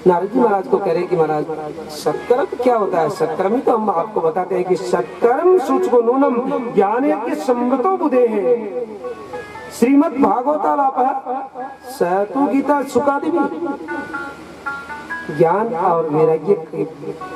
नारद जी महाराज को कह रहे कि महाराज सत्कर्म क्या होता है? सत्कर्म ही तो हम आपको बताते हैं कि सत्कर्म सूचको नूनम ज्ञाने के संगतो बुधे है श्रीमद् भागवतालाप सतु गीता सुखादि ज्ञान और वैराग्य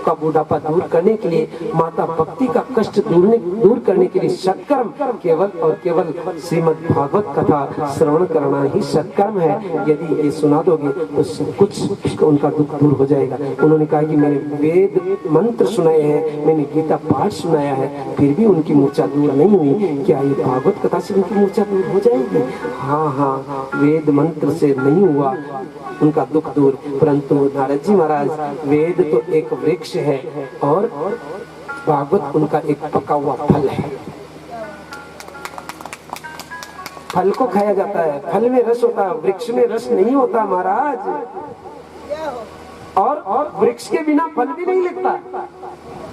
का बुढ़ापा दूर करने के लिए, माता भक्ति का कष्ट दूर करने के लिए सत्कर्म केवल और केवल श्रीमद् भागवत कथा श्रवण करना ही सत्कर्म है। यदि ये सुना दोगे तो सब कुछ उनका दुख दूर हो जाएगा। उन्होंने कहा कि मैंने वेद मंत्र सुनाए हैं, मैंने गीता पाठ सुनाया है, फिर भी उनकी मूर्छा दूर नहीं हुई। क्या ये भागवत कथा से उनकी मूर्छा दूर हो जाएगी? हाँ हाँ, वेद मंत्र से नहीं हुआ उनका दुख दूर, परंतु नारद जी महाराज वेद तो एक वृक्ष है और भागवत उनका एक पका हुआ फल है। फल को खाया जाता है, फल में रस होता है, वृक्ष में रस नहीं होता महाराज। और वृक्ष के बिना फल भी नहीं लगता,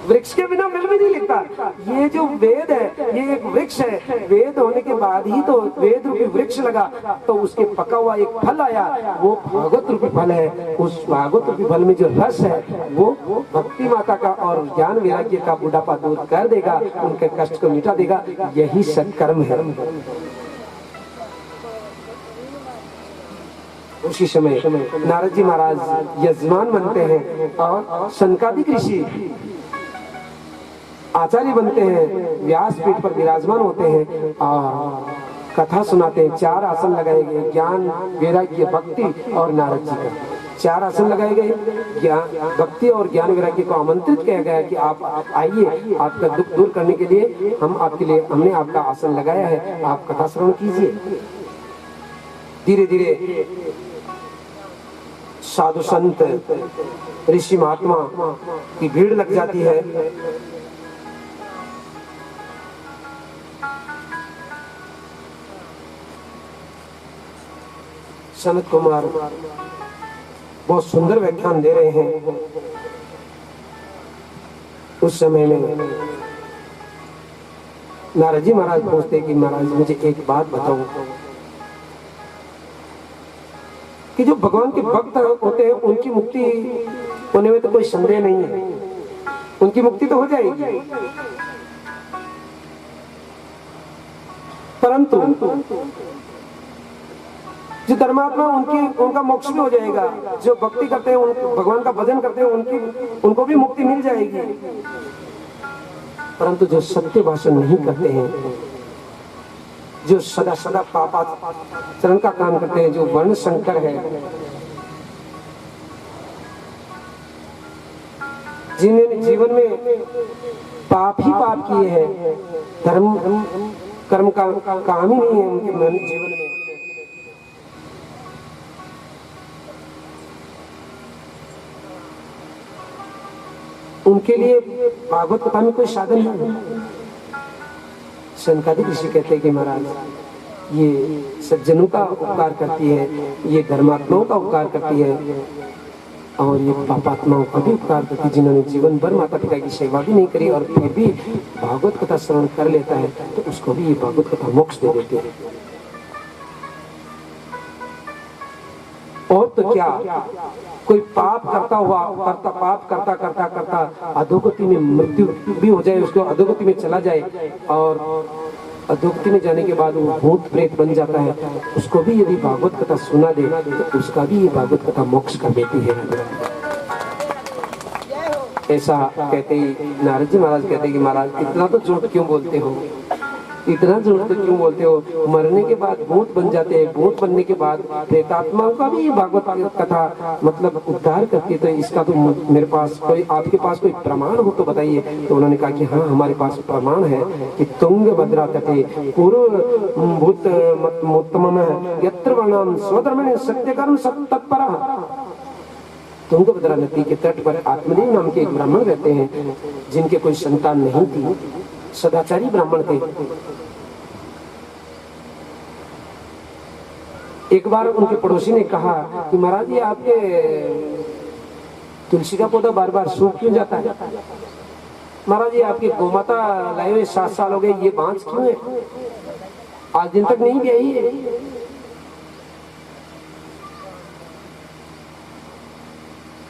वृक्ष के बिना फल भी नहीं लगता। ये जो वेद है ये एक वृक्ष है, वेद होने के बाद ही तो वेद रूपी वृक्ष लगा, तो उसके पका हुआ एक फल आया, वो भागवत रूपी फल है। उस भागवत रूपी फल में जो रस है वो भक्ति माता का और ज्ञान वैराग्य का बुढ़ापा दूर कर देगा, उनके कष्ट को मिटा देगा। यही सत्कर्म है। उसी समय नारद जी महाराज यजमान बनते हैं और सनकादिक ऋषि आचार्य बनते हैं, व्यासपीठ पर विराजमान होते हैं और कथा सुनाते हैं। 4 आसन लगाए गए, ज्ञान वैराग्य भक्ति और नारद जी का 4 आसन लगाए गए। ज्ञान भक्ति और ज्ञान वैराग्य को आमंत्रित किया गया कि आप आइए, आपका दुख दूर करने के लिए हमने आपका आसन लगाया है, आप कथा श्रवण कीजिए। धीरे धीरे साधु संत ऋषि महात्मा की भीड़ लग जाती है। सनत कुमार बहुत सुंदर व्याख्यान दे रहे हैं। उस समय में नारद जी महाराज पूछते कि महाराज मुझे एक बात बताओ कि जो भगवान के भक्त होते हैं उनकी मुक्ति होने में तो कोई संदेह नहीं है, उनकी मुक्ति तो हो जाएगी, परंतु जो धर्मात्मा उनका मोक्ष भी हो जाएगा। जो भक्ति करते हैं, भगवान का भजन करते हैं, उनको भी मुक्ति मिल जाएगी, परंतु जो सत्य भाषण नहीं करते हैं, जो सदा सदा पापाचरण का काम करते हैं, जो वर्ण संकर है, जिन्होंने जीवन में पाप ही पाप किए हैं, धर्म कर्म का काम ही नहीं है उनके जीवन में, उनके लिए भागवत कथा में कोई साधन नहीं है। सनकादिक ऋषि कहते हैं कि महाराज ये सज्जनों का उपकार करती है, ये धर्मात्माओं का उपकार करती है और ये पापात्माओं का भी उपकार करती है, जिन्होंने जीवन भर माता पिता की सेवा भी नहीं करी और फिर भी भागवत कथा श्रवण कर लेता है तो उसको भी ये भागवत कथा मोक्ष दे देती है। और तो क्या, कोई पाप करता हुआ पाप करता अधोगति में मृत्यु भी हो जाए, उसको अधोगति में चला जाए और अधोगति में जाने के बाद वो भूत प्रेत बन जाता है, उसको भी यदि भागवत कथा सुना दे तो उसका भी ये भागवत कथा मोक्ष कर देती है। ऐसा कहते ही नारद जी महाराज कहते कि महाराज इतना तो झूठ क्यों बोलते हो, इतना झूठ तो क्यों बोलते हो? मरने के बाद भूत बन जाते हैं, भूत बनने के बाद प्रेतात्माओं का भी भागवत कथा मतलब उद्धार करती है, तो इसका तो मेरे पास कोई, आपके पास कोई प्रमाण हो तो बताइए। तो उन्होंने कहा कि हाँ हमारे पास प्रमाण है कि तुंगभद्रा तटे पूर्व भूत मोत्तम यत्र वर्णम स्वधर्म सत्यकर्म सत्तत्परा। तुंगभद्रा नदी के तट पर आत्मदेव नाम के एक ब्राह्मण रहते हैं, जिनके कोई संतान नहीं थी, सदाचारी ब्राह्मण थे। एक बार उनके पड़ोसी ने कहा कि महाराज ये आपके तुलसी का पौधा बार बार सूख क्यों जाता है? महाराज ये आपकी गोमाता लाए हुए 7 साल हो गए, ये बांझ क्यों है, आज दिन तक नहीं ब्याही है?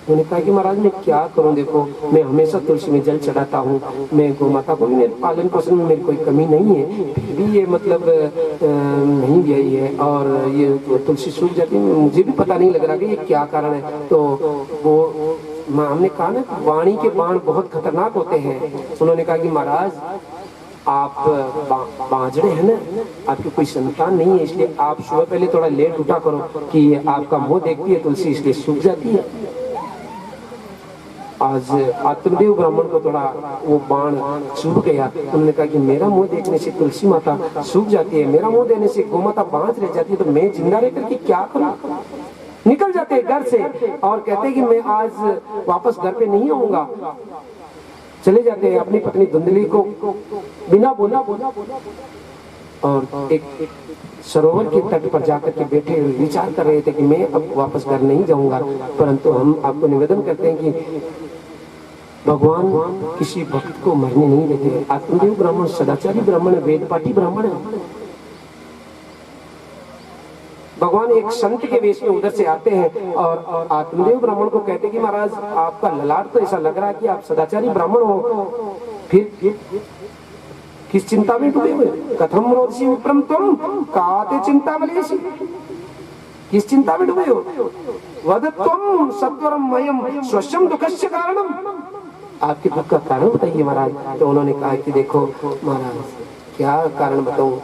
उन्होंने कहा कि महाराज मैं क्या करूं, देखो मैं हमेशा तुलसी में जल चढ़ाता हूँ, मैं गौ माता को भी मेरे पालन पोषण में मेरी कोई कमी नहीं है, फिर भी ये मतलब नहीं गई है और ये तुलसी सूख जाती है, मुझे भी पता नहीं लग रहा कि ये क्या कारण है। तो वो हमने कहा ना वाणी के बाण बहुत खतरनाक होते हैं। उन्होंने कहा कि महाराज आप बांझड़े हैं ना, आपकी कोई संतान नहीं है, इसलिए आप सुबह पहले थोड़ा लेट उठा करो कि आपका मुंह देखती है तुलसी इसलिए सूख जाती है। आज आत्मदेव ब्राह्मण को थोड़ा वो बाण चुभ गया। उन्होंने कहा कि मेरा मुंह देखने से तुलसी माता सूख जाती है, मेरा मुंह देने से गौ माता बांझ रह जाती है, तो मैं जिंदा रह करके क्या करूं। निकल जाते हैं घर से और कहते हैं कि मैं आज वापस घर पे नहीं आऊंगा। चले जाते हैं अपनी पत्नी धुंधली को बिना बोला और एक सरोवर के तट पर जाकर के बैठे विचार कर रहे थे कि मैं अब वापस घर नहीं जाऊंगा, परंतु हम आपको निवेदन करते हैं कि भगवान किसी भक्त को मरने नहीं देते। आत्मदेव ब्राह्मण सदाचारी ब्राह्मण, वेद पाठी ब्राह्मण है। भगवान एक संत के वेश में उधर से आते हैं और आत्मदेव ब्राह्मण को कहते हैं कि महाराज आपका ललाट तो ऐसा लग रहा है कि आप सदाचारी ब्राह्मण हो, फिर किस चिंता में डूबे हुए, कथम रोदसी विप्रम तुम काते चिंता बलेसी, किस चिंता में डूबे हो, वद तुम सत्वरम मयम स्वयं दुखस्य कारणम, आपके दुख का कारण बताइए महाराज। तो उन्होंने कहा कि देखो महाराज क्या कारण बताऊं,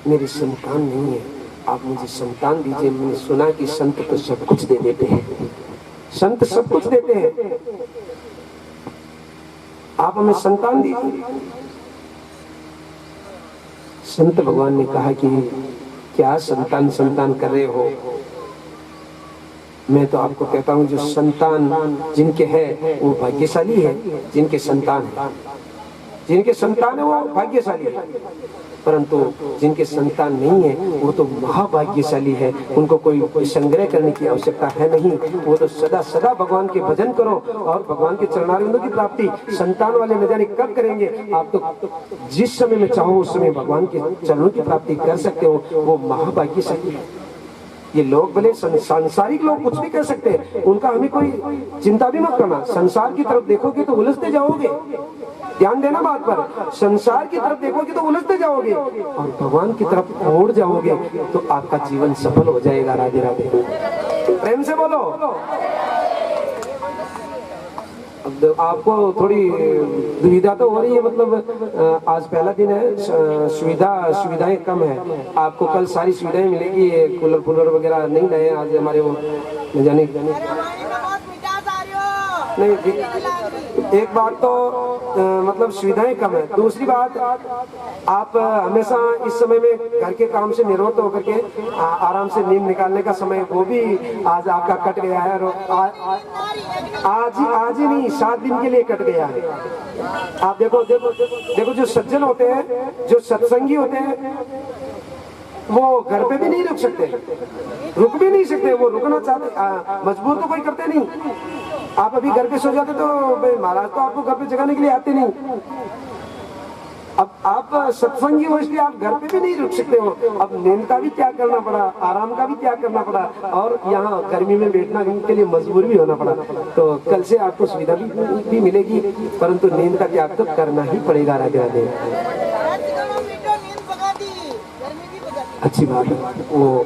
मेरी संतान नहीं है, आप मुझे संतान दीजिए। मैंने सुना कि संत तो सब कुछ दे देते हैं, संत सब कुछ देते हैं, आप हमें संतान दीजिए। संत भगवान ने कहा कि क्या संतान संतान कर रहे हो, मैं तो आपको कहता हूं जो संतान जिनके है वो भाग्यशाली है, जिनके संतान है, जिनके संतान है वो भाग्यशाली है, परंतु जिनके संतान नहीं है वो तो महाभाग्यशाली है, उनको कोई संग्रह करने की आवश्यकता है नहीं, वो तो सदा सदा भगवान के भजन करो और भगवान के चरणारविंदों की प्राप्ति संतान वाले न जाने कब करेंगे। आप तो जिस समय में चाहो उस समय भगवान के चरणों की प्राप्ति कर सकते हो, वो महाभाग्यशाली है। ये लोग भले सांसारिक लोग कुछ भी कर सकते हैं, उनका हमें कोई चिंता भी मत करना। संसार की तरफ देखोगे तो उलझते जाओगे, ध्यान देना बात पर, संसार की तरफ देखोगे तो उलझते जाओगे और भगवान की तरफ मुड़ जाओगे तो आपका जीवन सफल हो जाएगा। राधे राधे, प्रेम से बोलो। अब आपको थोड़ी दुविधा तो हो रही है, मतलब आज पहला दिन है, सुविधाएं कम है, आपको कल सारी सुविधाएं मिलेगी, कूलर वगैरह नहीं लाए आज हमारे वो जाने नहीं। एक बात तो मतलब सुविधाएं कम है, दूसरी बात आप हमेशा इस समय में घर के काम से निवृत्त होकर के आराम से नींद निकालने का समय वो भी आज आपका कट गया है, और आज ही नहीं 7 दिन के लिए कट गया है। आप देखो देखो देखो जो सज्जन होते हैं, जो सत्संगी होते हैं, वो घर पे भी नहीं रुक सकते, रुक भी नहीं सकते, वो रुकना चाहते, मजबूर तो कोई करते नहीं। आप अभी घर पे सो जाते तो महाराज तो आपको घर पे जगाने के लिए आते नहीं। अब आप सत्संगी हो इसलिए आप घर पे भी नहीं रुक सकते हो, अब नींद का भी त्याग करना पड़ा, आराम का भी त्याग करना पड़ा, और यहाँ गर्मी में बैठना के लिए मजबूर भी होना पड़ा। तो कल से आपको सुविधा भी मिलेगी, परंतु नींद का त्याग तो करना ही पड़ेगा। राधे राधे, अच्छी बात है। वो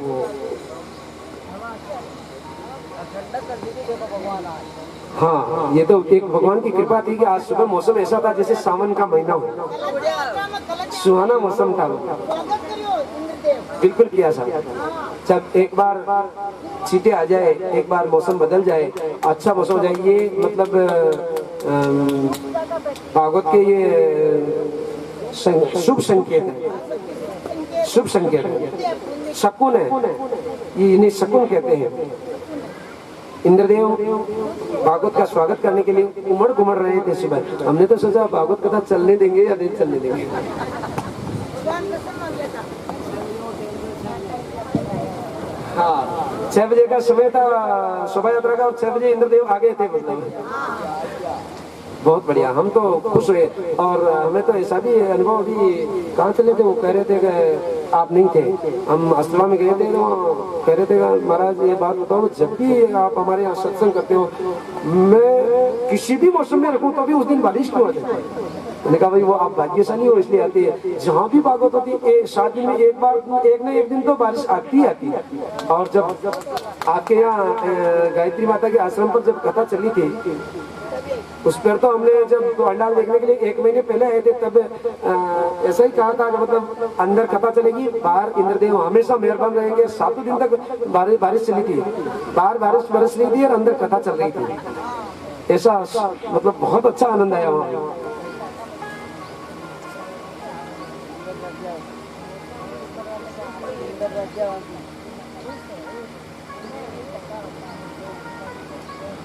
हाँ, ये तो एक भगवान की कृपा थी कि आज सुबह मौसम ऐसा था जैसे सावन का महीना हो, सुहाना मौसम था, बिल्कुल किया था। जब एक बार छींटे आ जाए, एक बार मौसम बदल जाए, अच्छा मौसम हो जाए, ये मतलब भागवत के ये शुभ संकेत है, शुभ संकेत है, शकुन है, ये इन्हें शकुन कहते हैं। इंद्रदेव भागवत का स्वागत करने के लिए उमड़ घुमड़ रहे थे सुबह, हमने तो सोचा भागवत कथा चलने देंगे या नहीं चलने देंगे। हाँ, 6 बजे का समय था शोभा यात्रा का, और 6 बजे इंद्रदेव आ गए थे, मतलब बहुत बढ़िया, हम तो खुश हुए। और हमें तो ऐसा भी अनुभव अभी कहाँ चले थे, वो कह रहे थे कि आप नहीं थे, हम अस्लमा में गए थे, तो कह रहे थे महाराज ये बात बताओ, जब भी आप हमारे यहाँ सत्संग करते हो, मैं किसी भी मौसम में रखूँ तो भी उस दिन बारिश क्यों आती है? मैंने कहा भाई वो आप भाग्यशाली हो इसलिए आती है। जहाँ भी भागवत होती है शादी में एक बार एक न एक दिन तो बारिश आती ही आती है। और जब आपके यहाँ गायत्री माता के आश्रम पर जब कथा चली थी, उस पर तो हमने जब पंडाल देखने के लिए 1 महीने पहले आए थे, तब ऐसा ही कहा था कि मतलब अंदर कथा चलेगी, बाहर इंद्रदेव हमेशा मेहरबान रहेंगे। 7 दिन तक बारिश चली थी, बाहर बारिश बरस रही थी और अंदर कथा चल रही थी। ऐसा मतलब बहुत अच्छा आनंद आया वहाँ।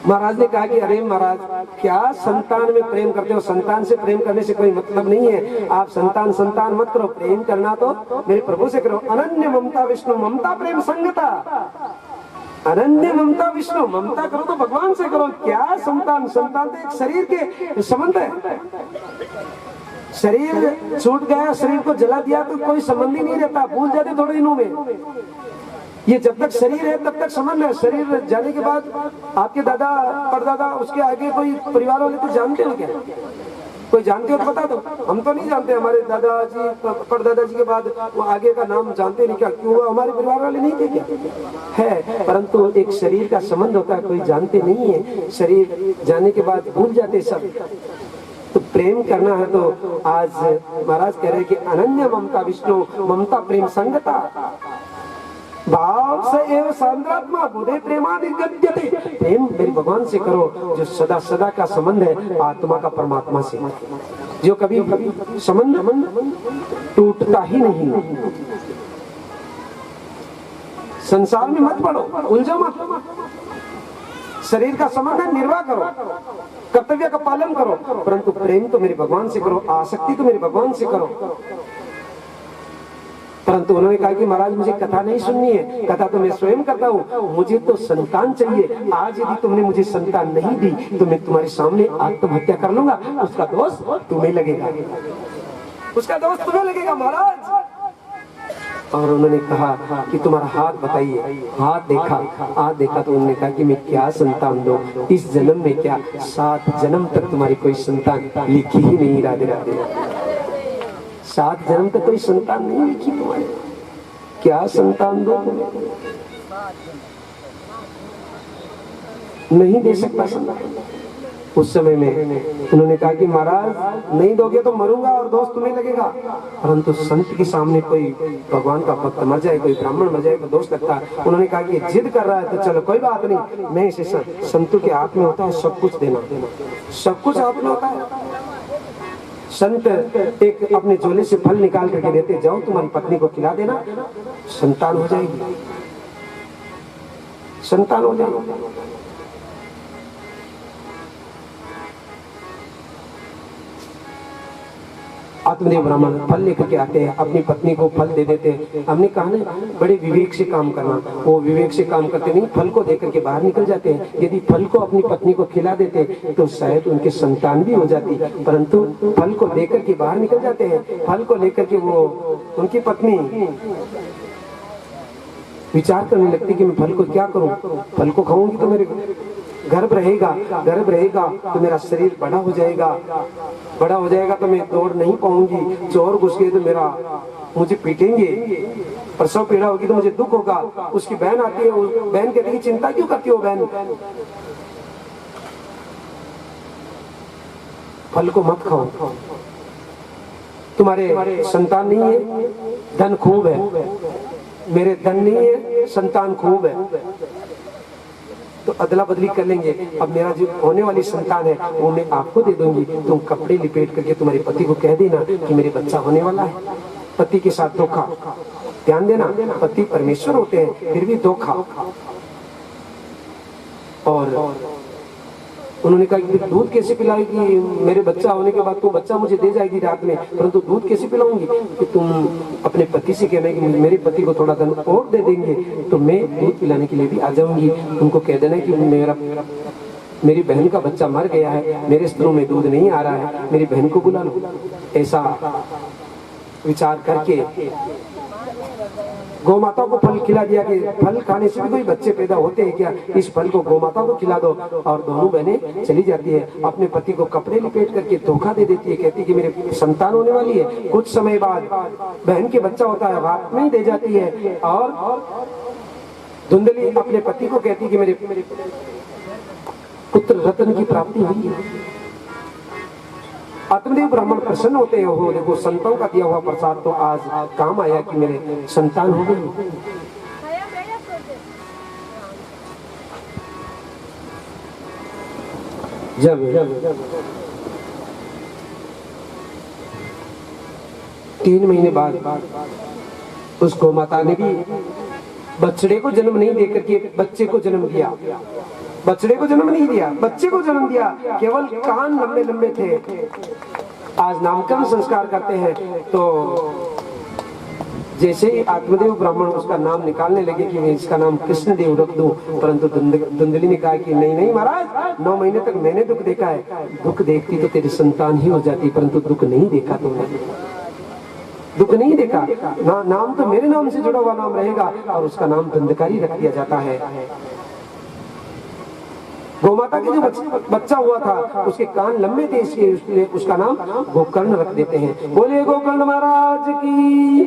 महाराज ने कहा कि अरे महाराज क्या संतान में प्रेम करते हो, संतान से प्रेम करने से कोई मतलब नहीं है, आप संतान मत करो, प्रेम करना तो मेरे प्रभु से करो। अनन्य ममता विष्णु ममता प्रेम संगता, अनन्य ममता विष्णु, ममता करो तो भगवान से करो। क्या संतान तो एक शरीर के संबंध है, शरीर छूट गया, शरीर को जला दिया तो कोई संबंध ही नहीं रहता, भूल जाते थोड़े दिनों में। ये जब तक शरीर है तब तक संबंध है, शरीर जाने के बाद आपके दादा परदादा उसके आगे कोई परिवार वाले तो जानते हो क्या? कोई जानते हो तो बता दो, हम तो नहीं जानते। हमारे दादाजी परदादाजी के बाद वो आगे का नाम जानते नहीं क्या? क्यों हमारे परिवार वाले नहीं थे क्या? है, परंतु एक शरीर का संबंध होता है, कोई जानते नहीं है, शरीर जाने के बाद भूल जाते सब। तो प्रेम करना है तो आज महाराज कह रहे कि अनन्य ममता विष्णु ममता प्रेम संगता भाव से एवं सांद्रात्मा बुद्धे प्रेमादिगद्यते। प्रेम मेरे भगवान से करो जो सदा सदा का संबंध है आत्मा का परमात्मा से, जो कभी संबंध टूटता ही नहीं। संसार में मत पड़ो, उलझो मत, शरीर का संबंध है निर्वाह करो, कर्तव्य का पालन करो, परंतु प्रेम तो मेरे भगवान से करो, आसक्ति तो मेरे भगवान से करो। परंतु उन्होंने कहा कि महाराज मुझे कथा नहीं सुननी है, कथा तो मैं स्वयं करता हूँ, मुझे तो संतान चाहिए। आज यदि तुमने मुझे संतान नहीं दी तो मैं तुम्हारे सामने आत्महत्या कर लूंगा, उसका दोष तुम्हें लगेगा, उसका दोष तुम्हें लगेगा महाराज। और उन्होंने कहा कि तुम्हारा हाथ बताइए, हाथ देखा तो उन्होंने कहा कि मैं क्या संतान दूं, इस जन्म में क्या 7 जन्म तक तुम्हारी कोई संतान लिखी ही नहीं। राधे राधे, 7 जन्म तक कोई संतान नहीं लिखी तुम्हारे, क्या संतान दो तुम्हें? नहीं दे सकता संतान। उस समय में उन्होंने कहा कि महाराज नहीं दोगे तो मरूंगा और दोष तुम्हें लगेगा। परंतु संत के सामने कोई भगवान का भक्त मर जाए, कोई ब्राह्मण मर जाए तो दोष लगता है। उन्होंने कहा कि जिद कर रहा है तो चलो कोई बात नहीं, मैं इसे संतों के हाथ में होता है सब कुछ देना, सब कुछ हाथ में होता है। संत एक अपने झोले से फल निकाल करके देते, जाओ तुम्हारी पत्नी को खिला देना, संतान हो जाएगी, संतान हो जाएगी। आत्मदेव ब्राह्मण फल लेकर के आते हैं, अपनी पत्नी को फल दे देते हैं। हमने कहा ना बड़े विवेक से काम करना, वो विवेक से काम करते नहीं, फल को देकर के बाहर निकल जाते हैं। यदि फल को अपनी पत्नी को खिला देते तो शायद उनके संतान भी हो जाती, परंतु फल को लेकर के बाहर निकल जाते हैं। फल को लेकर के वो उनकी पत्नी विचार करने लगती कि मैं फल को क्या करूं, फल को खाऊंगी तो मेरे गर्भ रहेगा तो मेरा शरीर बड़ा हो जाएगा तो मैं दौड़ नहीं पाऊंगी, चोर घुस गए तो मुझे पीटेंगे, प्रसव पीड़ा होगी तो मुझे दुख होगा। उसकी बहन आती है, बहन कहती है चिंता क्यों करती हो बहन, फल को मत खाओ, तुम्हारे संतान नहीं है, धन खूब है, मेरे धन नहीं है, संतान खूब है, तो अदला बदली कर लेंगे। अब मेरा जो होने वाली संतान है वो मैं आपको दे दूंगी, तुम कपड़े लिपेट करके तुम्हारे पति को कह देना कि मेरे बच्चा होने वाला है। पति के साथ धोखा, ध्यान देना, पति परमेश्वर होते हैं फिर भी धोखा। और उन्होंने कहा कि दूध कैसे पिलाएगी, मेरे बच्चा होने के बाद तो बच्चा मुझे दे जाएगी रात में, परंतु दूध कैसे पिलाऊंगी? कि तुम अपने पति से कहना कि मेरे पति को थोड़ा धन और दे देंगे तो मैं दूध पिलाने के लिए भी आ जाऊंगी। उनको कह देना कि मेरी बहन का बच्चा मर गया है, मेरे स्तनों में दूध नहीं आ रहा है, मेरी बहन को बुला लो। ऐसा विचार करके गौ माता को फल खिला दिया कि फल खाने से भी कोई बच्चे पैदा होते हैं क्या, इस फल को गौ माता को खिला दो। और दोनों बहनें चली जाती है, अपने पति को कपड़े लपेट करके धोखा दे देती है, कहती है कि मेरे संतान होने वाली है। कुछ समय बाद बहन के बच्चा होता है, रात में ही दे जाती है। और धुंधली अपने पति को कहती है कि मेरे पुत्र रत्न की प्राप्ति हुई है। आत्मदेव ब्राह्मण प्रसन्न होते हैं, हो देखो संतों का दिया हुआ प्रसाद तो आज काम आया कि मेरे संतान हो गई। जब 3 महीने बाद उस गौ माता ने भी बछड़े को जन्म नहीं देकर के बच्चे को जन्म दिया। बछड़े को जन्म नहीं दिया, बच्चे को जन्म दिया। केवल कान लंबे लंबे थे। आज नामकरण संस्कार करते हैं तो जैसे ही आत्मदेव ब्राह्मण उसका नाम निकालने लगे कि मैं इसका नाम कृष्णदेव रख दूं, परंतु धुंधली ने कहा कि नहीं नहीं महाराज, 9 महीने तक मैंने दुख देखा है। दुख देखती तो तेरी संतान ही हो जाती, परंतु दुख नहीं देखा तुमने, दुख नहीं देखा ना। नाम तो मेरे नाम से जुड़ा हुआ नाम रहेगा और उसका नाम धंधकारी रख दिया जाता है। गौमाता के जो बच्चा हुआ था उसके कान लंबे थे, इसलिए उसका नाम गोकर्ण रख देते हैं। बोले गोकर्ण महाराज की।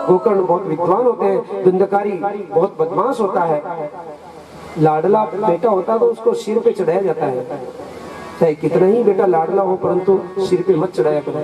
गोकर्ण बहुत विद्वान होते हैं, धंधकारी बहुत बदमाश होता है। लाडला बेटा होता तो उसको सिर पे चढ़ाया जाता है, चाहे कितना ही बेटा लाडला हो परंतु सिर पे मत चढ़ाया करो।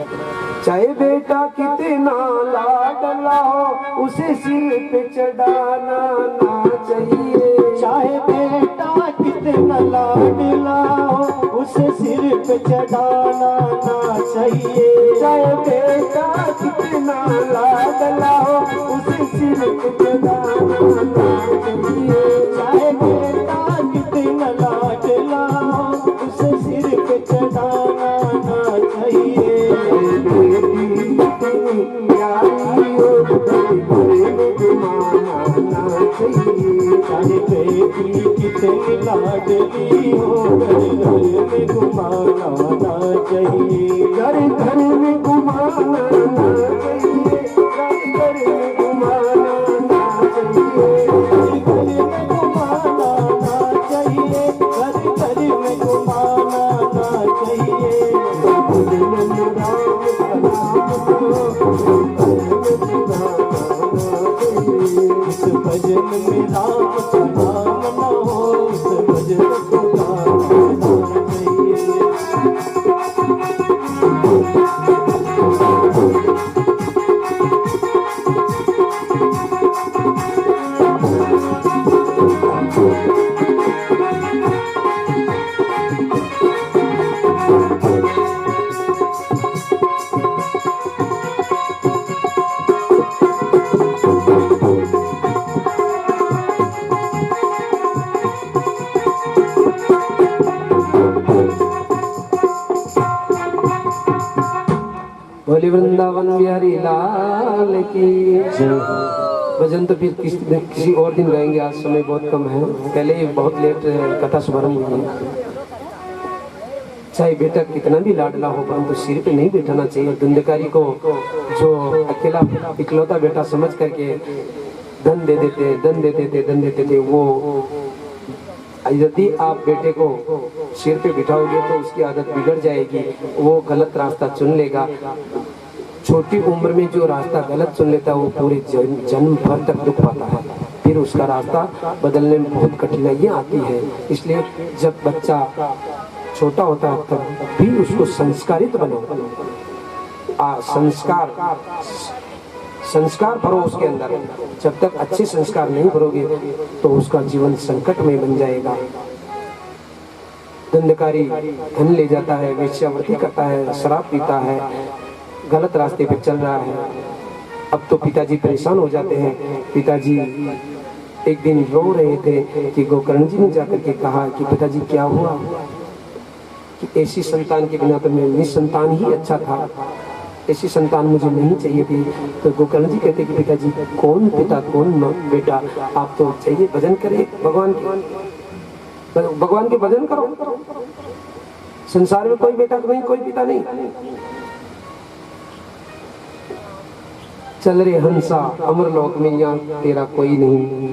चाहे बेटा कितना लाडला हो उसे सिर पे चढ़ाना ना चाहिए। चाहे बेटा कितना लाडला हो उसे सिर पे चढ़ाना ना चाहिए। चाहे बेटा कितना लाडला हो उसे सिर पे चढ़ाना ना चाहिए। चाहे बेटा कितना लाडला हो उसे सिर पे चढ़ाना ना चाहिए। चाहे बेटी कितनी लाडली हो घर में घुमाना ना चाहिए। घर घर में घुमाना ना चाहिए, घर में घुमाना ना चाहिए। घर में घुमाना ना चाहिए, घर में घुमाना ना चाहिए। इस भजन में राम का नाम न हो, इस भजन को गाना चाहिए। बोले वृंदावन बिहारी लाल की जय। भजन तो फिर किसी और दिन गाएंगे, आज समय बहुत कम है, पहले ही बहुत लेट कथा शुभारंभ हुई है। चाहे बेटा कितना भी लाडला हो परंतु सिर पे नहीं बैठाना चाहिए। धुंधकारी को जो अकेला इकलौता बेटा समझ करके धन दे देते थे, वो यदि आप बेटे को सिर पे बिठाओगे तो उसकी आदत बिगड़ जाएगी, वो गलत रास्ता चुन लेगा। छोटी उम्र में जो रास्ता गलत चुन लेता है वो पूरे जन्म भर तक दुख पाता है, फिर उसका रास्ता बदलने में बहुत कठिनाइयाँ आती है। इसलिए जब बच्चा छोटा होता है तब भी उसको संस्कारित बनो। संस्कार भरो उसके अंदर। जब तक अच्छे संस्कार नहीं भरोगे तो उसका जीवन संकट में बन जाएगा। धंधकारी धन ले जाता है, वेश्यावृत्ति करता है, शराब पीता है, गलत रास्ते पे चल रहा है। अब तो पिताजी परेशान हो जाते हैं। पिताजी एक दिन रो रहे थे कि गोकर्ण जी ने जाकर के कहा कि पिताजी क्या हुआ, कि ऐसी संतान के बिना तो मैं निसंतान ही अच्छा था, ऐसी संतान मुझे नहीं चाहिए थी। तो गोकर्ण जी कहते कि पिताजी कौन पिता कौन बेटा, आप तो चाहिए भजन करें भगवान के। भगवान के भजन करो। संसार में कोई बेटा नहीं, कोई पिता नहीं। चल रे हंसा अमरलोक में, यहाँ तेरा कोई नहीं,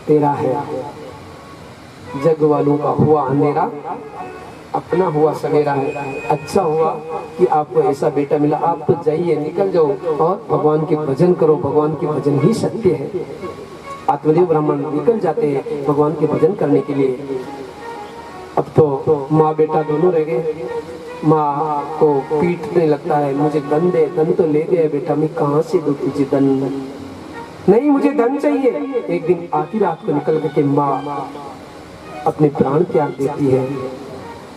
तेरा है। जग वालों का हुआ अंधेरा, अपना हुआ सवेरा है। अच्छा हुआ कि आपको ऐसा बेटा मिला। आप तो जाइए, निकल जाओ और भगवान के भजन करो। भगवान के भजन ही सत्य है। आत्मदेव ब्राह्मण निकल जाते हैं भगवान के भजन करने के लिए। अब तो माँ बेटा दोनों रह गए। माँ को पीटने लगता है, मुझे धन दे, धन तो ले गए बेटा, मैं कहाँ से दूं तुझे धन? नहीं, मुझे धन चाहिए। एक दिन आधी रात को निकल करके माँ अपने प्राण त्याग देती है।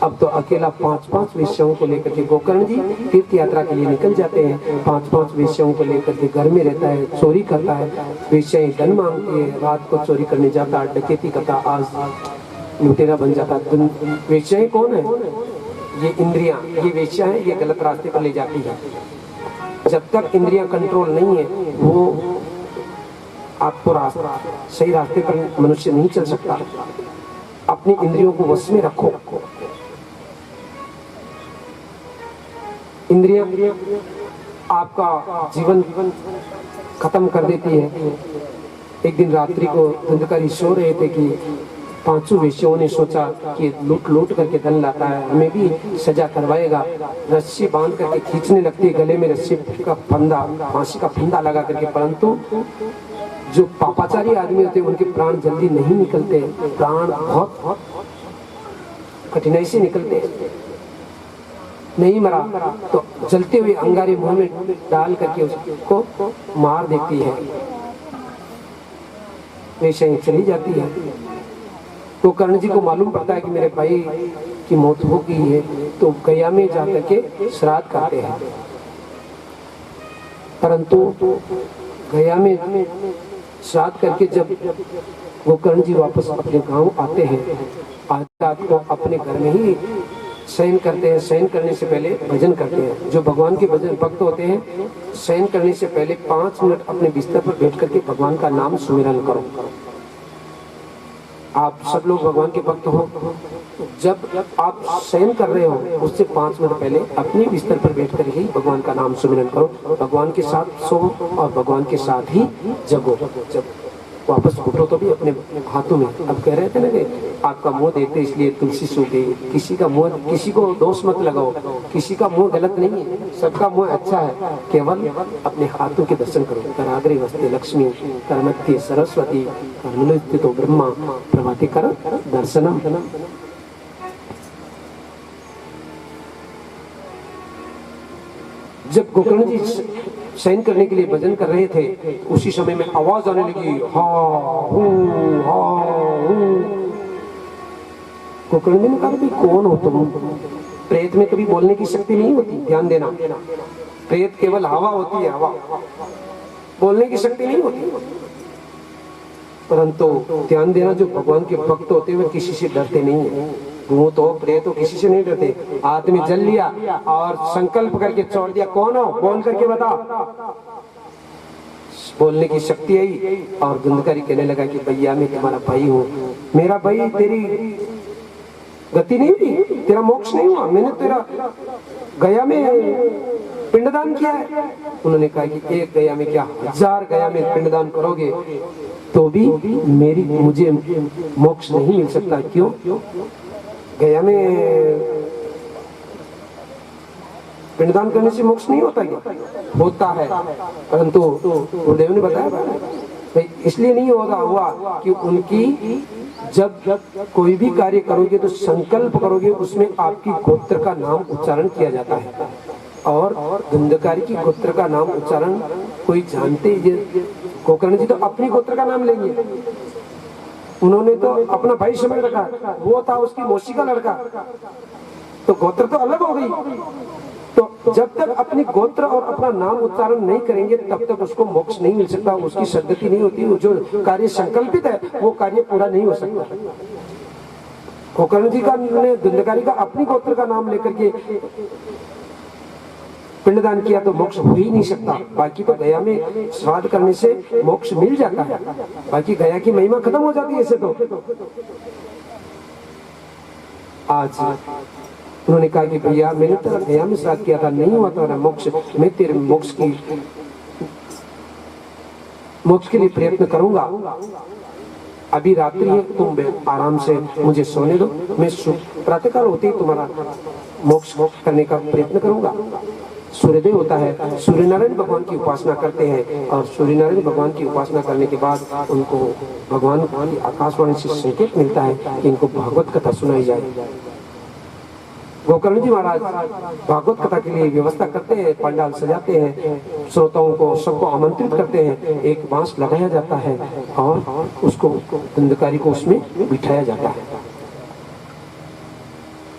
अब तो अकेला 5-5 वेश्याओं को लेकर के गोकर्ण जी तीर्थ यात्रा के लिए निकल जाते हैं। 5-5 वेश्याओं को लेकर के घर में रहता है, चोरी करता है। वेश्याएं धन मांगती है, रात को चोरी करने जाता, डकैती करता, आज लुटेरा बन जाता। वेश्याएं कौन है? ये इंद्रियां, ये वेश्या है, ये गलत रास्ते पर ले जाती है। जब तक इंद्रियां कंट्रोल नहीं है, वो आपको सही रास्ते पर मनुष्य नहीं चल सकता। अपनी इंद्रियों को वश में रखो। इंद्रियां आपका जीवन खत्म कर देती है। एक दिन रात्रि को धुंधकारी सो रहे थे कि 5 वेश्याओं ने सोचा कि लूट करके धन लाता है, हमें भी सजा करवाएगा। रस्सी बांध करके खींचने लगती है, गले में रस्सी का फंदा, फांसी का फंदा लगा करके। परंतु जो पापाचारी आदमी होते हैं उनके प्राण जल्दी नहीं निकलते, प्राण बहुत कठिनाई से निकलते हैं। नहीं मरा तो जलते हुए अंगारे मुंह में डाल करके उसको मार देती है। वेश्याएं चली जाती है। तो कर्ण जी को मालूम पड़ता है कि मेरे भाई की मौत हो गई है, तो गया में जाकर के श्राद्ध करते हैं। परंतु गया में श्राद्ध करके जब गोकर्ण जी वापस अपने गांव आते हैं, आज रात को अपने घर में ही शयन करते हैं। शयन करने से पहले भजन करते हैं। जो भगवान के भजन भक्त होते हैं, शयन करने से पहले 5 मिनट अपने बिस्तर पर बैठ करके भगवान का नाम सुमिरन करो। आप सब लोग भगवान के भक्त हो, जब आप शयन कर रहे हो उससे 5 मिनट पहले अपने बिस्तर पर बैठ कर ही भगवान का नाम सुमिरन करो। भगवान के साथ सो और भगवान के साथ ही जगो। जब वापस उठो तो भी अपने हाथों में। अब कह रहे थे ना कि आपका मुंह देखते इसलिए तुलसी सूख गई। किसी का मुंह, किसी को दोष मत लगाओ, किसी का मुंह गलत नहीं है, सबका मुंह अच्छा है। केवल अपने हाथों के दर्शन करो। कराग्रे वस्ते लक्ष्मी, करमध्य सरस्वती, करमूले स्थितो ब्रह्मा, प्रभाते कर दर्शनम। जब गोकर्ण जी शयन करने के लिए भजन कर रहे थे, उसी समय में आवाज आने लगी, हा हू हा हू। गोकर्ण जी ने कहा भाई कौन हो तुम? प्रेत में कभी बोलने की शक्ति नहीं होती, ध्यान देना। प्रेत केवल हवा होती है, हवा, बोलने की शक्ति नहीं होती। परंतु ध्यान देना, जो भगवान के भक्त होते हैं वे किसी से डरते नहीं है। भूत हो, प्रेत हो, किसी से नहीं डरते। आदमी जल लिया और संकल्प करके छोड़ दिया, कौन हो बोल करके बता। बोलने की शक्ति आई और धुंधकारी कहने लगा कि भैया मैं तुम्हारा भाई हूँ। मेरा भाई, तेरी गति नहीं हुई, तेरा मोक्ष नहीं हुआ, मैंने तेरा गया में पिंडदान किया है। उन्होंने कहा कि एक गया में क्या 1000 गया में पिंडदान करोगे तो भी मुझे मोक्ष नहीं मिल सकता। क्यों? गया में पिंडदान करने से मोक्ष नहीं होता क्या? होता है, परंतु गुरुदेव ने बताया भाई इसलिए नहीं हुआ कि उनकी जब कोई भी कार्य करोगे तो संकल्प करोगे, उसमें आपकी गोत्र का नाम उच्चारण किया जाता है। और धुंधकारी की गोत्र का नाम उच्चारण कोई जानते ही, गोकर्ण जी तो अपनी गोत्र का नाम लेंगे। उन्होंने तो अपना भाई समझ रखा, वो था उसकी मौसी का लड़का, तो गोत्र तो अलग हो गई। तो जब तक अपनी गोत्र और अपना नाम उच्चारण नहीं करेंगे तब तक उसको मोक्ष नहीं मिल सकता, उसकी सद्गति नहीं होती। जो कार्य संकल्पित है वो कार्य पूरा नहीं हो सकता। गोकर्ण जी का ने धुंधकारी का अपनी गोत्र का नाम लेकर के पिंडदान किया तो मोक्ष हो ही नहीं सकता। बाकी तो गया में श्राद्ध करने से मोक्ष मिल जाता है, बाकी गया की महिमा खत्म हो जाती है ऐसे तो। आज उन्होंने कहा कि भैया मैंने तेरा दया में श्राद्ध किया था, नहीं हुआ तेरा मोक्ष, मैं तेरे मोक्ष के लिए प्रयत्न करूंगा। अभी रात्रि है, तुम आराम से मुझे सोने दो, मैं प्रातःकाल होते ही तुम्हारा मोक्ष करने का प्रयत्न करूंगा। सूर्योदय होता है, सूर्य नारायण भगवान की उपासना करते हैं और सूर्य नारायण भगवान की उपासना करने के बाद उनको भगवान की आकाशवाणी से संकेत मिलता है कि इनको भागवत कथा सुनाई जाए। गोकर्ण जी महाराज भागवत कथा के लिए व्यवस्था करते हैं, पंडाल सजाते हैं, श्रोताओं को सबको आमंत्रित करते हैं, एक बांस लगाया जाता है और उसको दंडकारी को उसमें बिठाया जाता है,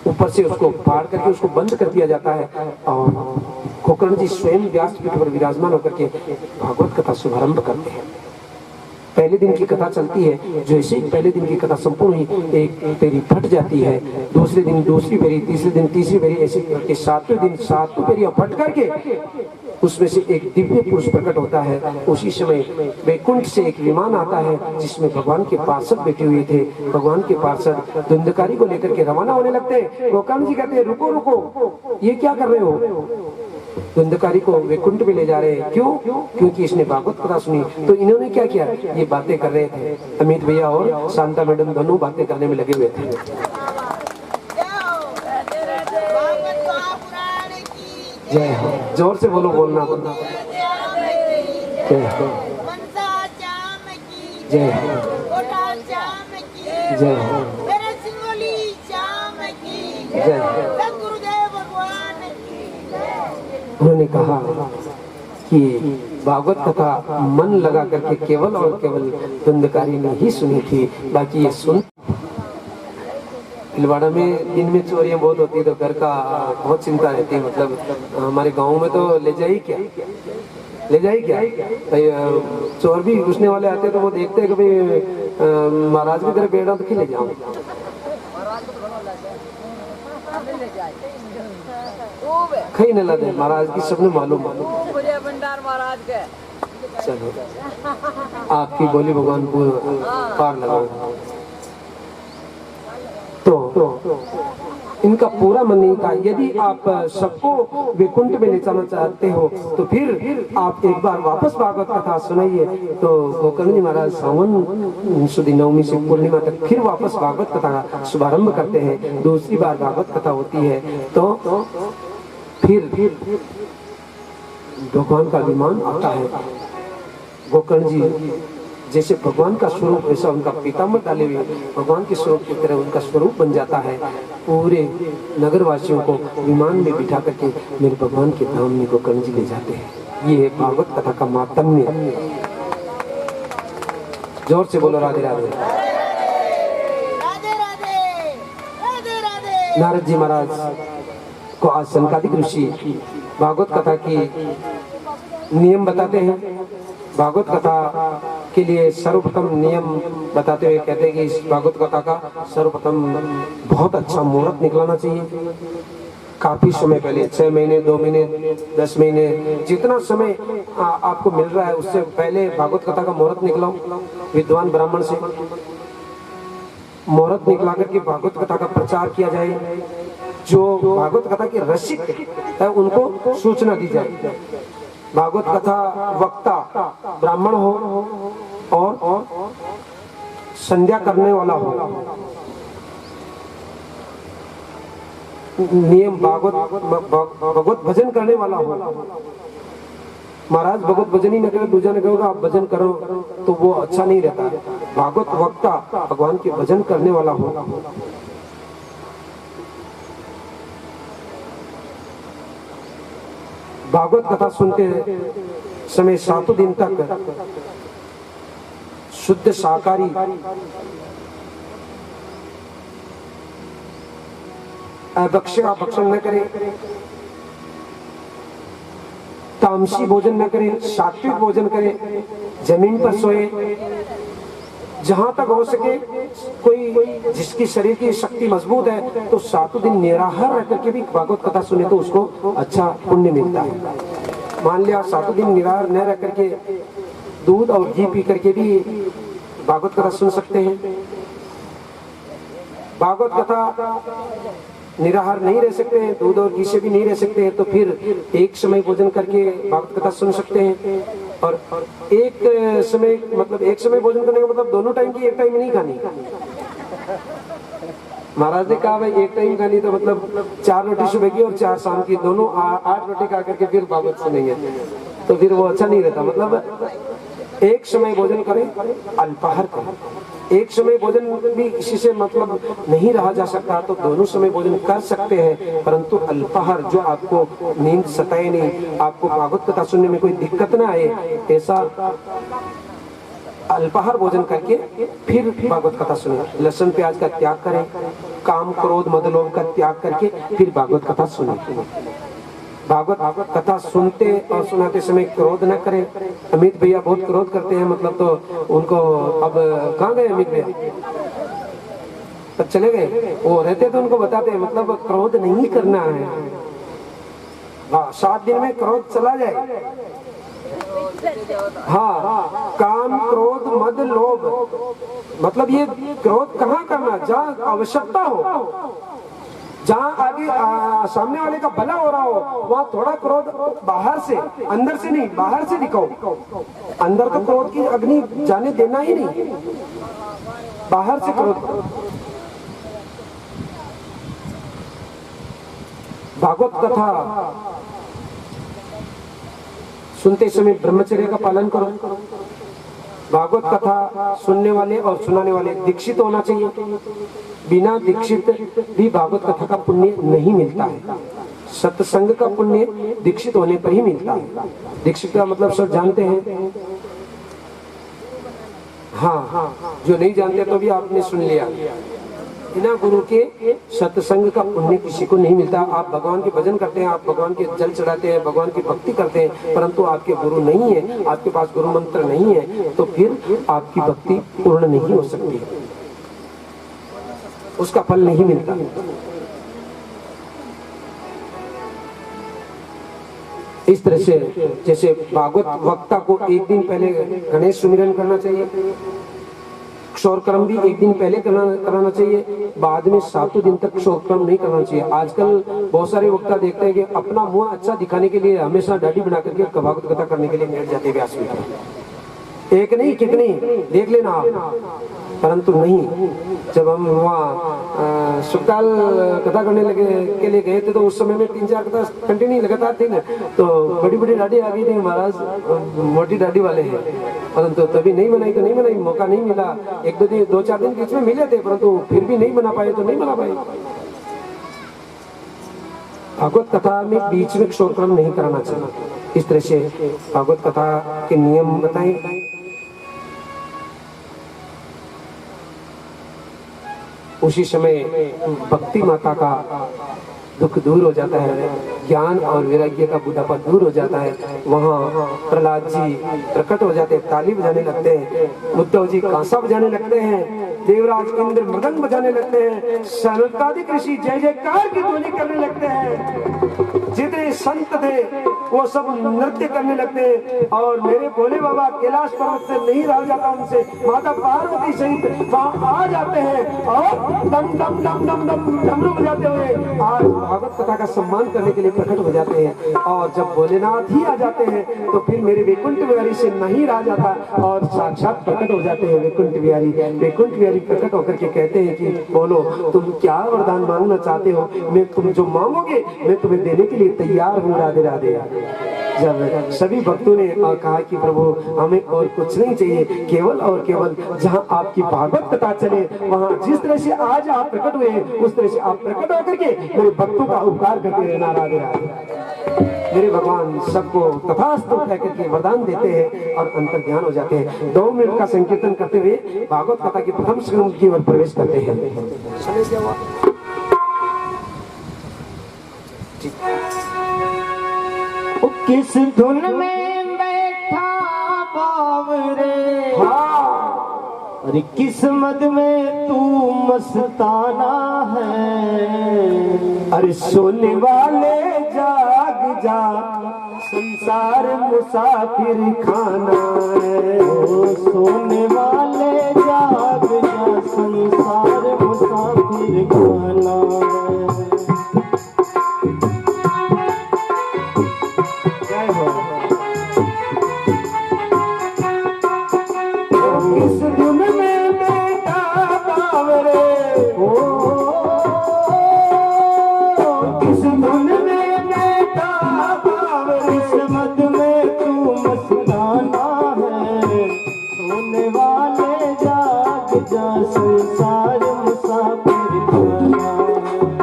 ऊपर से उसको फाड़ करके उसको बंद कर दिया जाता है और गोकर्ण जी स्वयं व्यासपीठ पर विराजमान होकर के भागवत कथा शुभारंभ करते हैं। पहले दिन की कथा चलती है, जैसे ही पहले दिन की कथा संपूर्ण हुई, एक फेरी फट जाती है, दूसरे दिन दूसरी फेरी, तीसरे दिन तीसरी फेरी, ऐसे करके सातवें दिन सातों फेरियां फट करके उसमें से एक दिव्य पुरुष प्रकट होता है। उसी समय वैकुंठ से एक विमान आता है जिसमें भगवान के पार्षद बैठे हुए थे। भगवान के पार्षद धुंधकारी को लेकर के रवाना होने लगते हैं। गोकर्ण जी कहते हैं रुको रुको, ये क्या कर रहे हो? धुंधकारी को वैकुंठ में ले जा रहे हैं। क्यों? क्योंकि इसने भागवत कथा सुनी। तो इन्होंने क्या किया, ये बातें कर रहे थे। अमित भैया और शांता मैडम दोनों बातें करने में लगे हुए थे। जय हो, जोर से बोलो, बोलना बोलना। जय हो, जय हो, जय हो, जय हो। उन्होंने कहा कि भागवत कथा मन लगा करके केवल और केवल धुंधकारी ने ही सुनी थी, बाकी ये सुन। भीलवाड़ा में दिन में चोरियां बहुत होती है तो घर का बहुत चिंता रहती है। मतलब हमारे गांव में तो ले जाए क्या, ले जाए क्या भाई, चोर भी घुसने वाले आते हैं तो वो देखते हैं कि भाई महाराज की तरफ बैठा तो क्यों ले जाऊं, कहीं न लगे महाराज की सबने मालूम। चलो आपकी बोली भगवान को पार लगाओ। तो इनका पूरा मन नहीं था। यदि आप सबको वैकुंठ में ले जाना चाहते हो तो फिर आप एक बार वापस भागवत कथा सुनाइए। तो गोकर्ण जी महाराज सावन सुदी नवमी से पूर्णिमा तक फिर वापस भागवत कथा का शुभारंभ करते हैं। दूसरी बार भागवत कथा होती है तो फिर भगवान का विमान आता है। गोकर्ण जी जैसे भगवान का स्वरूप वैसा उनका पीताम्बर डाले हुए भगवान के स्वरूप की तरह उनका स्वरूप बन जाता है। पूरे नगर वासियों को विमान में बिठा करके मेरे भगवान के धाम में गोकर्ण जी ले जाते हैं। ये है भागवत कथा का मातम्य। जोर से बोलो राधे राधे। नारद जी महाराज को आज सनकादिक ऋषि भागवत कथा की नियम बताते हैं। भागवत कथा के लिए सर्वप्रथम नियम बताते हुए कहते हैं कि इस भागवत कथा का सर्वप्रथम बहुत अच्छा मुहूर्त निकलना चाहिए। काफी समय पहले 6 महीने 2 महीने 10 महीने जितना समय आपको मिल रहा है उससे पहले भागवत कथा का मुहूर्त निकलाओ। विद्वान ब्राह्मण से मुहूर्त निकला करके भागवत कथा का प्रचार किया जाए। जो भागवत कथा के रसिक है उनको सूचना दी जाए। भागवत कथा वक्ता ब्राह्मण हो और संध्या करने वाला हो। नियम भगवत भजन करने वाला हो। महाराज भगवत भजन ही न करे, दूजा ने कहोगे आप भजन करो तो वो अच्छा नहीं रहता। भागवत वक्ता भगवान के भजन करने वाला हो। भागवत कथा सुनते समय 7 दिन तक शुद्ध शाकाहारी भक्षण न करें, तामसी भोजन न करें, सात्विक भोजन करें, जमीन पर सोए। जहां तक हो सके कोई जिसकी शरीर की शक्ति मजबूत है तो 7 दिन निराहार रह करके भी भागवत कथा सुने तो उसको अच्छा पुण्य मिलता है। मान लिया 7 दिन निराहार न रह करके दूध और घी पी करके भी भागवत कथा सुन सकते हैं। भागवत कथा निराहार नहीं रह सकते हैं, दूध और घी से भी नहीं रह सकते हैं, तो फिर एक समय भोजन करके भागवत कथा सुन सकते हैं। और एक समय मतलब एक समय भोजन करने का मतलब दोनों टाइम की एक टाइम नहीं खानी। महाराज ने कहा भाई एक टाइम खानी तो मतलब 4 रोटी सुबह की और 4 शाम की, दोनों 8 रोटी खा करके फिर भागवत सुनेंगे तो फिर वो अच्छा नहीं रहता। मतलब एक समय भोजन करें, अल्पाहार करें। एक समय भोजन भी किसी से मतलब नहीं रहा जा सकता तो दोनों समय भोजन कर सकते हैं, परंतु अल्पाहार जो आपको नींद सताए नहीं, आपको भागवत कथा सुनने में कोई दिक्कत ना आए, ऐसा अल्पाहार भोजन करके फिर भागवत कथा सुने। लहसुन प्याज का त्याग करें, काम क्रोध मद लोभ का त्याग करके फिर भागवत कथा सुने। भागवत कथा सुनते और सुनाते समय क्रोध न करें। अमित भैया बहुत क्रोध करते हैं, मतलब तो उनको अब कहाँ गए अमित भैया? अब चले गए। वो रहते तो उनको बताते हैं मतलब क्रोध नहीं करना है। हाँ, 7 दिन में क्रोध चला जाए। हाँ, काम क्रोध मद लोभ, मतलब ये क्रोध कहाँ करना? जहाँ आवश्यकता हो, जहाँ आगे सामने वाले का भला हो रहा हो, वहाँ थोड़ा क्रोध बाहर से, अंदर से नहीं, बाहर से दिखाओ। अंदर तो क्रोध की अग्नि जाने देना ही नहीं, बाहर से क्रोध। भागवत कथा सुनते समय ब्रह्मचर्य का पालन करो। भागवत कथा सुनने वाले और सुनाने वाले दीक्षित होना चाहिए। बिना दीक्षित भी भागवत कथा का पुण्य नहीं मिलता है। सत्संग का पुण्य दीक्षित होने पर ही मिलता है। दीक्षित का मतलब सब जानते हैं। हाँ, जो नहीं जानते तो भी आपने सुन लिया। बिना गुरु के सत्संग का पुण्य किसी को नहीं मिलता। आप भगवान के भजन करते हैं, आप भगवान के जल चढ़ाते हैं, भगवान की भक्ति करते हैं, परंतु आपके गुरु नहीं है, आपके पास गुरु मंत्र नहीं है, तो फिर आपकी भक्ति पूर्ण नहीं हो सकती, उसका फल नहीं मिलता। इस तरह से जैसे भागवत वक्ता को एक दिन पहले गणेश सुमिरन करना चाहिए, क्षौर कर्म भी एक दिन पहले कराना चाहिए, बाद में 7 दिन तक क्षौर कर्म नहीं करना चाहिए। आजकल बहुत सारे वक्ता देखते हैं कि अपना मुंह अच्छा दिखाने के लिए हमेशा दाढ़ी बना करके भागवत कथा करने के लिए बैठ जाते हैं व्यास में। एक नहीं कितनी देख लेना आप, परंतु नहीं। जब हम वहाँ सुखकाल कथा करने लगे के लिए गए थे तो उस समय में 3-4 कथा कंटिन्यू लगातार थी ना, तो बड़ी बड़ी दाढ़ी आ गई थी। महाराज मोटी दाढ़ी वाले हैं, परंतु तभी नहीं बनाई तो नहीं बनाई, मौका नहीं मिला। 2-4 दिन बीच में मिले थे, परंतु फिर भी नहीं बना पाए तो नहीं बना पाए। भागवत कथा में बीच में क्षौर कर्म नहीं कराना चाहिए। इस तरह से भागवत कथा के नियम बताएं। उसी समय भक्ति माता का दुख दूर हो जाता है, ज्ञान और वैराग्य का बुढ़ापा दूर हो जाता है। वहाँ प्रहलाद जी प्रकट हो जाते हैं, ताली बजाने लगते हैं, उद्धव जी कांसा बजाने लगते हैं, देवराज इंद्र मृदंग बजाने लगते हैं, सनकादिक ऋषि जय जयकार की ध्वनि करने लगते हैं, जितने संत थे वो सब नृत्य करने लगते हैं। और मेरे भोले बाबा कैलाश पर्वत से नहीं रह जाता, उनसे माता पार्वती सहित वहाँ आ जाते हैं और डम डम डम डम डम डमरू बजाते हुए आज भागवत कथा का सम्मान करने के लिए प्रकट हो जाते हैं। और जब भोलेनाथ ही आ जाते हैं तो फिर मेरे वैकुंठ बिहारी से नहीं रह जाता और साक्षात प्रकट हो जाते हैं वैकुंठ बिहारी। वैकुंठ बिहारी प्रकट होकर के कहते हैं कि बोलो तुम क्या वरदान मांगना चाहते हो, मैं तुम जो मांगोगे मैं तुम्हें देने के लिए तैयार हूँ। राधे राधे। जब सभी भक्तों ने कहा कि प्रभु हमें और कुछ नहीं चाहिए, केवल और केवल जहाँ आपकी भागवत कथा चले, वहाँ जिस तरह से आज आप प्रकट हुए उस तरह से आप प्रकट होकर के मेरे भक्तों का उपकार करते रहना। राधे राधे। मेरे भगवान सबको तथास्तु कहकर के वरदान देते हैं और अंतर ध्यान हो जाते हैं। 2 मिनट का संकीर्तन करते हुए भागवत कथा की प्रथम श्रृंग की ओर प्रवेश करते हैं। किस धुन में बैठा बावरे, हाँ, अरे किस मद में तू मस्ताना है। अरे सोने वाले जाग जा, संसार मुसाफिर खाना है। सोने वाले जाग जा, संसार मुसाफिर खाना है। जय हो। इस धुन में बेटा बावरे हो, इस धुन में बेटा बावरे, इस मद में तू मस्ताना है। सोने वाले जाग जा संसार मुसाफिर खाना है।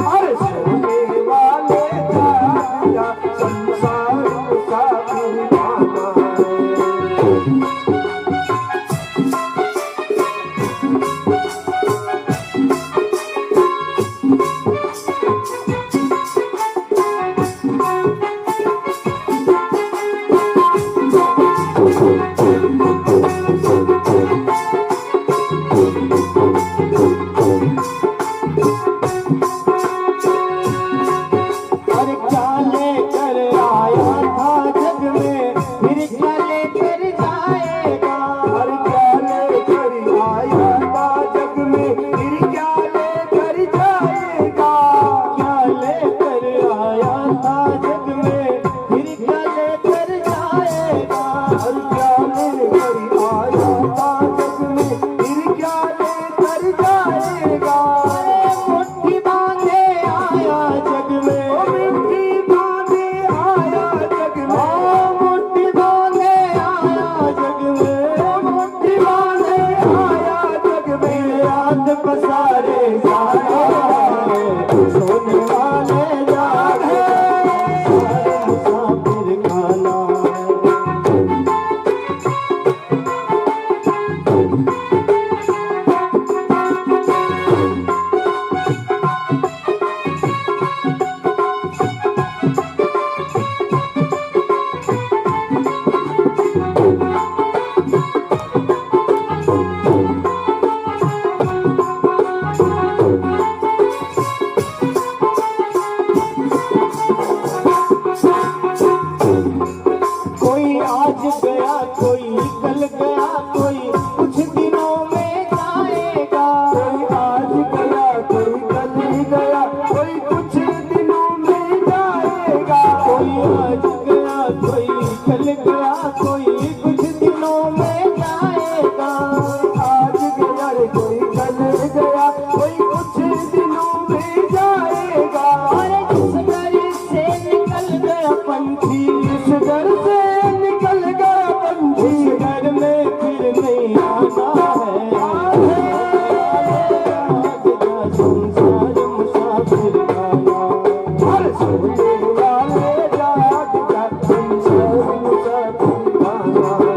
अरे सोने वाले जाग जा संसार मुसाफिर खाना है। और क्या लेकर आया था जग में, फिर क्या लेकर जाएगा। हर क्या लेकर आया था जग में, फिर क्या लेकर जाएगा। क्या लेकर आया था जग में, फिर क्या लेकर जाएगा। हर क्या लेकर आया था जग में, फिर क्या लेकर जाएगा। मुट्ठी बांधे आया जग में, ओ मिट्टी बांधे आया जग में, मुट्ठी बांधे आया जग में, मुट्ठी बांधे आया जग में। याद पसारे सारे सोने वाले जागे मुसाफिर खाना है। कोई आज गया कोई कल गया, कोई कुछ दिनों में जाएगा। कोई आज गया कोई कल गया, कोई कुछ दिनों में जाएगा। कोई आज गया कोई कल गया, कोई कुछ दिनों में जाएगा। आज गया रे कोई कल गया, कोई कुछ दिनों में जाएगा। अरे जिस घर से निकल गया पंछी, इस घर से निकल गया पंछी, उस घर में फिर नहीं आना है। संसार मुसाफिर खाना। हर सोने वाले जाग जा संसार मुसाफिर खाना है।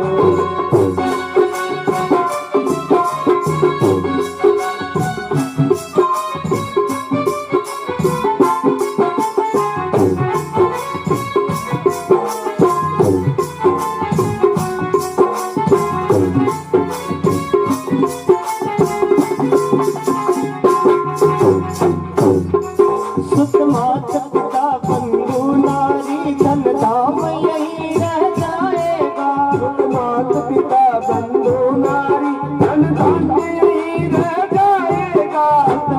सुत मात पिता बंधु नारी धन धाम यही रह जाएगा। मात पिता बंधु नारी धन धान्य यही रह जाएगा।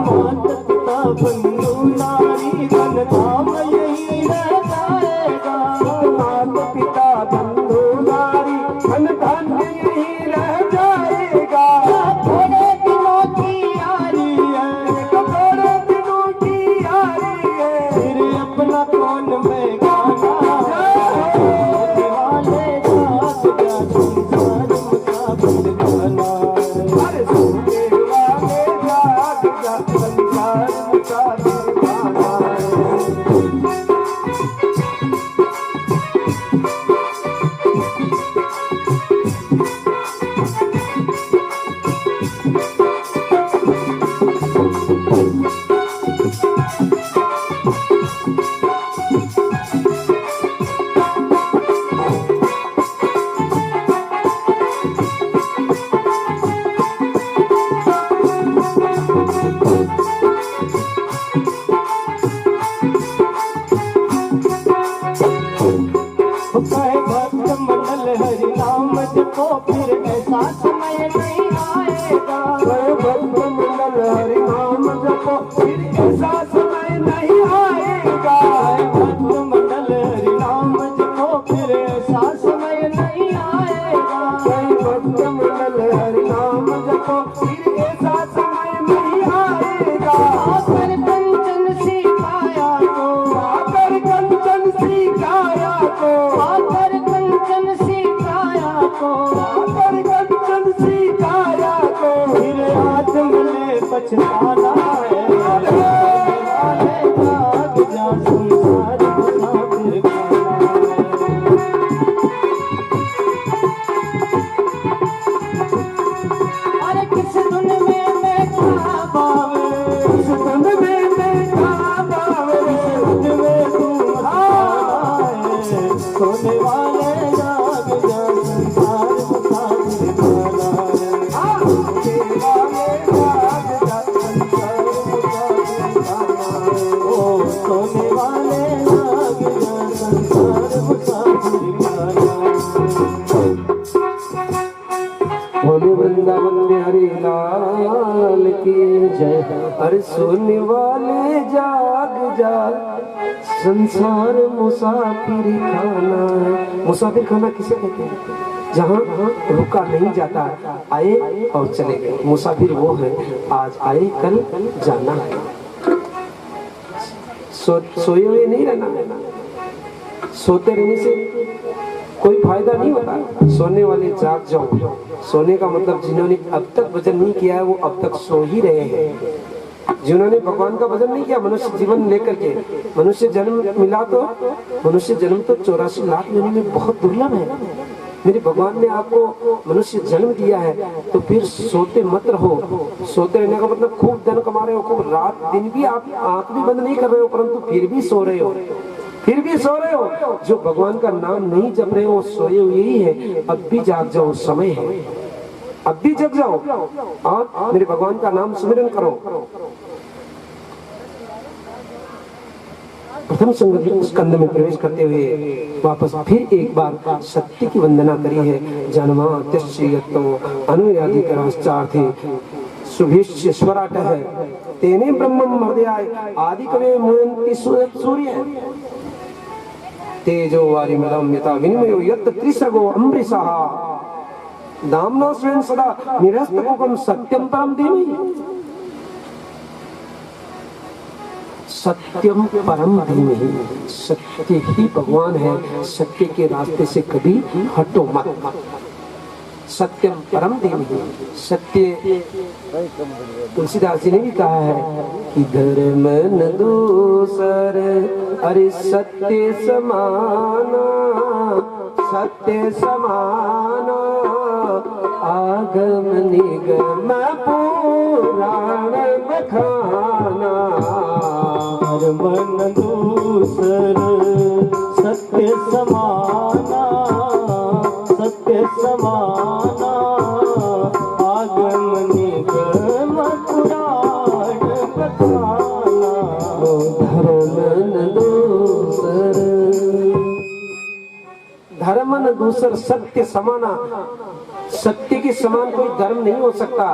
मात पिता बंधु नारी धन धाम यही रह जाएगा। मात पिता बंधु नारी धन धान्य यही रह जाएगा। थोड़े दिनों की यारी है, थोड़े दिनों की यारी है, फिर अपना कौन में गाना है। दीवाने जाग जा संसार मुसाफिर खाना है। हर सोने वाले जाग जा संसार मुसाफिर खाना है। हरि नाम जपो फिर ऐसा समय नहीं आएगा। भक्त फिर ऐसा समय नहीं आएगा। भक्त मंडल हरि नाम जपो फिर ऐसा समय नहीं आएगा। भक्त मंडल हरि नाम जपो फिर ऐसा समय नहीं आएगा। आकर कंचन सी काया को, आकर कंचन सी काया को, आकर कंचन सी काया को, आकर कंचन सी काया को, फिर आत्म में पछताना है। जाग जा संसार मुसाफिर खाना है। अरे किस धुन में मैं क्या पावे, इस धुन में मैं क्या पावे, किस धुन में तू मस्ताना है। सोने वाले जाग जा संसार मुसाफिर खाना है। आके वाले भाग जा संसार मुसाफिर खाना है। ओ सोने वाले जाग जा संसार मुसाफिर खाना है। बोले वृंदावन में हरि लाल की जय। अरे सोने वाले जाग जा संसार मुसाफिर खाना है। मुसाफिर खाना किसे कहते हैं? जहाँ रुका नहीं जाता, आए और चले गए। मुसाफिर वो है आज आए कल जाना है। सोए हुए नहीं रहना है। सोते रहने से कोई फायदा नहीं होता। सोने वाले जाग जाओ। सोने का मतलब जिन्होंने अब तक भजन नहीं किया है वो अब तक सो ही रहे हैं। जिन्होंने भगवान का भजन नहीं किया, मनुष्य जीवन लेकर के मनुष्य जन्म मिला तो मनुष्य जन्म तो 84 लाख योनि में बहुत दुर्लभ है। मेरे भगवान ने आपको मनुष्य जन्म दिया है तो फिर सोते मत रहो। सोते रहने का मतलब खूब धन कमा रहे हो, खूब रात दिन भी आप आंख भी बंद नहीं कर रहे हो, परंतु फिर भी सो रहे हो, फिर भी सो रहे हो। जो भगवान का नाम नहीं जप रहे हो वो सोए हुए ही है। अब भी जाग जाओ, समय है, अब भी जग जाओ और मेरे भगवान का नाम सुमिरन करो। प्रथम स्कंद में प्रवेश करते हुए वापस फिर एक बार सत्य की वंदना करी है। जन्मा त्यश्चयतो अनुयादि कराश्चार्थे शुभेश्य स्वराट है तेने ब्रह्मम हृदयाय आदि कवे मुयंति सूर्य तेजो वारिमलम यथा विनिमयो यत् त्रिसर्गो अमृषः दाम्ना स्वयं सदा निरस्तमुखम सत्यम परम धीमहि। सत्यम परम धीमहि, सत्य ही भगवान है। सत्य के रास्ते से कभी हटो मत। सत्यम परम धीमहि, सत्य। तुलसीदास जी ने भी कहा है कि धर्म न दूसर अरे सत्य समाना, सत्य समाना आगम निगम पुराण बखाना। धर्म न दूसर सत्य समाना, सत्य समाना आगम निगम पुराण बखाना। धर्म न दूसर, धर्म न दूसर सत्य समाना। सत्य के समान कोई धर्म नहीं हो सकता।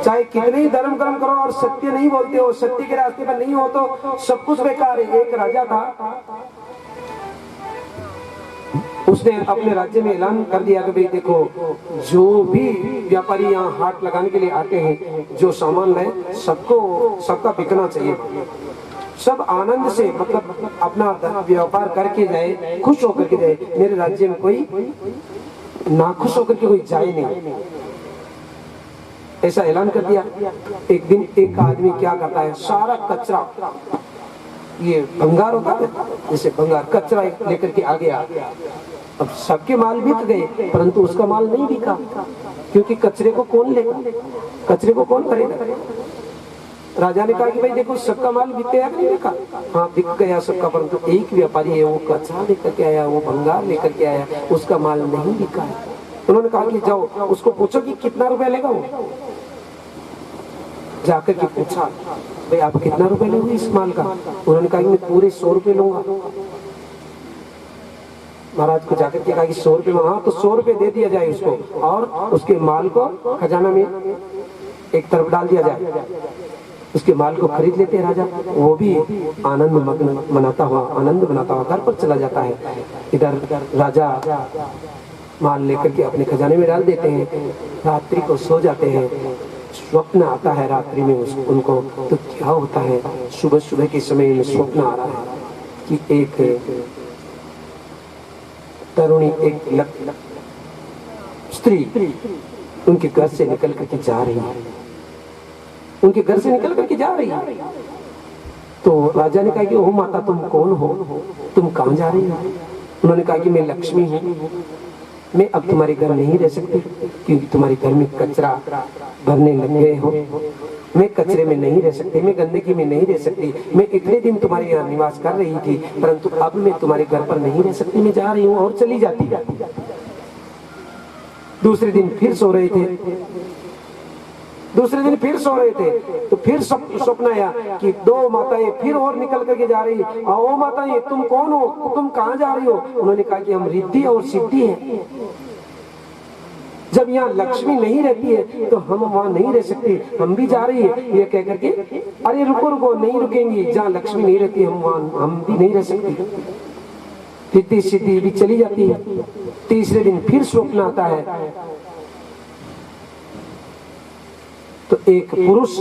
चाहे कितने ही धर्म कर्म करो और सत्य नहीं बोलते हो, सत्य के रास्ते पर नहीं हो तो सब कुछ बेकार है। एक राजा था, उसने अपने राज्य में ऐलान कर दिया कि भाई देखो, जो भी व्यापारी यहाँ हाट लगाने के लिए आते हैं, जो सामान लाए सबको सबका बिकना चाहिए। सब आनंद से मतलब अपना व्यापार करके जाए, खुश होकर के जाए। मेरे राज्य में कोई नाखुश होकर के कोई जाए नहीं, ऐसा ऐलान कर दिया। एक दिन एक आदमी क्या करता है, सारा कचरा, ये भंगार होता है जैसे भंगार, कचरा लेकर के आ गया। अब सबके माल बिक गए परंतु उसका माल नहीं बिका, क्योंकि कचरे को कौन लेगा, कचरे को कौन खरीदेगा। राजा ने कहा कि भाई देखो सबका माल बिक गया कि नहीं बिका? हाँ बिक गया सबका, परंतु एक व्यापारी है वो कचरा लेकर के आया, वो भंगार लेकर के आया, उसका माल नहीं बिका है। उन्होंने कहा कि जाओ उसको पूछो कि कितना रुपया लेगा वो। जाकर के पूछा भाई आप कितना रुपए लोगे इस माल का? उन्होंने कहा कि मैं पूरे 100 रुपए लूंगा। महाराज को जाकर के कहा कि 100 रुपए में, हाँ तो 100 रुपए दे दिया जाए उसको और उसके माल को खजाना में एक तरफ डाल दिया जाए। उसके माल को खरीद लेते हैं राजा। वो भी आनंद मग्न मनाता हुआ, आनंद मनाता हुआ घर पर चला जाता है। इधर राजा माल लेकर के अपने खजाने में डाल देते हैं, रात्रि को सो जाते हैं। स्वप्न आता है रात्रि में उनको। तो क्या होता है, सुबह सुबह के समय में स्वप्न आ रहा है कि एक तरुणी, एक स्त्री उनके घर से निकल करके जा रही है, उनके घर से निकल करके जा रही है। तो राजा ने कहा कि ओ माता, तुम कौन हो, तुम कहाँ जा रही हो? उन्होंने कहा कि मैं लक्ष्मी हूँ, मैं अब तुम्हारे घर नहीं रह सकती क्योंकि तुम्हारे घर में कचरा भरने लग गए हो। मैं कचरे में नहीं रह सकती, मैं गंदगी में नहीं रह सकती। मैं इतने दिन तुम्हारे यहाँ निवास कर रही थी, परंतु अब मैं तुम्हारे घर पर नहीं रह सकती, मैं जा रही हूँ और चली जाती। दूसरे दिन फिर सो रहे थे, दूसरे दिन फिर सो रहे थे, तो फिर स्वप्न आया कि दो माताएं फिर और निकल करके जा रही। ओ माताएं, तुम कौन हो, तुम कहाँ जा रही हो? उन्होंने कहा कि हम रिद्धि और सिद्धि हैं। जब यहाँ लक्ष्मी नहीं रहती है तो हम वहाँ नहीं रह सकते, हम भी जा रही है। ये कह करके, अरे रुको रुको, नहीं रुकेंगी, जहाँ लक्ष्मी नहीं रहती हम वहाँ हम भी नहीं रह सकती। रिद्धि सिद्धि भी चली जाती है। तीसरे दिन फिर स्वप्न आता है, तो एक पुरुष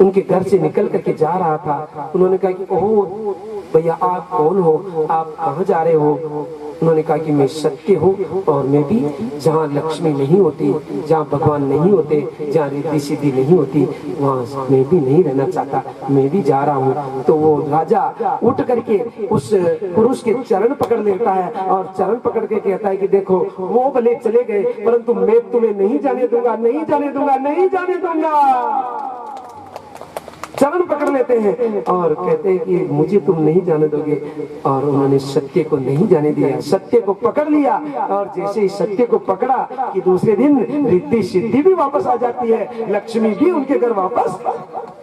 उनके घर से निकल करके जा रहा था। उन्होंने कहा कि ओह भैया, आप कौन हो, आप कहाँ जा रहे हो? उन्होंने कहा कि मैं सत्य हूँ और मैं भी जहाँ लक्ष्मी नहीं होती, जहाँ भगवान नहीं होते, जहाँ रिद्धि सिद्धि नहीं होती, वहाँ मैं भी नहीं रहना चाहता, मैं भी जा रहा हूँ। तो वो राजा उठ करके उस पुरुष के चरण पकड़ लेता है और चरण पकड़ के कहता है कि देखो, वो भले चले गए परंतु मैं तुम्हें नहीं जाने दूंगा, नहीं जाने दूंगा, नहीं जाने दूंगा। चरण पकड़ लेते हैं और कहते हैं कि मुझे तुम नहीं जाने दोगे। और उन्होंने सत्य को नहीं जाने दिया, सत्य को पकड़ लिया। और जैसे ही सत्य को पकड़ा कि दूसरे दिन रिद्धि सिद्धि भी वापस आ जाती है, लक्ष्मी भी उनके घर वापस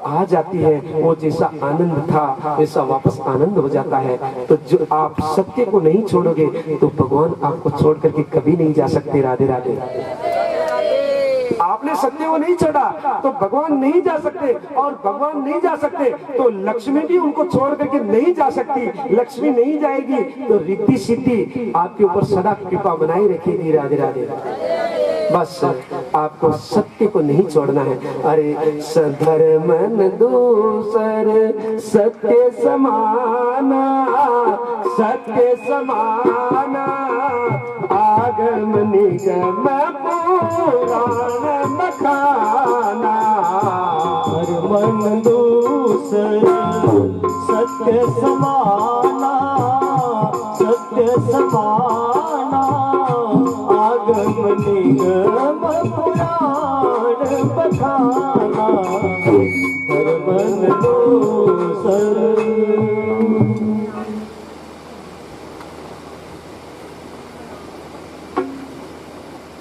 आ जाती है। वो जैसा आनंद था वैसा वापस आनंद हो जाता है। तो जो आप सत्य को नहीं छोड़ोगे तो भगवान आपको छोड़ करके कभी नहीं जा सकते। राधे राधे। आपने सत्य को नहीं छोड़ा तो भगवान नहीं जा सकते, और भगवान नहीं जा सकते तो लक्ष्मी भी उनको छोड़ करके नहीं जा सकती। लक्ष्मी नहीं जाएगी तो रिद्धि सिद्धि आपके ऊपर सदा कृपा बनाई रखेगी। राधे राधे। बस आपको सत्य को नहीं छोड़ना है। अरे सधर्मन दूसर सत्य समाना, सत्य समाना, आगम निगम पुराण बखाना। धर्मन दूसर सत्य समाना, सत्य समाना, आगम निगम पुराण बखाना। धर्मन दूसर।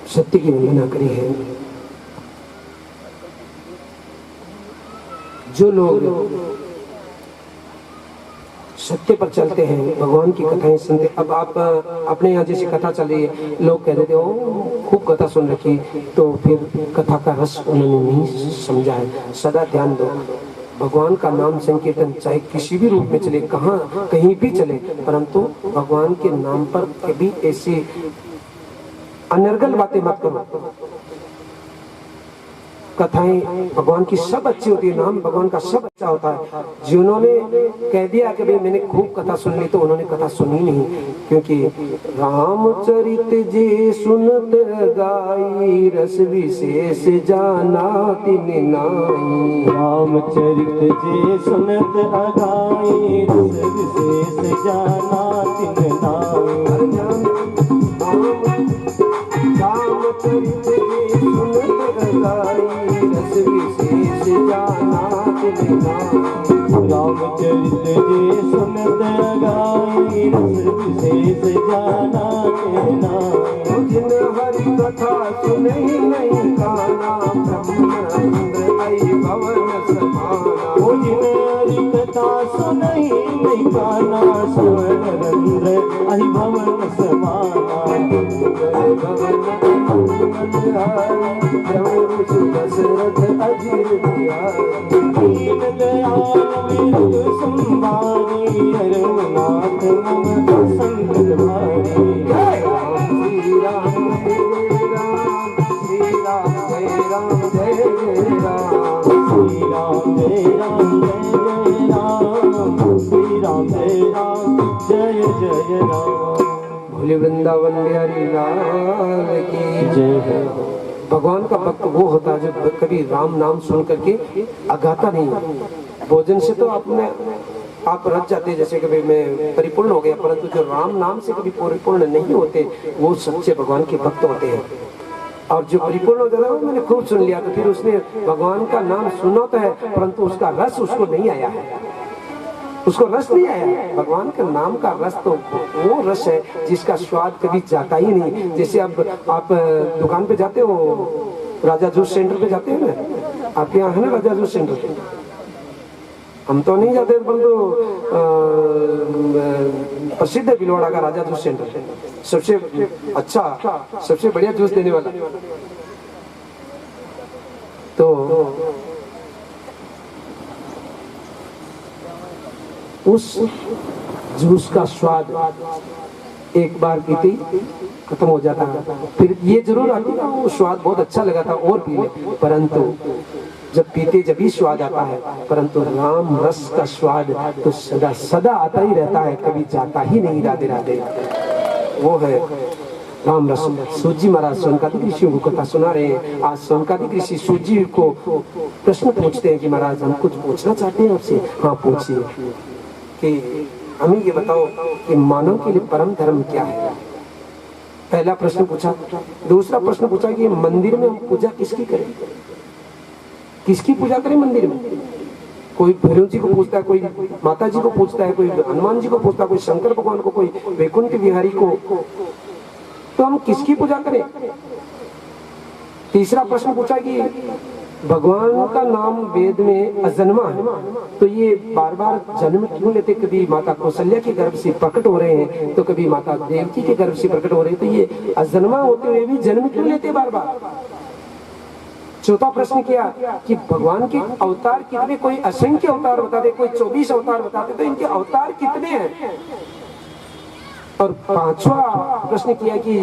सत्य की वंदना करी है। जो लोग सत्य पर चलते हैं, भगवान की कथाएं सुनते। अब आप अपने यहाँ जैसी कथा चल रही है, लोग कह देते हो खूब कथा सुन रखी, तो फिर कथा का रस उन्होंने नहीं समझा है। सदा ध्यान दो, भगवान का नाम संकीर्तन चाहे किसी भी रूप में चले, कहाँ कहीं भी चले, परंतु भगवान के नाम पर कभी ऐसी अनर्गल बातें मत करो। कथाएं भगवान की सब अच्छी होती है, नाम भगवान का सब अच्छा होता है। जिन्होंने कह दिया कि भाई मैंने खूब कथा सुन ली, तो उन्होंने कथा सुनी नहीं। क्योंकि रामचरित जी सुनत गाई, रस विशेष जाना तिन नाई। रामचरित जी सुनत गाई, रस विशेष जाना तिन नाई। रामचरित जी सुनत गाई, रस विशेष जाना तिन नाई। रामचरित जी सुनत गाई, रस विशेष जाना तिन नाई। जिन हरि कथा सुनहि नहीं काना, ब्रह्मानंद आई भवन समाना। जिन हरि कथा सुनहि में गाना श्रवण रंध्र अहि भवन समाना दशरथ अजीर दीन दयाल विरत संभारी हरनाथ मम संकट भारी श्री राम जय राम श्री राम जय राम जय जय राम श्री राम जय राम जय जय राम श्री राम जय राम जय जय राम भोले वृंदावन बिहारी लाल की जय है। भगवान का भक्त वो होता है जो कभी राम नाम सुन करके अगाता नहीं। भोजन से तो आप रच जाते, जैसे कभी मैं परिपूर्ण हो गया, परंतु जो राम नाम से कभी परिपूर्ण नहीं होते वो सच्चे भगवान के भक्त होते हैं। और जो परिपूर्ण हो जाता है वो मैंने खूब सुन लिया, तो फिर उसने भगवान का नाम सुना तो है परंतु उसका रस उसको नहीं आया है, उसको रस नहीं आया है। भगवान के नाम का रस तो वो रस है जिसका स्वाद कभी जाता ही नहीं। जैसे अब आप दुकान पे जाते हो, राजा जूस सेंटर पे जाते हो ना, आपके यहाँ है ना राजा जूस सेंटर? हम तो नहीं जाते, परंतु प्रसिद्ध है भीलवाड़ा का राजा जूस सेंटर, सबसे अच्छा सबसे बढ़िया जूस देने वाला। तो उस जूस का स्वाद एक बार पीते ही खत्म हो जाता है। फिर ये जरूर आती है वो स्वाद बहुत अच्छा लगा था और पी ले, परंतु जब पीते जब भी स्वाद आता है, परंतु राम रस का स्वाद तो सदा सदा आता ही रहता है, कभी जाता ही नहीं। राधे राधे, वो है राम रस। सूजी महाराज सोनकादिक ऋषियों को कथा सुना रहे हैं। आज सोनकादिक ऋषि सूजी को प्रश्न पूछते हैं कि महाराज हम कुछ पूछना चाहते हैं आपसे। हाँ पूछिए, कि हमें ये बताओ कि मानव के लिए परम धर्म क्या है। पहला प्रश्न पूछा। दूसरा प्रश्न पूछा कि मंदिर में हम पूजा किसकी करें, किसकी पूजा करें मंदिर में। कोई भैरव जी को पूछता है, कोई माता जी को पूछता है, कोई हनुमान जी को पूछता है, कोई शंकर भगवान को, कोई वैकुंठ विहारी को, तो हम किसकी पूजा करें। तीसरा प्रश्न पूछा कि भगवान का नाम वेद में अजन्मा है, तो ये बार बार जन्म क्यों लेते। कभी माता कौशल्या के गर्भ से प्रकट हो रहे हैं, तो कभी माता देवकी के गर्भ से प्रकट हो रहे हैं, तो ये अजन्मा होते हुए भी जन्म क्यों लेते बार बार। चौथा प्रश्न किया कि भगवान के अवतार कितने, कोई असंख्य अवतार बताते, कोई 24 अवतार बताते, तो इनके अवतार कितने हैं। और पांचवा प्रश्न किया कि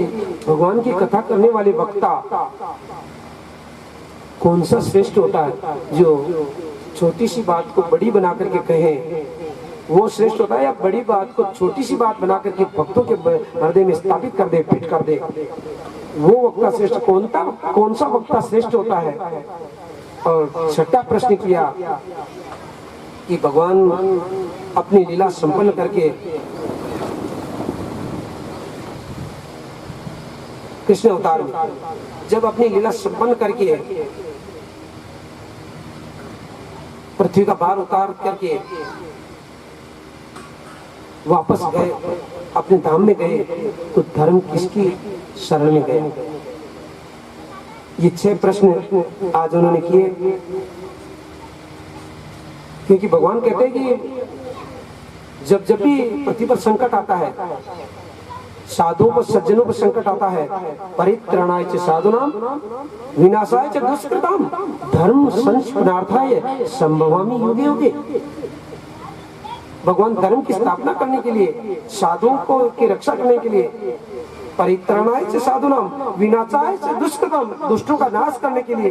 भगवान की कथा करने वाले वक्ता कौन सा श्रेष्ठ होता है, जो छोटी सी बात को बड़ी बना करके कहे, वो श्रेष्ठ होता है, या बड़ी बात को छोटी सी बात बना करके भक्तों के हृदय में स्थापित कर दे, फिट कर दे, वो वक्ता श्रेष्ठ, कौन सा वक्ता श्रेष्ठ होता है। और छठा प्रश्न किया कि भगवान अपनी लीला संपन्न करके कृष्ण अवतार में जब अपनी लीला संपन्न करके पृथ्वी का भार उतार करके वापस गए, अपने धाम में गए, तो धर्म किसकी शरण में गए। ये 6 प्रश्न आज उन्होंने किए, क्योंकि भगवान कहते हैं कि जब जब भी पृथ्वी पर संकट आता है, साधुओं पर सज्जनों पर संकट आता है, परित्राणाय च साधूनां विनाशाय च दुष्कृतां धर्म संस्थापनार्थाय संभवामि युगे युगे। भगवान धर्म की स्थापना करने के लिए, साधुओं को की रक्षा करने के लिए, परित्राणाय च साधूनां विनाशाय च दुष्कृतां दुष्टों का नाश करने के लिए,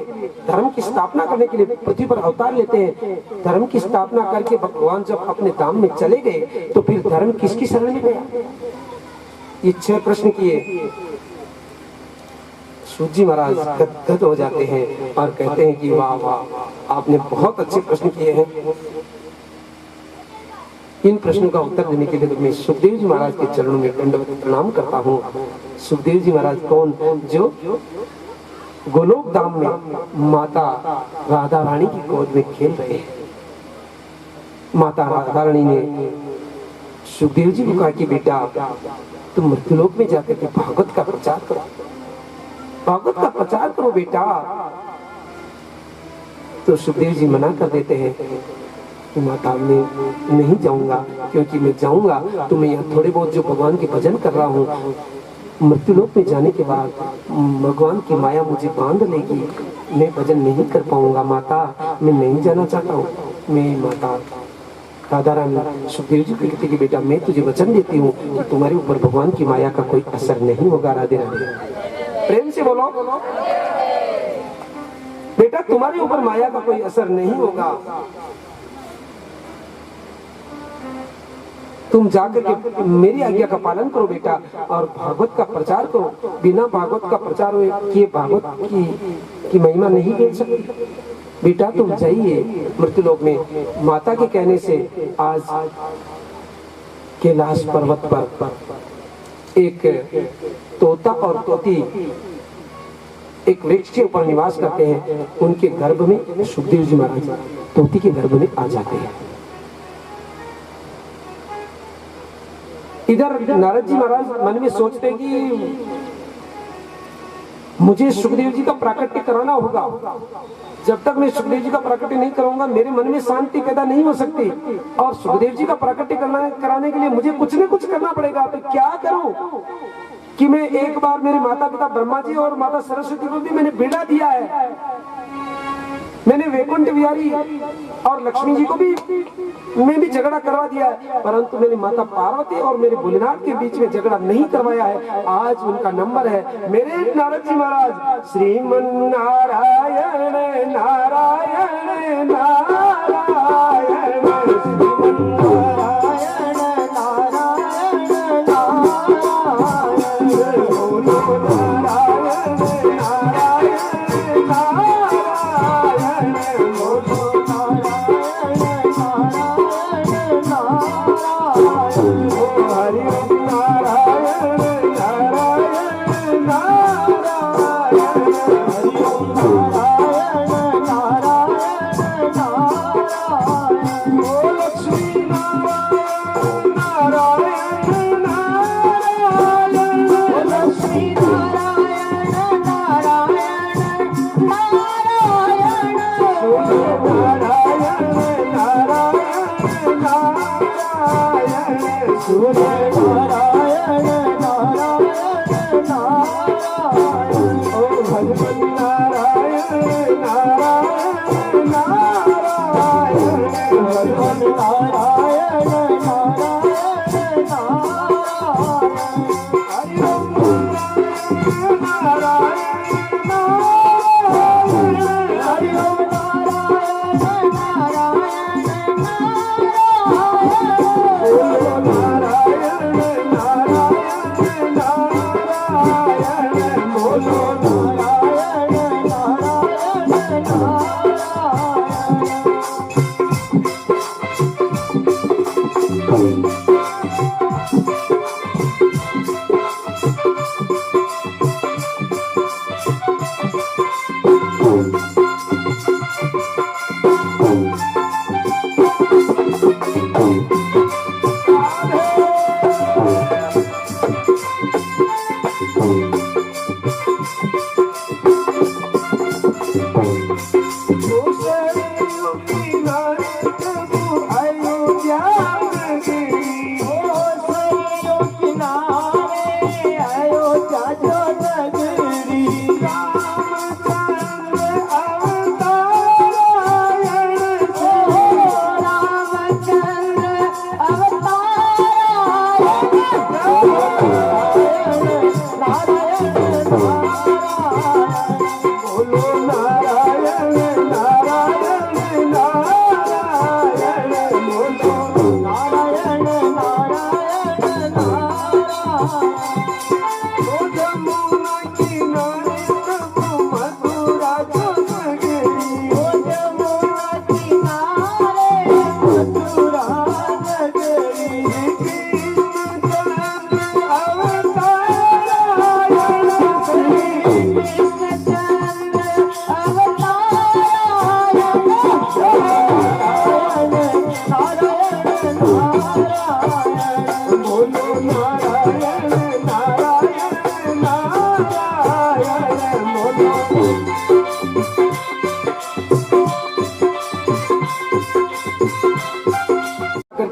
धर्म की स्थापना करने के लिए पृथ्वी पर अवतार लेते हैं। धर्म की स्थापना करके भगवान जब अपने धाम में चले गए, तो फिर धर्म किसकी शरण में गया। ये 6 प्रश्न किए। सूजी महाराज गदगद हो जाते हैं और कहते हैं कि वाह वाह, आपने बहुत अच्छे प्रश्न किए हैं। इन प्रश्नों का उत्तर देने के लिए मैं सुखदेव जी महाराज के चरणों में दंडवत प्रणाम करता हूँ। सुखदेव जी महाराज कौन, जो गोलोक धाम में माता राधा रानी की गोद में खेल रहे हैं। माता राधा रानी ने सुखदेव जी को कहा कि बेटा तुम मृत्युलोक में जाकर के भागवत का प्रचार करो, भागवत का प्रचार करो बेटा। तो सुखदेव जी मना कर देते हैं कि माता मैं नहीं जाऊंगा, क्योंकि मैं जाऊंगा तो मैं यहाँ थोड़े बहुत जो भगवान के भजन कर रहा हूँ, मृत्युलोक में जाने के बाद भगवान की माया मुझे बांध लेगी, मैं भजन नहीं कर पाऊंगा। माता मैं नहीं जाना चाहता हूँ। मैं माता राधा रानी सुखदेव जी कहती कि बेटा मैं तुझे वचन देती हूँ कि तुम्हारे ऊपर भगवान की माया का कोई असर नहीं होगा। राधे राधे, प्रेम से बोलो बेटा तुम्हारे ऊपर माया का कोई असर नहीं होगा। तुम जाकर के मेरी आज्ञा का पालन करो बेटा, और भागवत का प्रचार करो। बिना भागवत का प्रचार हुए कि भागवत की महिमा नहीं गिन सकती। बेटा तुम जाइए मृत्युलोक में। माता के कहने से आज कैलाश पर्वत पर एक तोता और तोती एक वृक्ष के ऊपर निवास करते हैं। उनके गर्भ में सुखदेव जी महाराज तोती के गर्भ में आ जाते हैं। इधर नारद जी महाराज मन में सोचते हैं कि मुझे सुखदेव जी का प्राकट्य कराना होगा। जब तक मैं सुखदेव जी का प्राकट्य नहीं करूंगा मेरे मन में शांति पैदा नहीं हो सकती, और सुखदेव जी का प्राकट्य कराने के लिए मुझे कुछ न कुछ करना पड़ेगा। तो क्या करूं कि मैं एक बार मेरे माता पिता ब्रह्मा जी और माता सरस्वती को भी मैंने बेड़ा दिया है। मैंने वैकुंठ बिहारी और लक्ष्मी जी को भी मैं भी झगड़ा करवा दिया है, परंतु मैंने माता पार्वती और मेरे भोलेनाथ के बीच में झगड़ा नहीं करवाया है। आज उनका नंबर है। मेरे नारद जी महाराज श्रीमन नारायण नारायण नारायण श्रीमन नारायण नारायण नारायण बोलो नारायण नारायण नारायण बोलो नारायण नारायण नारायण हरि नारायण नारायण नारायण हरि नारायण नारायण नारायण ओ लक्ष्मी नारायण नारायण नारायण लक्ष्मी नारायण नारायण नारायण सूर्य नारायण नारायण नारायण ओ भगवान नारायण नारायण नारायण भगवान नारायण नारायण नारायण हरि ओम नारायण नारायण हरि ओम नारायण नारायण नारायण बोलो नारायण नारायण नारायण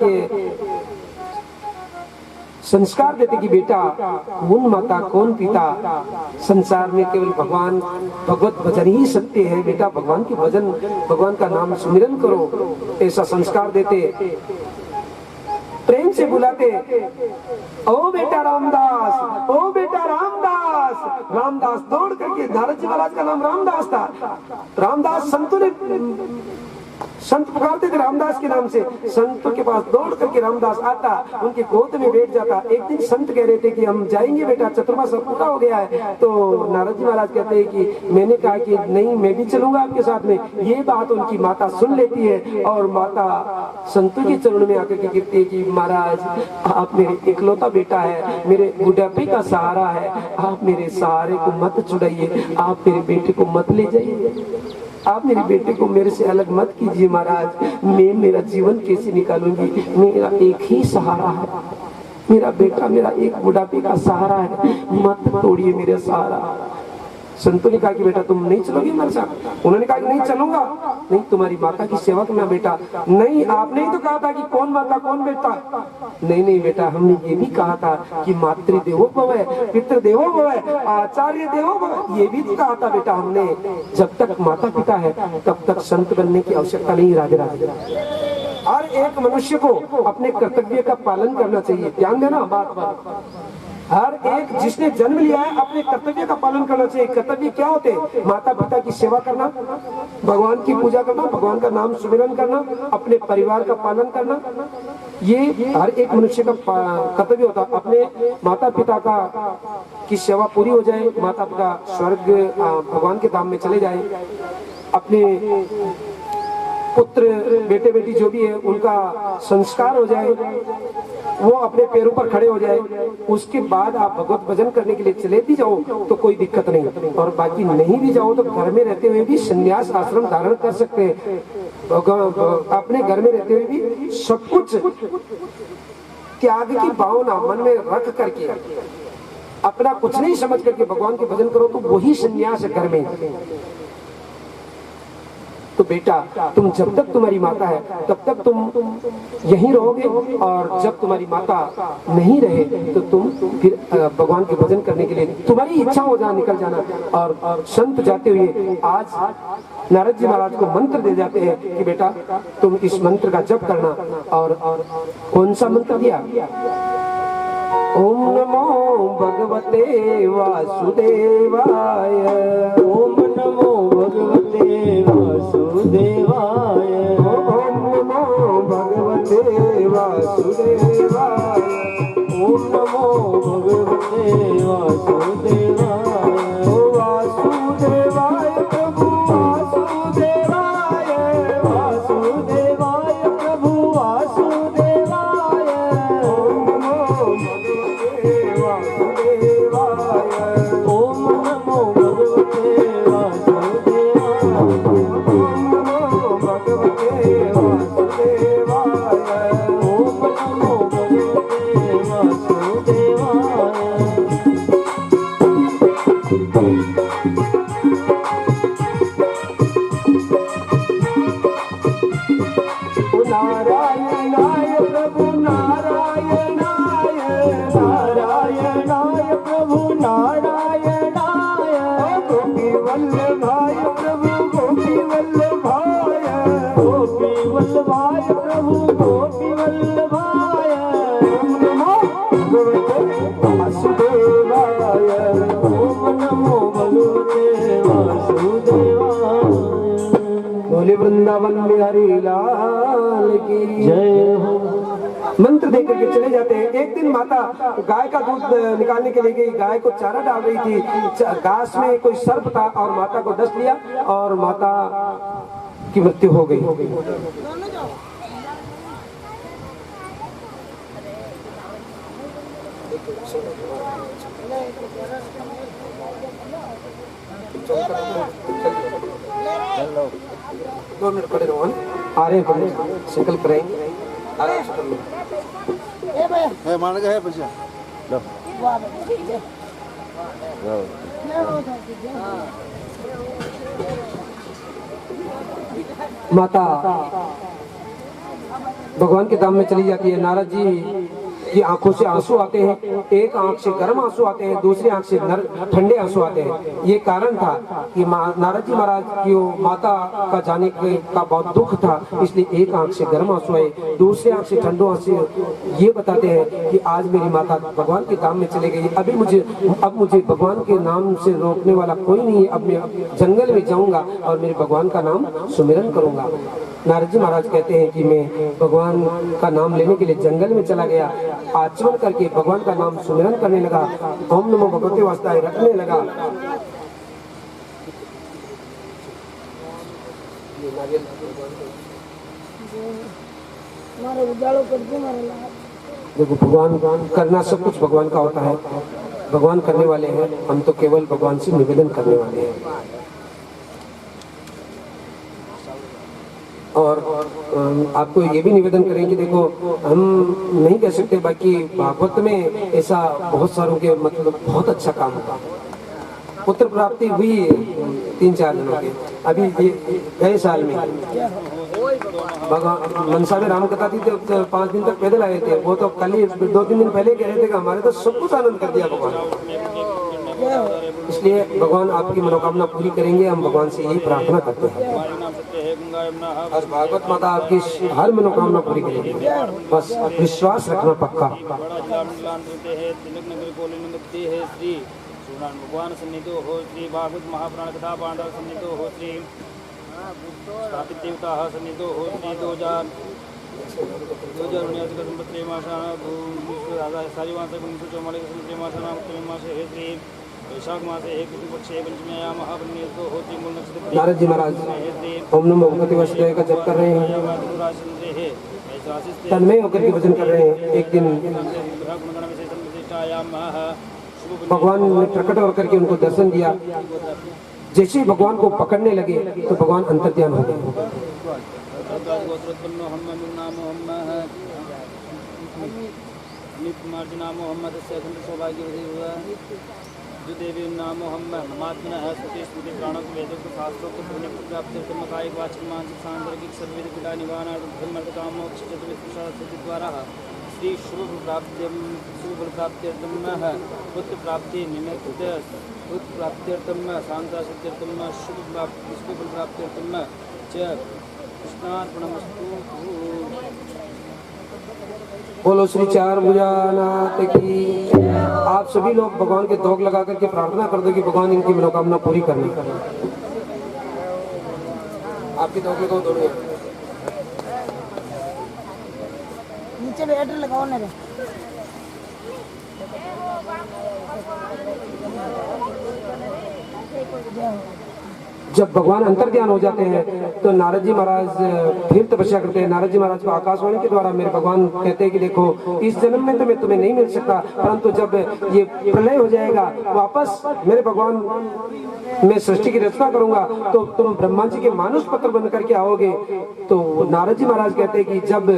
देते, संस्कार देते कि बेटा कौन माता कौन पिता, संसार में केवल भगवान भगवत भजन ही सत्य है, बेटा भगवान की भजन भगवान का नाम सुमिरन करो, ऐसा संस्कार देते, प्रेम से बुलाते, ओ बेटा रामदास, ओ बेटा रामदास। रामदास दौड़ करके, नारद जी महाराज का नाम रामदास था, रामदास संतों ने संत पुकारते थे रामदास के नाम से, संतों के पास दौड़ करके रामदास आता, उनके गोद में बैठ जाता। एक दिन संत कह रहे थे कि हम जाएंगे बेटा, चतुर्मास पूरा हो गया है। तो नारद जी महाराज कहते हैं कि मैंने कहा कि नहीं, मैं भी चलूंगा आपके साथ में। ये बात उनकी माता सुन लेती है और माता संतों के चरणों में आकर के कहती है कि महाराज आप मेरे इकलौता बेटा है, मेरे बुढ़ापे का सहारा है, आप मेरे सहारे को मत छुड़ाइए, आप मेरे बेटे को मत ले जाइए, आप मेरे बेटे को मेरे से अलग मत कीजिए महाराज, मैं मेरा जीवन कैसे निकालूंगी, मेरा एक ही सहारा है, मेरा बेटा मेरा एक बुढ़ापे का सहारा है, मत तोड़िए मेरा सहारा। संतों ने कहा कि बेटा तुम नहीं चलोगे मेरे साथ? उन्होंने कहा कि नहीं चलूंगा। नहीं, तुम्हारी माता की सेवा करना बेटा। नहीं, आपने ही तो कहा था कि कौन माता कौन बेटा। नहीं नहीं बेटा, हमने ये भी कहा था कि मातृ देवो भव, पितृ देवो भव, आचार्य देवो भव, ये भी तो कहा था बेटा हमने। जब तक माता पिता है तब तक संत बनने की आवश्यकता नहीं। राधे राधे। हर एक मनुष्य को अपने कर्तव्य का पालन करना चाहिए, ध्यान देना बात बात। हर एक जिसने जन्म लिया है अपने कर्तव्य का पालन करना चाहिए। कर्तव्य क्या होते हैं? माता पिता की सेवा करना, भगवान की पूजा करना, भगवान का नाम सुमिरन करना, अपने परिवार का पालन करना, ये हर एक मनुष्य का कर्तव्य होता है। अपने माता पिता का की सेवा पूरी हो जाए, माता पिता स्वर्ग भगवान के धाम में चले जाए, अपने पुत्र बेटे बेटी जो भी है उनका संस्कार हो जाए, वो अपने पैरों पर खड़े हो जाए, उसके बाद आप भगवत भजन करने के लिए चले भी जाओ तो कोई दिक्कत नहीं, और बाकी नहीं भी जाओ तो घर में रहते हुए भी संन्यास आश्रम धारण कर सकते हैं। अपने घर में रहते हुए भी सब कुछ त्याग की भावना मन में रख करके, अपना कुछ नहीं समझ करके भगवान के भजन करो तो वही संन्यास है घर में। तो बेटा तुम जब तक तुम्हारी माता है तब तक तुम यहीं रहोगे, और जब तुम्हारी माता नहीं रहे तो तुम फिर भगवान के भजन करने के लिए तुम्हारी इच्छा हो जा निकल जाना। और संत जाते हुए आज नारद जी महाराज को मंत्र दे जाते हैं कि बेटा तुम इस मंत्र का जप करना। और कौन सा मंत्र दिया? ओम नमो भगवते वासुदेवाय, ओम नमो भगवते वासुदेवाय, ओम नमो भगवते वासुदेवाय, ओम नमो भगवते वासुदेवाय, ओ वासुदेवाय प्रभु वासुदेवाय, वासुदेवाय प्रभु वासुदेवाय, ओम नमो भगवते वासुदेवाय, ओम नमो भगवते वासुदेवाय, ओम नमो भगवते वासुदेवाय। ओम नमो भगवते वासुदेवाय। नारायणाय प्रभु नारायणाय, नारायणाय प्रभु नारायणाय, गोपी वल्लभाय प्रभु गोपी वल्लभाय, गोपी वल्लभाय प्रभु गोपी वल्लभाय, ओम नमो भगवते वासुदेवाय, ओम नमो भगवते वासुदेवाय। बोले वृंदावन बिहारी लाल की जय हो। मंत्र देकर के चले जाते हैं। एक दिन माता गाय का दूध निकालने के लिए गई, गाय को चारा डाल रही थी, घास में कोई सर्प था और माता को डस लिया और माता की मृत्यु हो गई। दो मिनट खड़े रहो, आ रहे हैं, संकल्प करेंगे। आराम से कर लो। है मान गए पैसा लो माता भगवान के धाम में चली जाती है। नारद जी की आंखों से आंसू आते हैं, एक आंख से गर्म आंसू आते हैं, दूसरी आंख से ठंडे आंसू आते हैं। ये कारण था कि नारद जी महाराज की माता का जाने का बहुत दुख था, इसलिए एक आंख से गर्म आंसू आए, दूसरी आंख से ठंडो आंसू। ये बताते हैं कि आज मेरी माता भगवान के धाम में चले गई, अब मुझे भगवान के नाम से रोकने वाला कोई नहीं है। अब मैं जंगल में जाऊंगा और मेरे भगवान का नाम सुमिरन करूंगा। नारद जी महाराज कहते हैं कि मैं भगवान का नाम लेने के लिए जंगल में चला गया, आचमन करके भगवान का नाम सुमिरन करने लगा, ओम नमो भगवते वासुदेवाय रखने लगा। देखो भगवान करना सब कुछ भगवान का होता है, भगवान करने वाले हैं, हम तो केवल भगवान से निवेदन करने वाले हैं। और आपको ये भी निवेदन करें कि देखो हम नहीं कह सकते, बाकी भागवत में ऐसा बहुत सारों के मतलब बहुत अच्छा काम होता। पुत्र प्राप्ति हुई 3-4 दिनों के, अभी ये गए साल में भगवान मनसा में राम कथा थी, तो 5 दिन तक पैदल आए थे। वो तो कल ही 2-3 दिन पहले कह रहे थे कि हमारे तो सब कुछ आनंद कर दिया भगवान। इसलिए भगवान आपकी मनोकामना पूरी करेंगे, हम भगवान से यही प्रार्थना करते हैं। और भागवत माता आपकी हर मनोकामना पूरी करेगी, बस विश्वास रखना पक्का। भगवान सन्निधो हो श्री भागवत महापुराण कथा पांडव सन्निधो हो श्री स्थापित देवता सन्निधो हो श्री 2019 का संवत्सरे मासा सारी मास 1944 का संवत्सरे मासा है श्री वैशाख मासे एक पक्षे पंचम्यायाम महापुण्यतो हो श्री मूल नक्षत्र। नारद जी महाराज ओम नमो भगवते वासुदेवाय का जप कर रहे हैं, तन्मय होकर के भजन कर रहे हैं। एक दिन भगवान ने प्रकट होकर के उनको दर्शन दिया, जैसे ही भगवान को पकड़ने लगे तो भगवान अंतर्ध्यान हो गए। जो देवी नामो हम महात्मा है स्मृति स्मृति प्राणों को वेदों को शास्त्रों को पुण्य प्राप्त कायिक वाचिक मानसिक सांदर्भिक सर्वविध पीड़ा निवारण धर्म काम मोक्ष चतुर्विध द्वारा श्री शुभ प्राप्त्यर्थम पुत्र प्राप्ति निमित्त पुत्र प्राप्त्यर्थम शांता सिद्ध्यर्थम शुभ प्राप्त्यर्थम च कृष्णार्पणमस्तु। बोलो श्री चार भुजानाथ की। आप सभी लोग भगवान के दोग लगा करके प्रार्थना कर दो कि भगवान इनकी मनोकामना पूरी करनी। आपकी दोग लगाओ दोनों, नीचे बैठ लगाओ ना रे। जब भगवान अंतर्ध्यान हो जाते हैं तो नारद जी महाराज फिर तपस्या करते हैं। नारद जी महाराज को आकाशवाणी के द्वारा मेरे भगवान कहते हैं कि देखो इस जन्म में तो मैं तुम्हें नहीं मिल सकता, परंतु जब ये प्रलय हो जाएगा वापस मेरे भगवान मैं सृष्टि की रचना करूंगा तो तुम ब्रह्मा जी के मानुष पुत्र बन करके आओगे। तो नारद जी महाराज कहते हैं कि जब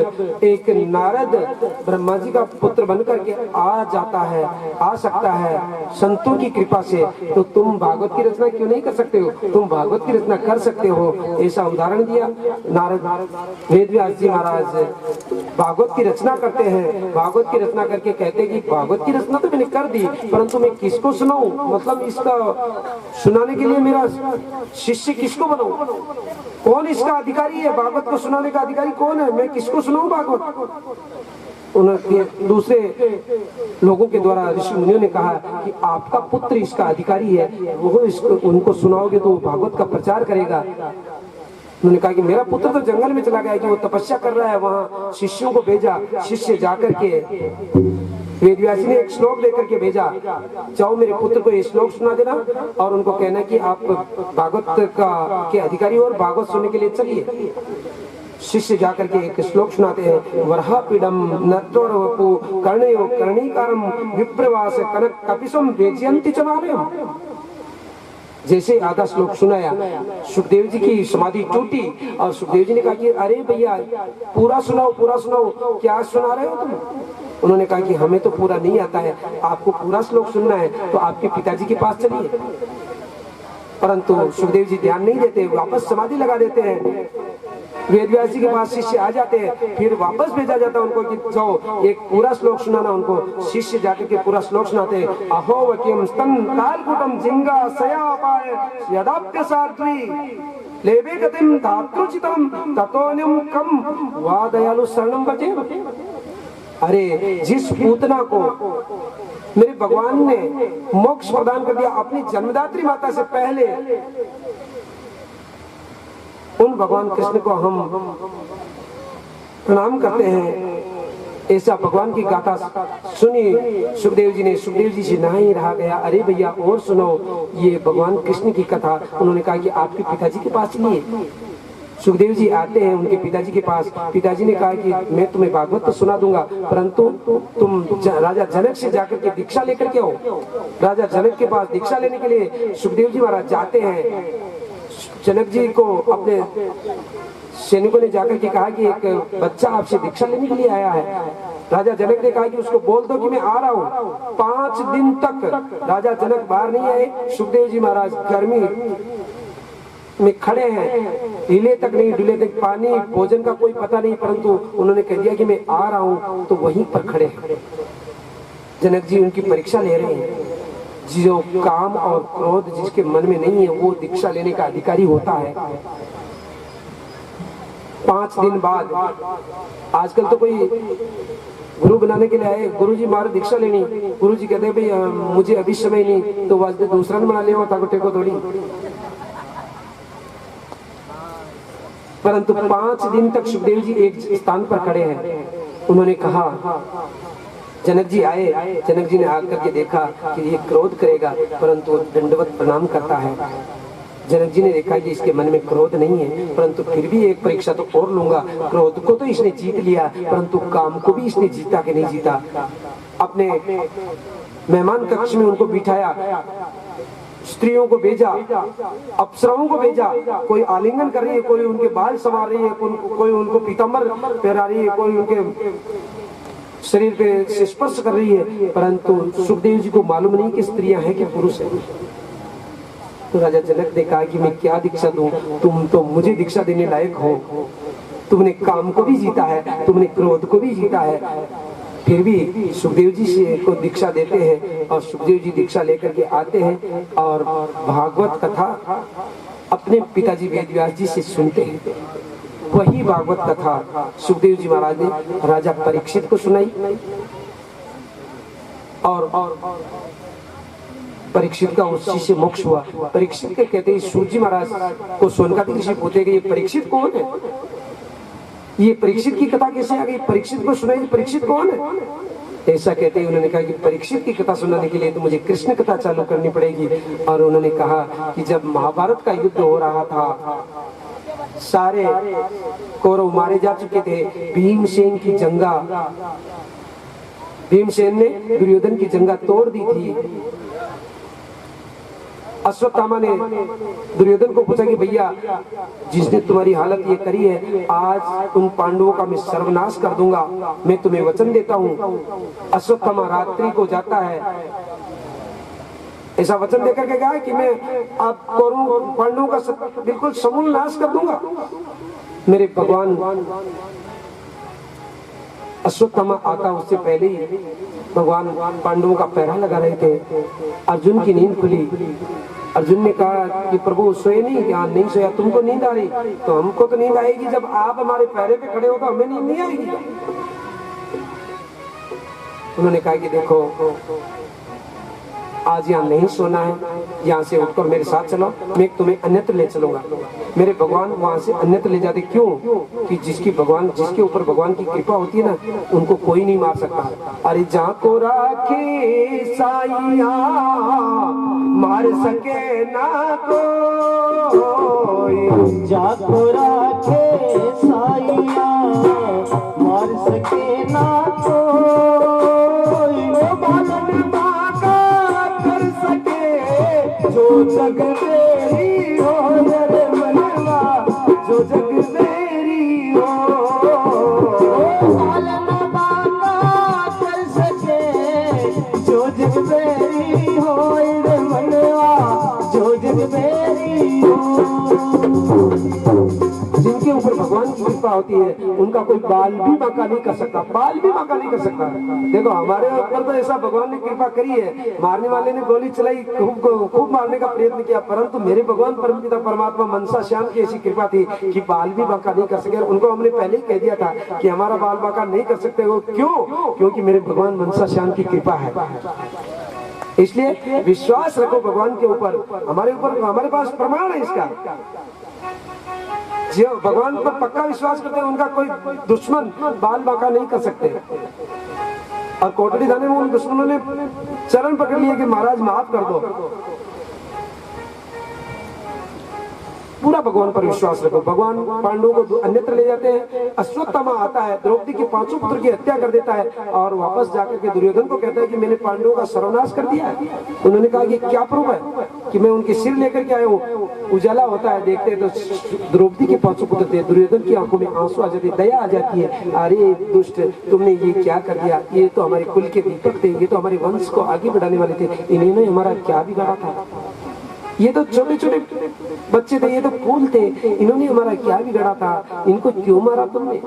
एक नारद ब्रह्मा जी का पुत्र बन करके आ जाता है, आ सकता है संतों की कृपा से, तो तुम भागवत की रचना क्यों नहीं कर सकते हो? तुम भागवत की रचना कर सकते हो। ऐसा उदाहरण दिया नारद वेदव्यास जी महाराज भागवत की रचना करते हैं। भागवत की रचना करके कहते हैं कि भागवत की रचना तो मैंने कर दी, परंतु मैं किसको सुनाऊं? मतलब इसका सुनाने के लिए मेरा शिष्य किसको बनाऊं? कौन इसका अधिकारी है? भागवत को सुनाने का अधिकारी कौन है? मैं किसको सुनाऊं भागवत? उन्होंने दूसरे लोगों के द्वारा ऋषि मुनियों ने कहा कि आपका पुत्र इसका अधिकारी है, वो इसको उनको सुनाओगे तो भागवत का प्रचार करेगा। उन्होंने कहा कि मेरा पुत्र तो जंगल में चला गया कि वो तपस्या कर रहा है, वहां शिष्यों को भेजा, शिष्य जाकर के वेदव्यासी ने एक श्लोक लेकर के भेजा, जाओ मेरे पुत्र को ये श्लोक सुना देना और उनको कहना कि आप भागवत का के अधिकारी हो और भागवत सुनने के लिए चलिए। शिष्य जाकर के एक श्लोक सुनाते हैं, वरहा पीडम नत्वरवपु कर्णयो कर्णीकारम विप्रवास कनक कपिसम वेजयंति चमारयम। जैसे आधा श्लोक सुनाया, सुखदेव जी की समाधि टूटी और सुखदेव जी ने कहा कि अरे भैया पूरा सुनाओ, पूरा सुनाओ, क्या सुना रहे हो तुम? उन्होंने कहा कि हमें तो पूरा नहीं आता है, आपको पूरा श्लोक सुनना है तो आपके पिताजी के पास चलिए। परंतु सुखदेव जी ध्यान नहीं देते, वापस समाधि लगा देते हैं। वेदव्यास जी के पास शिष्य आ जाते हैं, फिर वापस भेजा जाता है उनको कि जाओ एक पूरा श्लोक सुनाना। उनको शिष्य जाकर के पूरा श्लोक सुनाते हैं। अहो वक्यम स्तन कालकुटम जिंगा सयापाय यदाप्य साध्वी लेवे गतिम धातृचितम ततोन्यम कम वा दयालु शरणम बचे। अरे जिस पूतना को मेरे भगवान ने मोक्ष प्रदान कर दिया अपनी जन्मदात्री माता से पहले, उन भगवान कृष्ण को हम प्रणाम करते हैं। ऐसा भगवान की गाथा सुनी सुखदेव जी ने। सुखदेव जी से नहीं रहा गया, अरे भैया और सुनो ये भगवान कृष्ण की कथा। उन्होंने कहा कि आपके पिताजी के पास चलिए। सुखदेव जी आते हैं उनके पिताजी के पास। पिताजी ने कहा कि मैं तुम्हें भागवत तो सुना दूंगा, परंतु तुम राजा जनक से जाकर के दीक्षा लेकर के आओ। राजा जनक के पास दीक्षा लेने के लिए सुखदेव जी महाराज जाते हैं। जनक जी को अपने सैनिकों ने जाकर के कहा कि एक बच्चा आपसे दीक्षा लेने के लिए आया है। राजा जनक ने कहा कि उसको बोल दो कि मैं आ रहा हूँ। 5 दिन तक राजा जनक बाहर नहीं आए। सुखदेव जी महाराज गर्मी में खड़े हैं, हिले तक नहीं डुले तक, पानी भोजन का कोई पता नहीं, परंतु उन्होंने कह दिया कि मैं आ रहा हूँ, तो वहीं पर खड़े हैं। जनक जी उनकी परीक्षा ले रहे हैं। जो काम और क्रोध जिसके मन में नहीं है वो दीक्षा लेने का अधिकारी होता है। 5 दिन बाद, आजकल तो कोई गुरु बनाने के लिए आए, गुरु जी मारो दीक्षा लेनी, गुरु जी कहते हैं भाई मुझे अभी समय नहीं, तो वास्ते दूसरा बना ले टेको थोड़ी। परंतु 5 दिन तक सुखदेव जी एक स्थान पर खड़े हैं। उन्होंने कहा, जनक जी आए, जनक जी ने आकर के देखा कि ये क्रोध करेगा, परंतु दंडवत प्रणाम करता है। जनक जी ने देखा कि इसके मन में क्रोध नहीं है, परंतु फिर भी एक परीक्षा तो और लूंगा। क्रोध को तो इसने जीत लिया, परंतु काम को भी इसने जीता कि नहीं जीता। अपने मेहमान कक्ष में उनको बिठाया, स्त्रियों को भेजा, अप्सराओं को भेजा। कोई आलिंगन कर रही है, कोई उनके बाल संवार रही है, कोई उनको पीतांबर पहरा रही है, कोई उनके शरीर पे स्पर्श कर रही है, परंतु सुखदेव जी को मालूम नहीं कि स्त्रियां हैं कि पुरुष हैं। तो राजा जनक ने कहा कि मैं क्या दीक्षा दूं, तुम तो मुझे दीक्षा देने लायक हो। तुमने काम को भी जीता है, तुमने क्रोध को भी जीता है, फिर भी सुखदेव जी से को दीक्षा देते हैं। और सुखदेव जी दीक्षा लेकर के आते हैं और भागवत कथा अपने पिताजी वेदव्यास जी से सुनते हैं। वही भागवत कथा सुखदेव जी महाराज ने राजा परीक्षित को सुनाई। और परीक्षित का उसी से मोक्ष हुआ। परीक्षित के कहते हैं सूर्य महाराज को सोनकादि ऋषि पूछे कि ये परीक्षित कौन है, ये परीक्षित की कथा कैसे आ गई, परीक्षित को सुनाई, परीक्षित कौन है। ऐसा कहते हैं उन्होंने कहा कि परीक्षित की कथा सुनाने के लिए तो मुझे कृष्ण कथा चालू करनी पड़ेगी। और उन्होंने कहा कि जब महाभारत का युद्ध हो रहा था, सारे कौरव मारे जा चुके थे, भीमसेन की जंगा, भीमसेन ने दुर्योधन की जंगा तोड़ दी थी। अश्वत्थामा ने दुर्योधन को पूछा कि भैया जिसने तुम्हारी हालत ये करी है, आज उन पांडवों का मैं सर्वनाश कर दूंगा, मैं तुम्हें वचन देता हूँ। अश्वत्थामा रात्रि को जाता है, ऐसा वचन देकर के कहा कि मैं आप कौरवों पांडवों का बिल्कुल समूल नाश कर दूंगा। मेरे भगवान अश्वत्थामा आता उससे पहले ही भगवान पांडवों का पहरा लगा रहे थे। अर्जुन की नींद खुली। अर्जुन ने कहा कि प्रभु सोए नहीं क्या? नहीं सोया। तुमको नींद आ रही, तो हमको तो नींद आएगी जब आप हमारे पहरे पे खड़े हो, तो हमें नींद नहीं आएगी। उन्होंने कहा कि देखो आज यहाँ नहीं सोना है, यहाँ से उठकर मेरे साथ चलो, मैं तुम्हें अन्यत्र ले चलूंगा। मेरे भगवान वहां से अन्यत्र ले जाते, क्यों? कि जिसके ऊपर भगवान की कृपा होती है ना, उनको कोई नहीं मार सकता। अरे जाको राखे साइया मार सके ना कोई, जाको राखे साइया मार सके ना कोई, वो बालन बाका कर सके जो जग तेरी हो, मेरे मनवा जो जग तेरी हो। बालन बाका कर सके जो जग तेरी हो, मेरे मनवा जो जग तेरी हो। जिनके ऊपर भगवान की कृपा होती है उनका कोई बाल भी बांका नहीं कर सकता, बाल भी बांका नहीं कर सकता। देखो हमारे ऊपर तो ऐसा भगवान ने कृपा करी है, मारने वाले ने गोली चलाई, खूब मारने का प्रयत्न किया, परंतु मेरे भगवान परमपिता परमात्मा मनसा श्याम की ऐसी कृपा थी कि बाल भी बांका नहीं कर सके। उनको हमने पहले ही कह दिया था कि हमारा बाल बांका नहीं कर सकते हो, क्यों? क्योंकि मेरे भगवान मनसा श्याम की कृपा है। इसलिए विश्वास रखो भगवान के ऊपर, हमारे ऊपर, हमारे पास प्रमाण है इसका। जो भगवान पर पक्का विश्वास करते हैं उनका कोई दुश्मन बाल बांका नहीं कर सकते। और कोटड़ी थाने में उन दुश्मनों ने चरण पकड़ लिए कि महाराज माफ कर दो। पूरा भगवान पर विश्वास रखो। भगवान पांडवों को अन्यत्र ले जाते हैं, अश्वत्थामा आता है, द्रौपदी के 5 पुत्र की हत्या कर देता है और वापस जाकर के दुर्योधन को कहता है कि मैंने पांडवों का सर्वनाश कर दिया है। उन्होंने कहा कि क्या प्रूफ है कि मैं उनके सिर लेकर के आया हूँ। उजाला होता है, देखते हैं तो द्रौपदी के 5 पुत्र थे। दुर्योधन की आंखों में आंसू आ जाते, दया आ जाती है, अरे दुष्ट तुमने ये क्या कर दिया, ये तो हमारे कुल के दीपक थे, ये तो हमारे वंश को आगे बढ़ाने वाले थे, इन्होंने हमारा क्या बिगाड़ा था, ये तो छोटे छोटे बच्चे थे, ये तो फूल थे, इन्होंने हमारा क्या बिगाड़ा था, इनको क्यों मारा तुमने।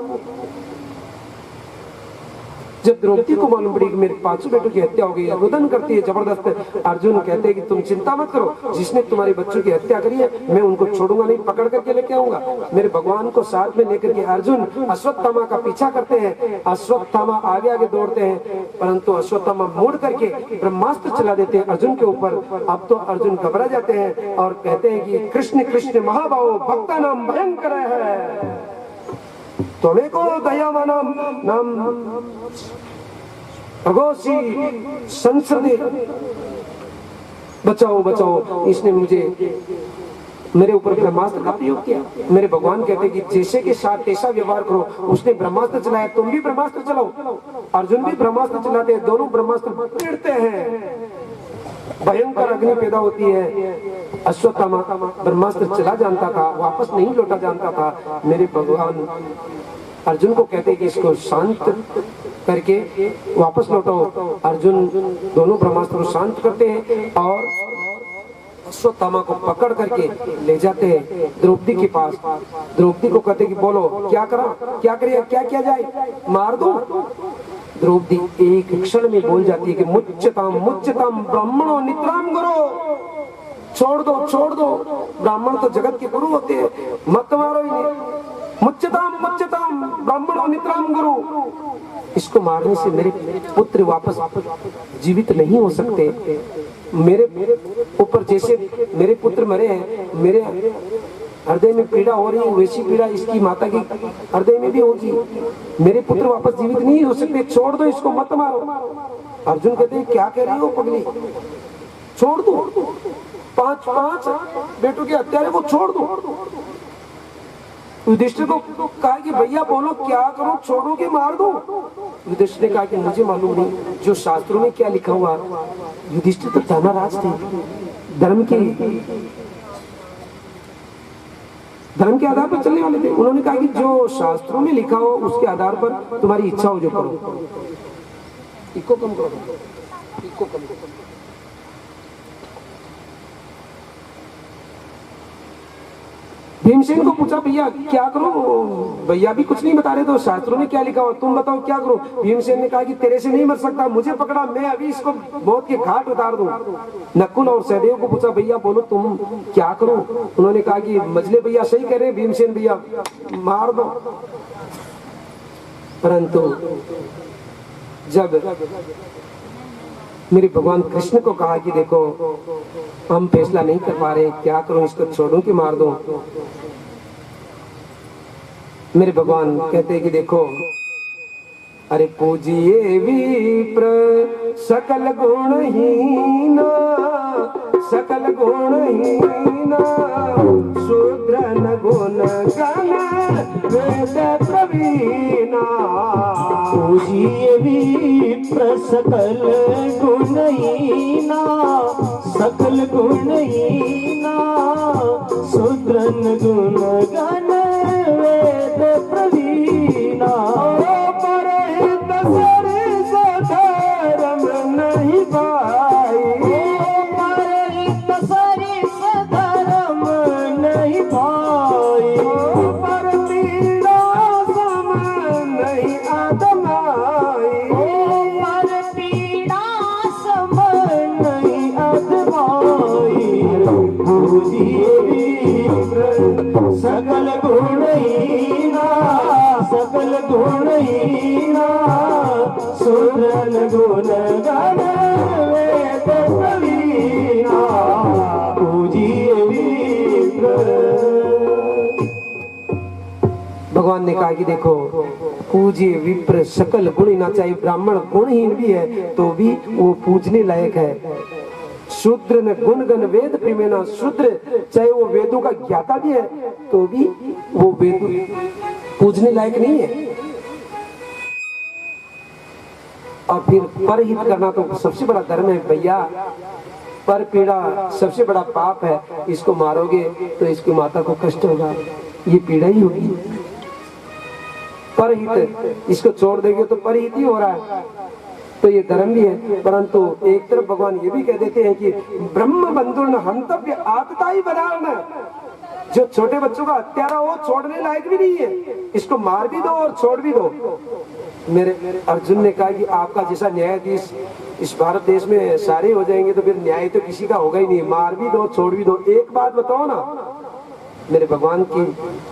जब द्रौपदी को मालूम पड़ी कि मेरे 5 बेटों की हत्या हो गई, रुदन करती है जबरदस्त। अर्जुन कहते हैं कि तुम चिंता मत करो, जिसने तुम्हारे बच्चों की हत्या करी है मैं उनको छोड़ूंगा नहीं, पकड़ करके लेके आऊंगा। मेरे भगवान को साथ में लेकर के अर्जुन अश्वत्थामा का पीछा करते हैं। अश्वत्थामा आगे आगे दौड़ते हैं, परंतु अश्वत्थामा मुड़ करके ब्रह्मास्त्र चला देते हैं अर्जुन के ऊपर। अब तो अर्जुन घबरा जाते हैं और कहते हैं कि कृष्ण कृष्ण महाभाव भक्ता नाम भयंकर है, तुम्हें को दयावाना नाम भगोसी संसदे, बचाओ बचाओ, इसने मुझे मेरे ऊपर ब्रह्मास्त्र का प्रयोग किया। मेरे भगवान कहते कि जैसे के साथ ऐसा व्यवहार करो। उसने ब्रह्मास्त्र चलाया, तुम भी ब्रह्मास्त्र चलाओ। अर्जुन भी ब्रह्मास्त्र चलाते हैं, दोनों ब्रह्मास्त्र गिरते हैं, भयंकर अग्नि पैदा होती है। अश्वत्थामा ब्रह्मास्त्र चला जानता था, वापस नहीं लौटा जानता था। मेरे भगवान अर्जुन को कहते कि इसको शांत करके वापस लौटाओ। अर्जुन दोनों ब्रह्मास्त्र को शांत करते हैं और अश्वत्थामा को पकड़ करके ले जाते हैं द्रौपदी के पास। द्रौपदी को कहते कि बोलो क्या करा, क्या करिए, क्या किया जाए, मार दो। द्रौपदी एक क्षण में बोल जाती है कि मुच्यताम ब्राह्मणों नित्राम गुरु, छोड़ दो छोड़ दो, ब्राह्मण तो जगत के गुरु होते हैं, मत मारो इन्हें। मुच्यताम ब्राह्मणों नित्राम गुरु, इसको मारने से मेरे पुत्र वापस जीवित नहीं हो सकते। मेरे ऊपर जैसे मेरे पुत्र मरे हैं, मेरे हृदय में पीड़ा हो रही है, वैसी पीड़ा इसकी माता की हृदय में भी होगी। मेरे पुत्र वापस जीवित नहीं हो सकते, छोड़ दो इसको, मत मारो। अर्जुन कहते हैं क्या कह रही हो पगली, छोड़ दो, 5 बेटों के हत्यारे को छोड़ दो। युधिष्ठिर को कहा कि भैया बोलो क्या करो, छोड़ो कि मार दो। युधिष्ठिर ने कहा कि मुझे मालूम नहीं जो शास्त्रों में क्या लिखा हुआ। युधिष्ठिर तो धर्मराज थे, धर्म के आधार पर चलने वाले थे। उन्होंने कहा कि जो शास्त्रों में लिखा हो उसके आधार पर तुम्हारी इच्छा हो जो करो। इको कम करो, इको कम करो। भीमसेन को पूछा भैया क्या करो, भैया भी कुछ नहीं बता रहे, तो शास्त्रों में क्या लिखा हो, तुम बताओ क्या करो। भीमसेन ने कहा कि तेरे से नहीं मर सकता, मुझे पकड़ा, मैं अभी इसको मौत के घाट उतार दूं। नकुल और सहदेव को पूछा भैया बोलो तुम क्या करो। उन्होंने कहा कि मजले भैया सही कह रहे, भीमसेन भैया मार दो। परंतु जब मेरे भगवान कृष्ण को कहा कि देखो हम फैसला नहीं कर पा रहे, क्या करूं, इसको छोड़ूं कि मार दूं। मेरे भगवान कहते हैं कि देखो, अरे पूजिए विप्र सकल गुणहीना, सकल गुणहीना, शूद्र गुण गण वेद प्रवीणा। पूजिए विप्र सकल गुणहीना, सकल गुणहीना, शूद्र गुण गण वेद प्रवीणा। परहित सरिस धर्म नहीं भाई, परहित सरिस धर्म नहीं भाई, पर पीड़ा वीणा सुरन गुण गण वेद वीणा पूजिए विप्र। भगवान ने कहा कि देखो पूज्य विप्र सकल गुण ना चाहिए, ब्राह्मण गुणहीन भी है तो भी वो पूजने लायक है। शूद्र ने गुण गण वेद प्रेमेना, शूद्र चाहे वो वेदों का ज्ञाता भी है तो भी वो वेद पूजने लायक नहीं है। और फिर परहित करना तो सबसे बड़ा धर्म है भैया। पर पीड़ा सबसे बड़ा पाप है, इसको मारोगे तो इसकी माता को कष्ट होगा, ये पीड़ा ही होगी। परहित, इसको छोड़ देंगे तो परहित ही हो रहा है, तो ये धर्म भी है। परंतु एक तरफ भगवान ये भी कह देते हैं कि ब्रह्म बंधुर हंतव्य आतता ही बदान, जो छोटे बच्चों का हत्यारा हो छोड़ने लायक भी नहीं है, इसको मार भी दो और छोड़ भी दो। मेरे अर्जुन ने कहा कि आपका जैसा न्यायाधीश इस भारत देश में सारे हो जाएंगे तो फिर न्याय तो किसी का होगा ही नहीं, मार भी दो छोड़ भी दो। एक बात बताओ ना, मेरे भगवान की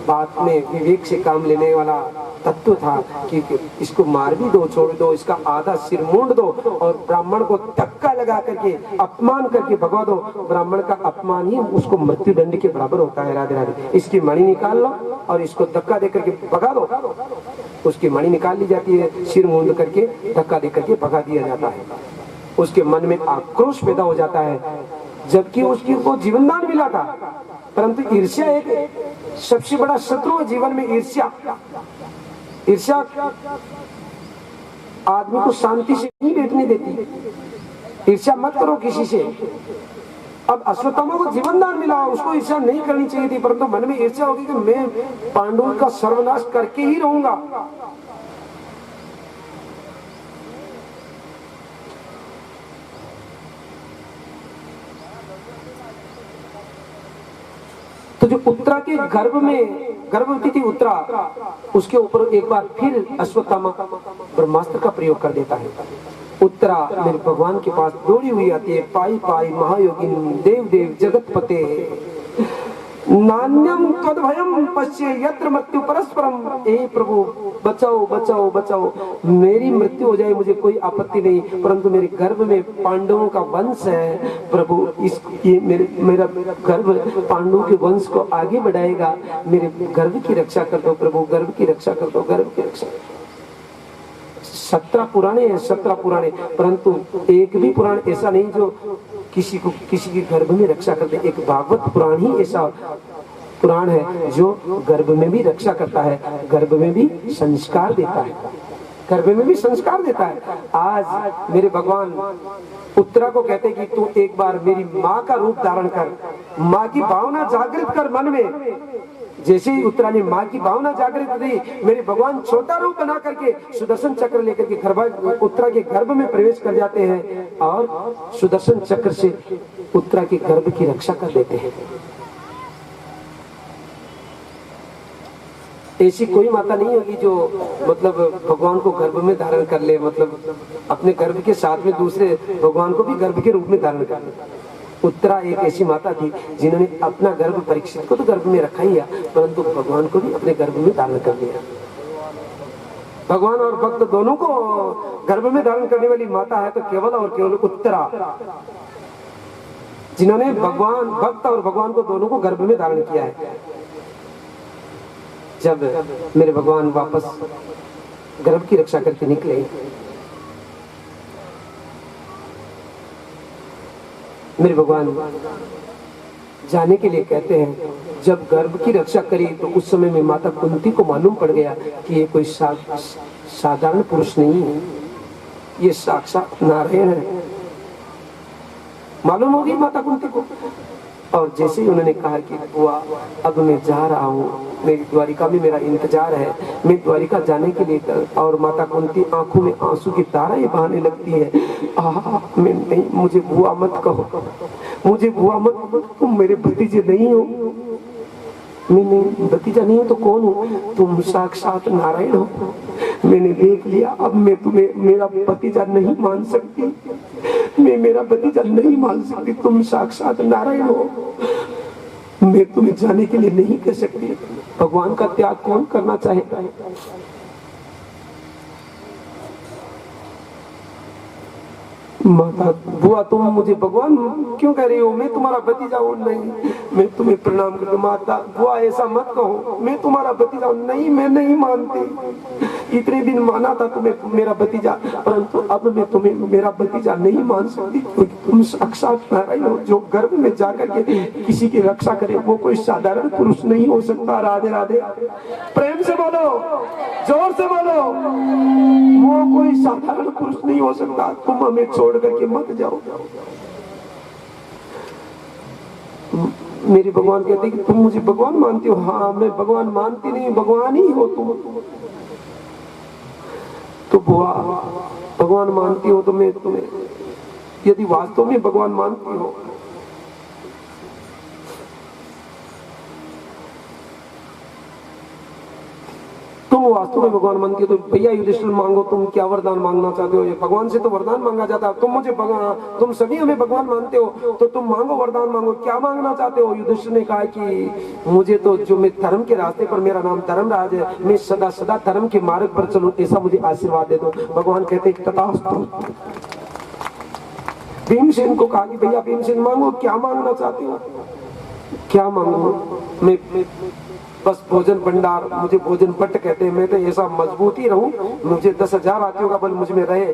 बात में विवेक से काम लेने वाला तत्व था कि इसको मार भी दो छोड़ दो, इसका आधा सिर मूंड दो और ब्राह्मण को धक्का लगा करके अपमान करके भगवा दो। ब्राह्मण का अपमान ही उसको मृत्यु दंड के बराबर होता है। राधे राधे। इसकी मणि निकाल लो और इसको धक्का दे करके भगा दो, उसकी मणि निकाल ली जाती है, सिर मूंद करके धक्का दे करके भगा दिया जाता है। उसके मन में आक्रोश पैदा हो जाता है, जबकि उसकी को जीवन दान मिला था। परंतु ईर्ष्या एक सबसे बड़ा शत्रु है जीवन में। ईर्ष्या आदमी को शांति से नहीं बैठने देती। ईर्ष्या मत करो किसी से। अब अश्वत्थामा को जीवन दान मिला, उसको ईर्ष्या नहीं करनी चाहिए थी, परंतु मन में ईर्ष्या होगी कि मैं पांडवों का सर्वनाश करके ही रहूंगा। तो जो उत्तरा के गर्भ में गर्भवती थी उत्तरा, उसके ऊपर एक बार फिर अश्वत्थामा ब्रह्मास्त्र का प्रयोग कर देता है। उत्तरा मेरे भगवान के पास दौड़ी हुई आती है, पाई पाई महायोगिन देव देव जगतपते नान्यम तद्भयम पश्ये यत्र मृत्यु परस्परम। हे प्रभु बचाओ बचाओ बचाओ, मेरी मृत्यु हो जाए मुझे कोई आपत्ति नहीं, परंतु मेरे गर्भ में पांडवों का वंश है प्रभु, ये मेरा गर्भ पांडवों के वंश को आगे बढ़ाएगा, मेरे गर्भ की रक्षा कर दो प्रभु, गर्भ की रक्षा कर दो, गर्भ की रक्षा। 17 पुराणे हैं, 17 पुराणे, परंतु एक भी पुराण ऐसा नहीं जो किसी के गर्भ में रक्षा करते। एक भागवत पुराण ही ऐसा पुराण है जो गर्भ में भी रक्षा करता है, गर्भ में भी संस्कार देता है, गर्भ में भी संस्कार देता है। आज मेरे भगवान उत्तरा को कहते कि तू एक बार मेरी माँ का रूप धारण कर, माँ की भावना जागृत कर मन में। जैसे ही उत्तरा ने माँ की भावना जागृत की, मेरे भगवान छोटा रूप बना करके सुदर्शन चक्र लेकर के उत्तरा के गर्भ में प्रवेश कर जाते हैं और सुदर्शन चक्र से उत्तरा के गर्भ की रक्षा कर देते हैं। ऐसी कोई माता नहीं होगी जो मतलब भगवान को गर्भ में धारण कर ले, मतलब अपने गर्भ के साथ में दूसरे भगवान को भी गर्भ के रूप में धारण कर ले। उत्तरा एक ऐसी माता थी जिन्होंने अपना गर्भ परीक्षित को तो गर्भ में रखा ही, परंतु भगवान को भी अपने गर्भ में धारण कर लिया। भगवान और भक्त दोनों को गर्भ में धारण करने वाली माता है तो केवल और केवल उत्तरा, जिन्होंने भगवान भक्त और भगवान को दोनों को गर्भ में धारण किया है। जब मेरे भगवान वापस गर्भ की रक्षा करके निकले, मेरे भगवान जाने के लिए कहते हैं। जब गर्भ की रक्षा करी तो उस समय में माता कुंती को मालूम पड़ गया कि ये कोई साधारण पुरुष नहीं है, ये साक्षात नारायण है। मालूम हो गई माता कुंती को। और जैसे ही उन्होंने कहा कि बुआ अब मैं जा रहा हूँ, मेरी द्वारिका में मेरा इंतजार है, मैं द्वारिका जाने के लिए और माता कुंती आंखों में आंसू की धाराएं बहाने लगती है। मैं नहीं, मुझे बुआ मत कहो, मुझे बुआ मत, तुम मेरे भतीजे नहीं हो। मैं नहीं भतीजा नहीं हूँ तो कौन हूँ? तुम साक्षात नारायण हो, मैंने देख लिया। अब मैं तुम्हें मेरा भतीजा नहीं मान सकती, मैं मेरा भतीजा नहीं मान सकती, तुम साक्षात नारायण हो, मैं तुम्हें जाने के लिए नहीं कह सकती। भगवान का त्याग कौन करना चाहेगा? माता बुआ तुम मुझे भगवान क्यों कह रही हो? मैं तुम्हारा भतीजा हूँ। नहीं, मैं तुम्हें प्रणाम करती हूँ। माता बुआ ऐसा मत कहो, मैं तुम्हारा भतीजा हूँ। नहीं, मैं नहीं मानती। इतने दिन माना था तुम्हें मेरा भतीजा, परंतु अब मैं तुम्हें मेरा भतीजा नहीं मान सकती, क्योंकि तुम साक्षात नारायण हो जो गर्भ में जाकर के किसी की रक्षा करे। वो कोई साधारण पुरुष नहीं हो सकता। राधे राधे। प्रेम से बोलो, जोर से बोलो। वो कोई साधारण पुरुष नहीं हो सकता। तुम हमें छोड़ करके मत जाओ। मेरे भगवान कहते कि तुम मुझे भगवान मानती हो? हाँ, मैं भगवान मानती नहीं, भगवान ही हो तुम। तो बुआ भगवान मानती हो तो मैं तुम्हें, यदि वास्तव में भगवान मानती हो, तुम वास्तव में भगवान मानती हो तो भैया युधिष्ठिर मांगो, तुम क्या वरदान मांगना चाहते हो? ये भगवान से तो वरदान मांगा जाता है। तुम मुझे तुम सभी हमें भगवान मानते हो तो तुम मांगो, वरदान मांगो। क्या मांगना चाहते हो? युधिष्ठिर ने कहा कि मुझे तो जो मैं धर्म के रास्ते पर, मेरा नाम धर्मराज है, मैं सदा सदा धर्म के मार्ग पर चलूं, ऐसा मुझे आशीर्वाद दे दो। भगवान कहते तथास्तु। भीमसेन को कहा कि भैया भीमसेन मांगो, क्या मांगना चाहते हो? क्या मांगो? मैं बस भोजन भंडार, मुझे भोजन भट्ट कहते हैं। मैं तो ऐसा मजबूत ही रहूं, मुझे 10,000 हाथियों का बल मुझ में रहे,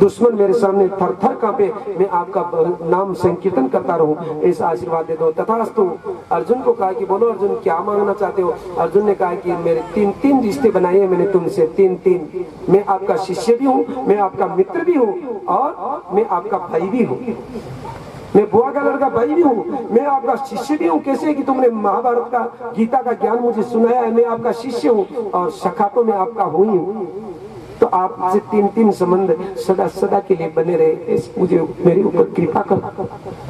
दुश्मन मेरे सामने थर थर कांपे, मैं आपका नाम संकीर्तन करता रहूं, ऐसा आशीर्वाद दे दो। तथास्तु। अर्जुन को कहा कि बोलो अर्जुन क्या मांगना चाहते हो? अर्जुन ने कहा कि मेरे 3 रिश्ते बनाए हैं मैंने तुमसे, 3। मैं आपका शिष्य भी हूँ, मैं आपका मित्र भी हूँ, और मैं आपका भाई भी हूँ। मैं बुआ का लड़का भाई भी हूँ, मैं आपका शिष्य भी हूँ। कैसे कि तुमने महाभारत का, गीता का ज्ञान मुझे सुनाया है, मैं आपका शिष्य हूँ, और सखा तो मैं आपका हूँ ही हूँ। तो आपसे 3 संबंध सदा सदा के लिए बने रहे, मुझे मेरे ऊपर कृपा कर।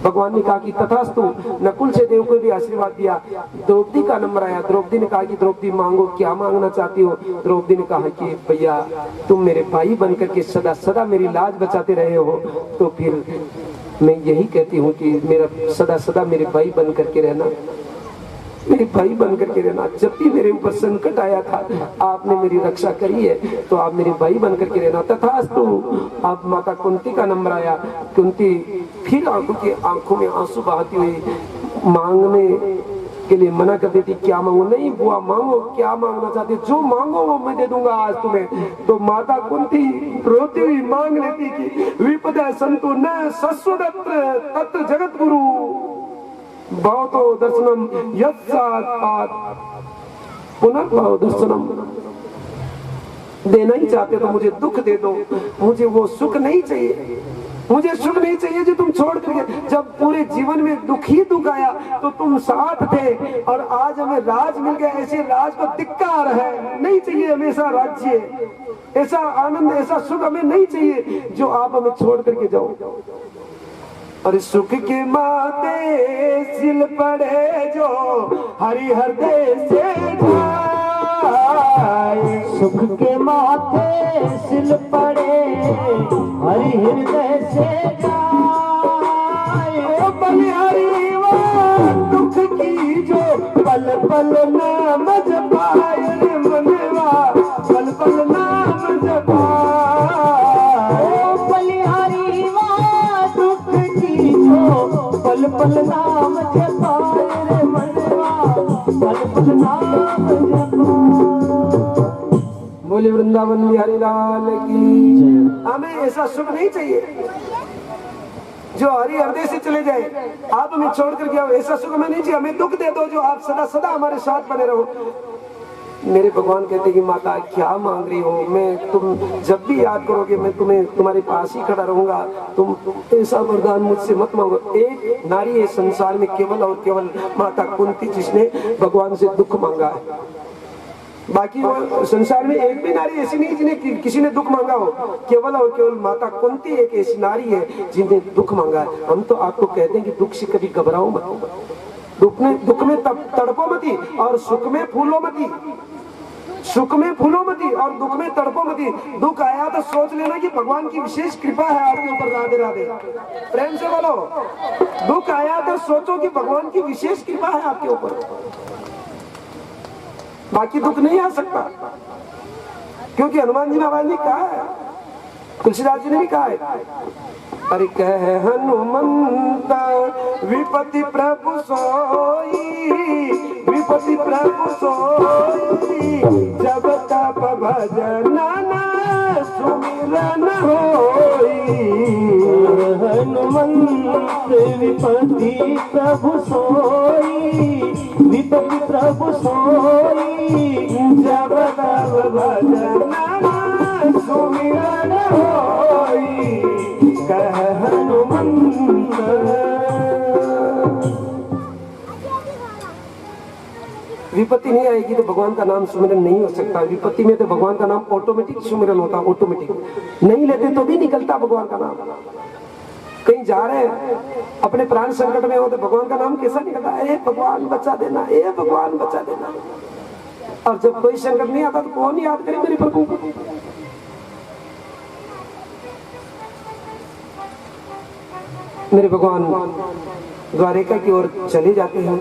भगवान ने कहा कि तथास्तु। नकुल से देव को भी आशीर्वाद दिया। द्रौपदी का नंबर आया। द्रौपदी ने कहा कि द्रौपदी मांगो, क्या मांगना चाहती हो? द्रौपदी ने कहा कि भैया तुम मेरे भाई बनकर के सदा सदा मेरी लाज बचाते रहे हो, तो फिर मैं यही कहती हूँ कि मेरा सदा सदा मेरे भाई बन करके रहना, मेरे भाई बन करके रहना। जब भी मेरे ऊपर संकट आया था आपने मेरी रक्षा करी है, तो आप मेरे भाई बन करके रहना। तथास्तु। आप माता कुंती का नंबर आया। कुंती फिर आंखों में आंसू बहाती हुई मांगने के लिए मना कर देती। क्या मांगो? नहीं बुआ मांगो, क्या मांगना चाहती? जो मांगो वो मैं दे दूंगा आज तुम्हें। तो माता कुंती रोती हुई मांग लेती कि विपदा संतु न सस्वदत्र तत्र जगत गुरु भवतो दर्शनम यत्सात् पुनर्भव दर्शनम। देना ही चाहते तो मुझे दुख दे दो, मुझे वो सुख नहीं चाहिए, मुझे सुख नहीं चाहिए जो तुम छोड़ करके। जब पूरे जीवन में दुख ही दुख आया तो तुम साथ थे, और आज हमें राज मिल गया, ऐसे राज को धिक्कार है। नहीं चाहिए हमेशा राज्य, ऐसा आनंद, ऐसा सुख हमें नहीं चाहिए जो आप हमें छोड़ करके जाओ। और सुख के माते सिल पड़े जो हरि हृदय से जाए, सुख के माथे सिल पड़े हरि हृदय से जाए। ओ बलिहारी वो दुख की जो पल पल नाम जपाए रे मनवा, पल पल नाम जपाए। ओ बलिहारी वो दुख की जो पल पल नाम जपाए रे मनवा, पल पल नाम जपाए। बोले वृंदावन बिहारी लाल की। हमें ऐसा सुख नहीं चाहिए जो हरि हृदय से चले जाए, आप हमें छोड़ कर गया, ऐसा सुख हमें नहीं चाहिए। हमें दुख दे दो जो आप सदा सदा हमारे साथ बने रहो। मेरे भगवान कहते कि माता क्या मांग रही हो? मैं तुम जब भी याद करोगे मैं तुम्हें तुम्हारे पास ही खड़ा रहूंगा। तुम ऐसा वरदान मुझसे मत मांगो। एक नारी है संसार में केवल और केवल माता कुंती जिसने भगवान से दुख मांगा है। बाकी वो संसार में एक भी नारी ऐसी नहीं जिन्हें किसी ने दुख मांगा हो। केवल और केवल माता कुंती एक ऐसी नारी है जिन्हें दुख मांगा है। हम तो आपको कहते हैं कि दुख से कभी घबराओ मत, दुख में तड़पो मती, और सुख में फूलो मती। सुख में फूलो मती और दुख में तड़पो मती। दुख आया तो सोच लेना कि भगवान की विशेष कृपा है आपके ऊपर। राधे राधे। प्रेम से बोलो। दुख आया तो सोचो कि भगवान की विशेष कृपा है आपके ऊपर, बाकी दुख नहीं आ सकता। क्योंकि हनुमान जी महाराज ने कहा है तुलसीदास जी ने भी कहा है, अरे कह हनुमंत विपति प्रभु सोई, विपति प्रभु सोई, जब तप भजन सुमिरन होई। हनुमंत विपति प्रभु सोई, विपति प्रभु सोई, जब तप भजन सुमिरन होई। कह हनुमंत। विपत्ति नहीं आएगी तो भगवान का नाम सुमिरन नहीं हो सकता। विपत्ति में तो भगवान का नाम ऑटोमेटिक सुमिरन होता, ऑटोमेटिक। नहीं लेते तो भी निकलता भगवान का नाम। कहीं जा रहे हैं, अपने प्राण संकट में हो तो भगवान का नाम कैसा निकलता है? ए भगवान बचा देना, ए भगवान बचा देना। और जब कोई संकट नहीं आता तो कौन याद करे मेरे प्रभु को? मेरे भगवान द्वारिका की ओर चले जाते हैं।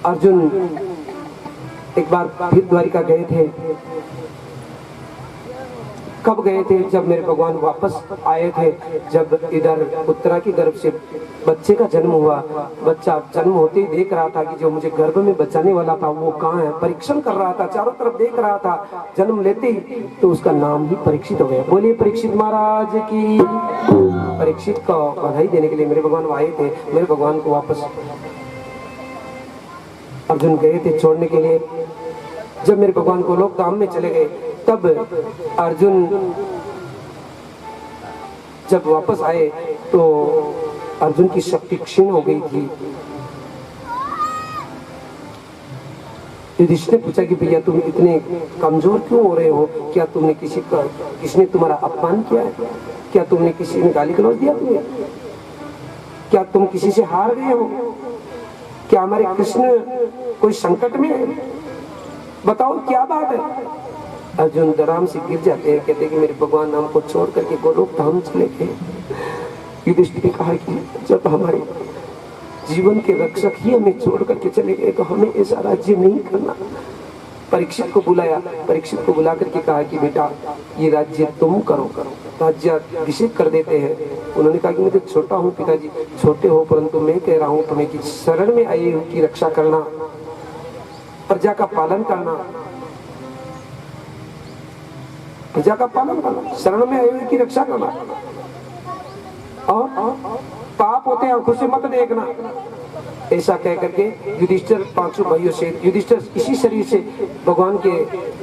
अर्जुन एक बार फिर द्वारिका गए थे। कब गए थे? जब मेरे भगवान वापस आए थे, जब इधर उत्तरा की गर्भ से बच्चे का जन्म हुआ। बच्चा जन्म होते ही देख रहा था कि जो मुझे गर्भ में बचाने वाला था वो कहाँ है। परीक्षण कर रहा था, चारों तरफ देख रहा था। जन्म लेते ही तो उसका नाम ही परीक्षित हो गया। बोलिए परीक्षित महाराज की। परीक्षित का बधाई देने के लिए मेरे भगवान आए थे। मेरे भगवान को वापस अर्जुन गए थे छोड़ने के लिए। जब मेरे भगवान को लोक धाम में चले गए, तब अर्जुन जब वापस आए तो अर्जुन की शक्ति क्षीण हो गई थी। युधिष्ठिर ने पूछा कि भैया तुम इतने कमजोर क्यों हो रहे हो? क्या तुमने किसने तुम्हारा अपमान किया है? क्या तुमने किसी ने गाली गलौज दिया तुम्हें? क्या तुम किसी से हार गए हो? क्या हमारे कृष्ण कोई संकट में है? बताओ क्या बात है? अर्जुन दराम से गिर जाते हैं, कहते हैं कि मेरे भगवान हमको छोड़ करके गोलोक धाम चले गए। युधिष्ठिर ने कहा कि जब हमारे जीवन के रक्षक ही हमें छोड़ करके चले गए तो हमें ऐसा राज्य नहीं करना। परीक्षित को बुलाया, परीक्षित को बुला करके कहा कि बेटा ये राज्य तुम करो, राज्याभिषेक कर देते हैं। उन्होंने कहा कि मैं तो छोटा हूँ पिताजी। छोटे हो परंतु मैं कह रहा हूँ तुम्हें कि शरण में आए की रक्षा करना, प्रजा का पालन करना, प्रजा का पालन करना, शरण में आए हुए की रक्षा करना। और पाप होते हैं आंखों से मत देखना। ऐसा कह करके युधिष्ठिर पांचों भाइयों से, युधिष्ठिर इसी शरीर से भगवान के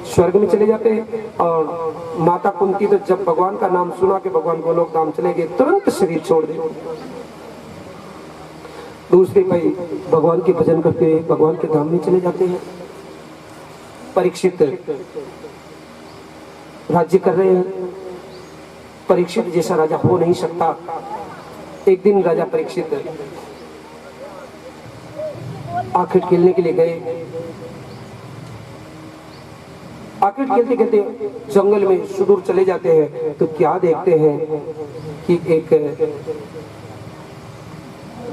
स्वर्ग में चले जाते हैं। और माता कुंती तो जब भगवान का नाम सुना के भगवान गोलोक धाम चले गए, तुरंत शरीर छोड़ दिया। दूसरे भाई भगवान के भजन करते हुए भगवान के धाम में चले जाते हैं। परीक्षित राज्य कर रहे हैं। परीक्षित जैसा राजा हो नहीं सकता। एक दिन राजा परीक्षित आखिर खेलने के लिए गए। आखिर खेलते खेलते जंगल में सुदूर चले जाते हैं तो क्या देखते हैं कि एक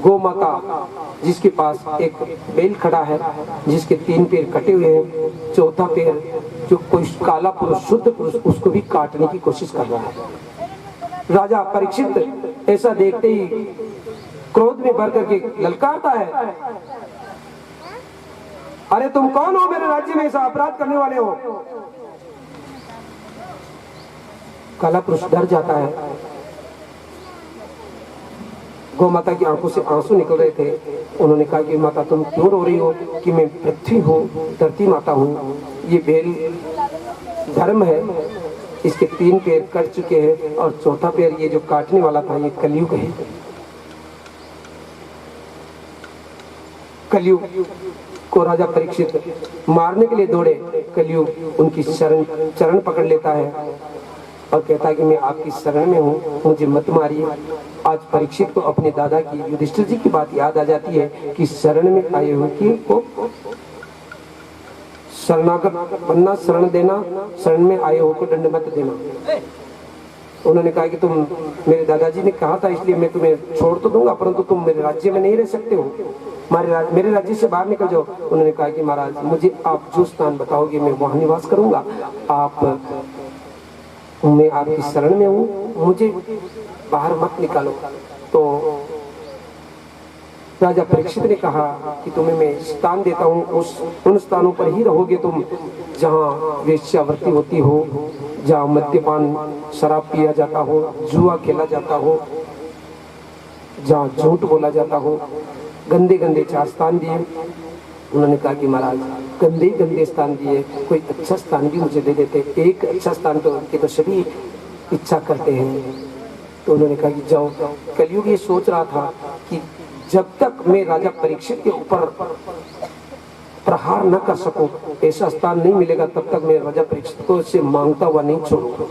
गौ माता जिसके पास एक बैल खड़ा है, जिसके 3 पैर कटे हुए हैं, चौथा पैर जो कोई काला पुरुष, शुद्ध पुरुष, उसको भी काटने की कोशिश कर रहा है। राजा परीक्षित ऐसा देखते ही क्रोध में भर करके ललकारता है, अरे तुम कौन हो? मेरे राज्य में ऐसा अपराध करने वाले हो? काला पुरुष डर जाता है। गौ माता की आंखों से आंसू निकल रहे थे। उन्होंने कहा कि माता तुम क्यों रो रही हो? कि मैं पृथ्वी हूँ, धरती माता हूँ। ये बैल धर्म है, इसके 3 पैर कट चुके हैं और चौथा पैर ये जो काटने वाला था ये कलयुग है। कलयुग को राजा परीक्षित मारने के लिए दौड़े। कलयुग उनकी चरण पकड़ लेता है और कहता है कि मैं आपकी शरण में हूँ, मुझे मत मारिए। आज परीक्षित को अपने दादा की, युधिष्ठिर जी की बात याद आ जाती है कि शरण में आए हुए की को शरणागत बनना, शरण देना, शरण में आए हो को दंड मत देना। उन्होंने कहा कि तुम, मेरे दादाजी ने कहा था इसलिए मैं तुम्हें छोड़ तो दूंगा परंतु तुम मेरे राज्य में नहीं रह सकते हो। मेरे राज्य से बाहर निकल जाओ। उन्होंने कहा कि महाराज मुझे आप जो स्थान बताओगे मैं वहां निवास करूंगा, मैं आपकी शरण में हूँ, मुझे बाहर मत निकालो। तो राजा परीक्षित ने कहा कि तुम्हें मैं स्थान देता हूँ, उन स्थानों पर ही रहोगे तुम जहाँ वेश्यावृत्ति होती हो, जहाँ मद्यपान शराब पिया जाता हो, जुआ खेला जाता हो, जहाँ झूठ बोला जाता हो। गंदे गंदे 4 स्थान दिए। उन्होंने कहा कि महाराज गंदे गंदे स्थान दिए, कोई अच्छा स्थान भी मुझे दे देते, एक अच्छा स्थान तो उनके तो सभी इच्छा करते हैं। तो उन्होंने कहा कि जाओ। कलयुग ये सोच रहा था कि जब तक मैं राजा परीक्षित के ऊपर प्रहार न कर सकूं, ऐसा स्थान नहीं मिलेगा, तब तक मैं राजा परीक्षित को से मांगता हुआ नहीं छोड़ूंगा।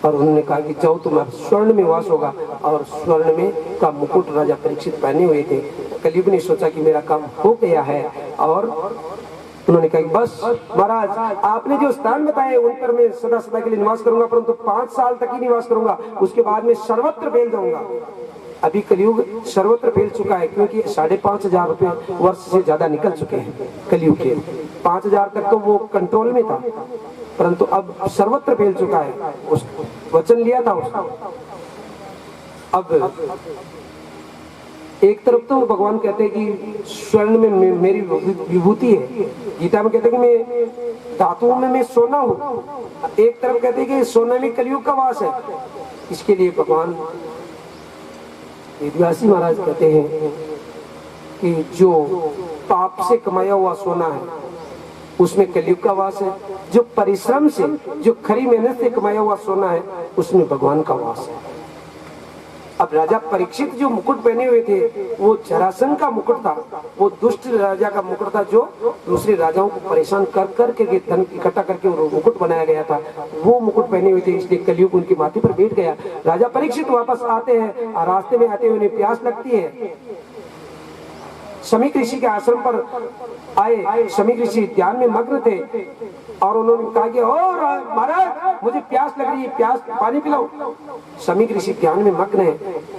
और उन्होंने कहा कि जाओ तुम्हारा स्वर्ण में वास होगा। और स्वर्ण में का मुकुट राजा परीक्षित पहने हुए थे। कलयुग ने सोचा कि मेरा काम हो गया है, और उन्होंने कहा कि बस महाराज आपने जो स्थान बताए उन पर मैं सदा सदा के लिए निवास करूंगा, परंतु 5 साल तक ही निवास करूंगा, उसके बाद में सर्वत्र फैल जाऊंगा। अभी कलयुग सर्वत्र फैल चुका है, क्योंकि 5,500 रुपये वर्ष से ज्यादा निकल चुके हैं कलयुग के। 5,000 तक तो वो कंट्रोल में था, परंतु अब सर्वत्र फैल चुका है। उस वचन लिया था उसका। अब एक तरफ तो भगवान कहते हैं कि स्वर्ण में मेरी विभूति है, गीता में कहते हैं कि मैं धातुओं में मैं सोना हूँ। एक तरफ कहते हैं कि सोना में कलयुग का वास है। इसके लिए भगवान वेदव्यासी महाराज कहते हैं कि जो पाप से कमाया हुआ सोना है उसमें कलयुग का वास है, जो परिश्रम से, जो खरी मेहनत से कमाया हुआ सोना है उसमें भगवान का वास है। अब राजा परीक्षित जो मुकुट पहने हुए थे वो जरासंध का मुकुट था, वो दुष्ट राजा का मुकुट था, जो दूसरे राजाओं को परेशान कर करके धन इकट्ठा करके वो मुकुट बनाया गया था। वो मुकुट पहने हुए थे, इसलिए कलयुग उनके माथे पर बैठ गया। राजा परीक्षित वापस आते हैं और रास्ते में आते हुए उन्हें प्यास लगती है। शमीक ऋषि के आश्रम पर आए। शमीक ऋषि ध्यान में मग्न थे और उन्होंने कहा कि ओ महाराज मुझे प्यास लग रही है, प्यास पानी पिलाओ। शमीक ऋषि ध्यान में मग्न है,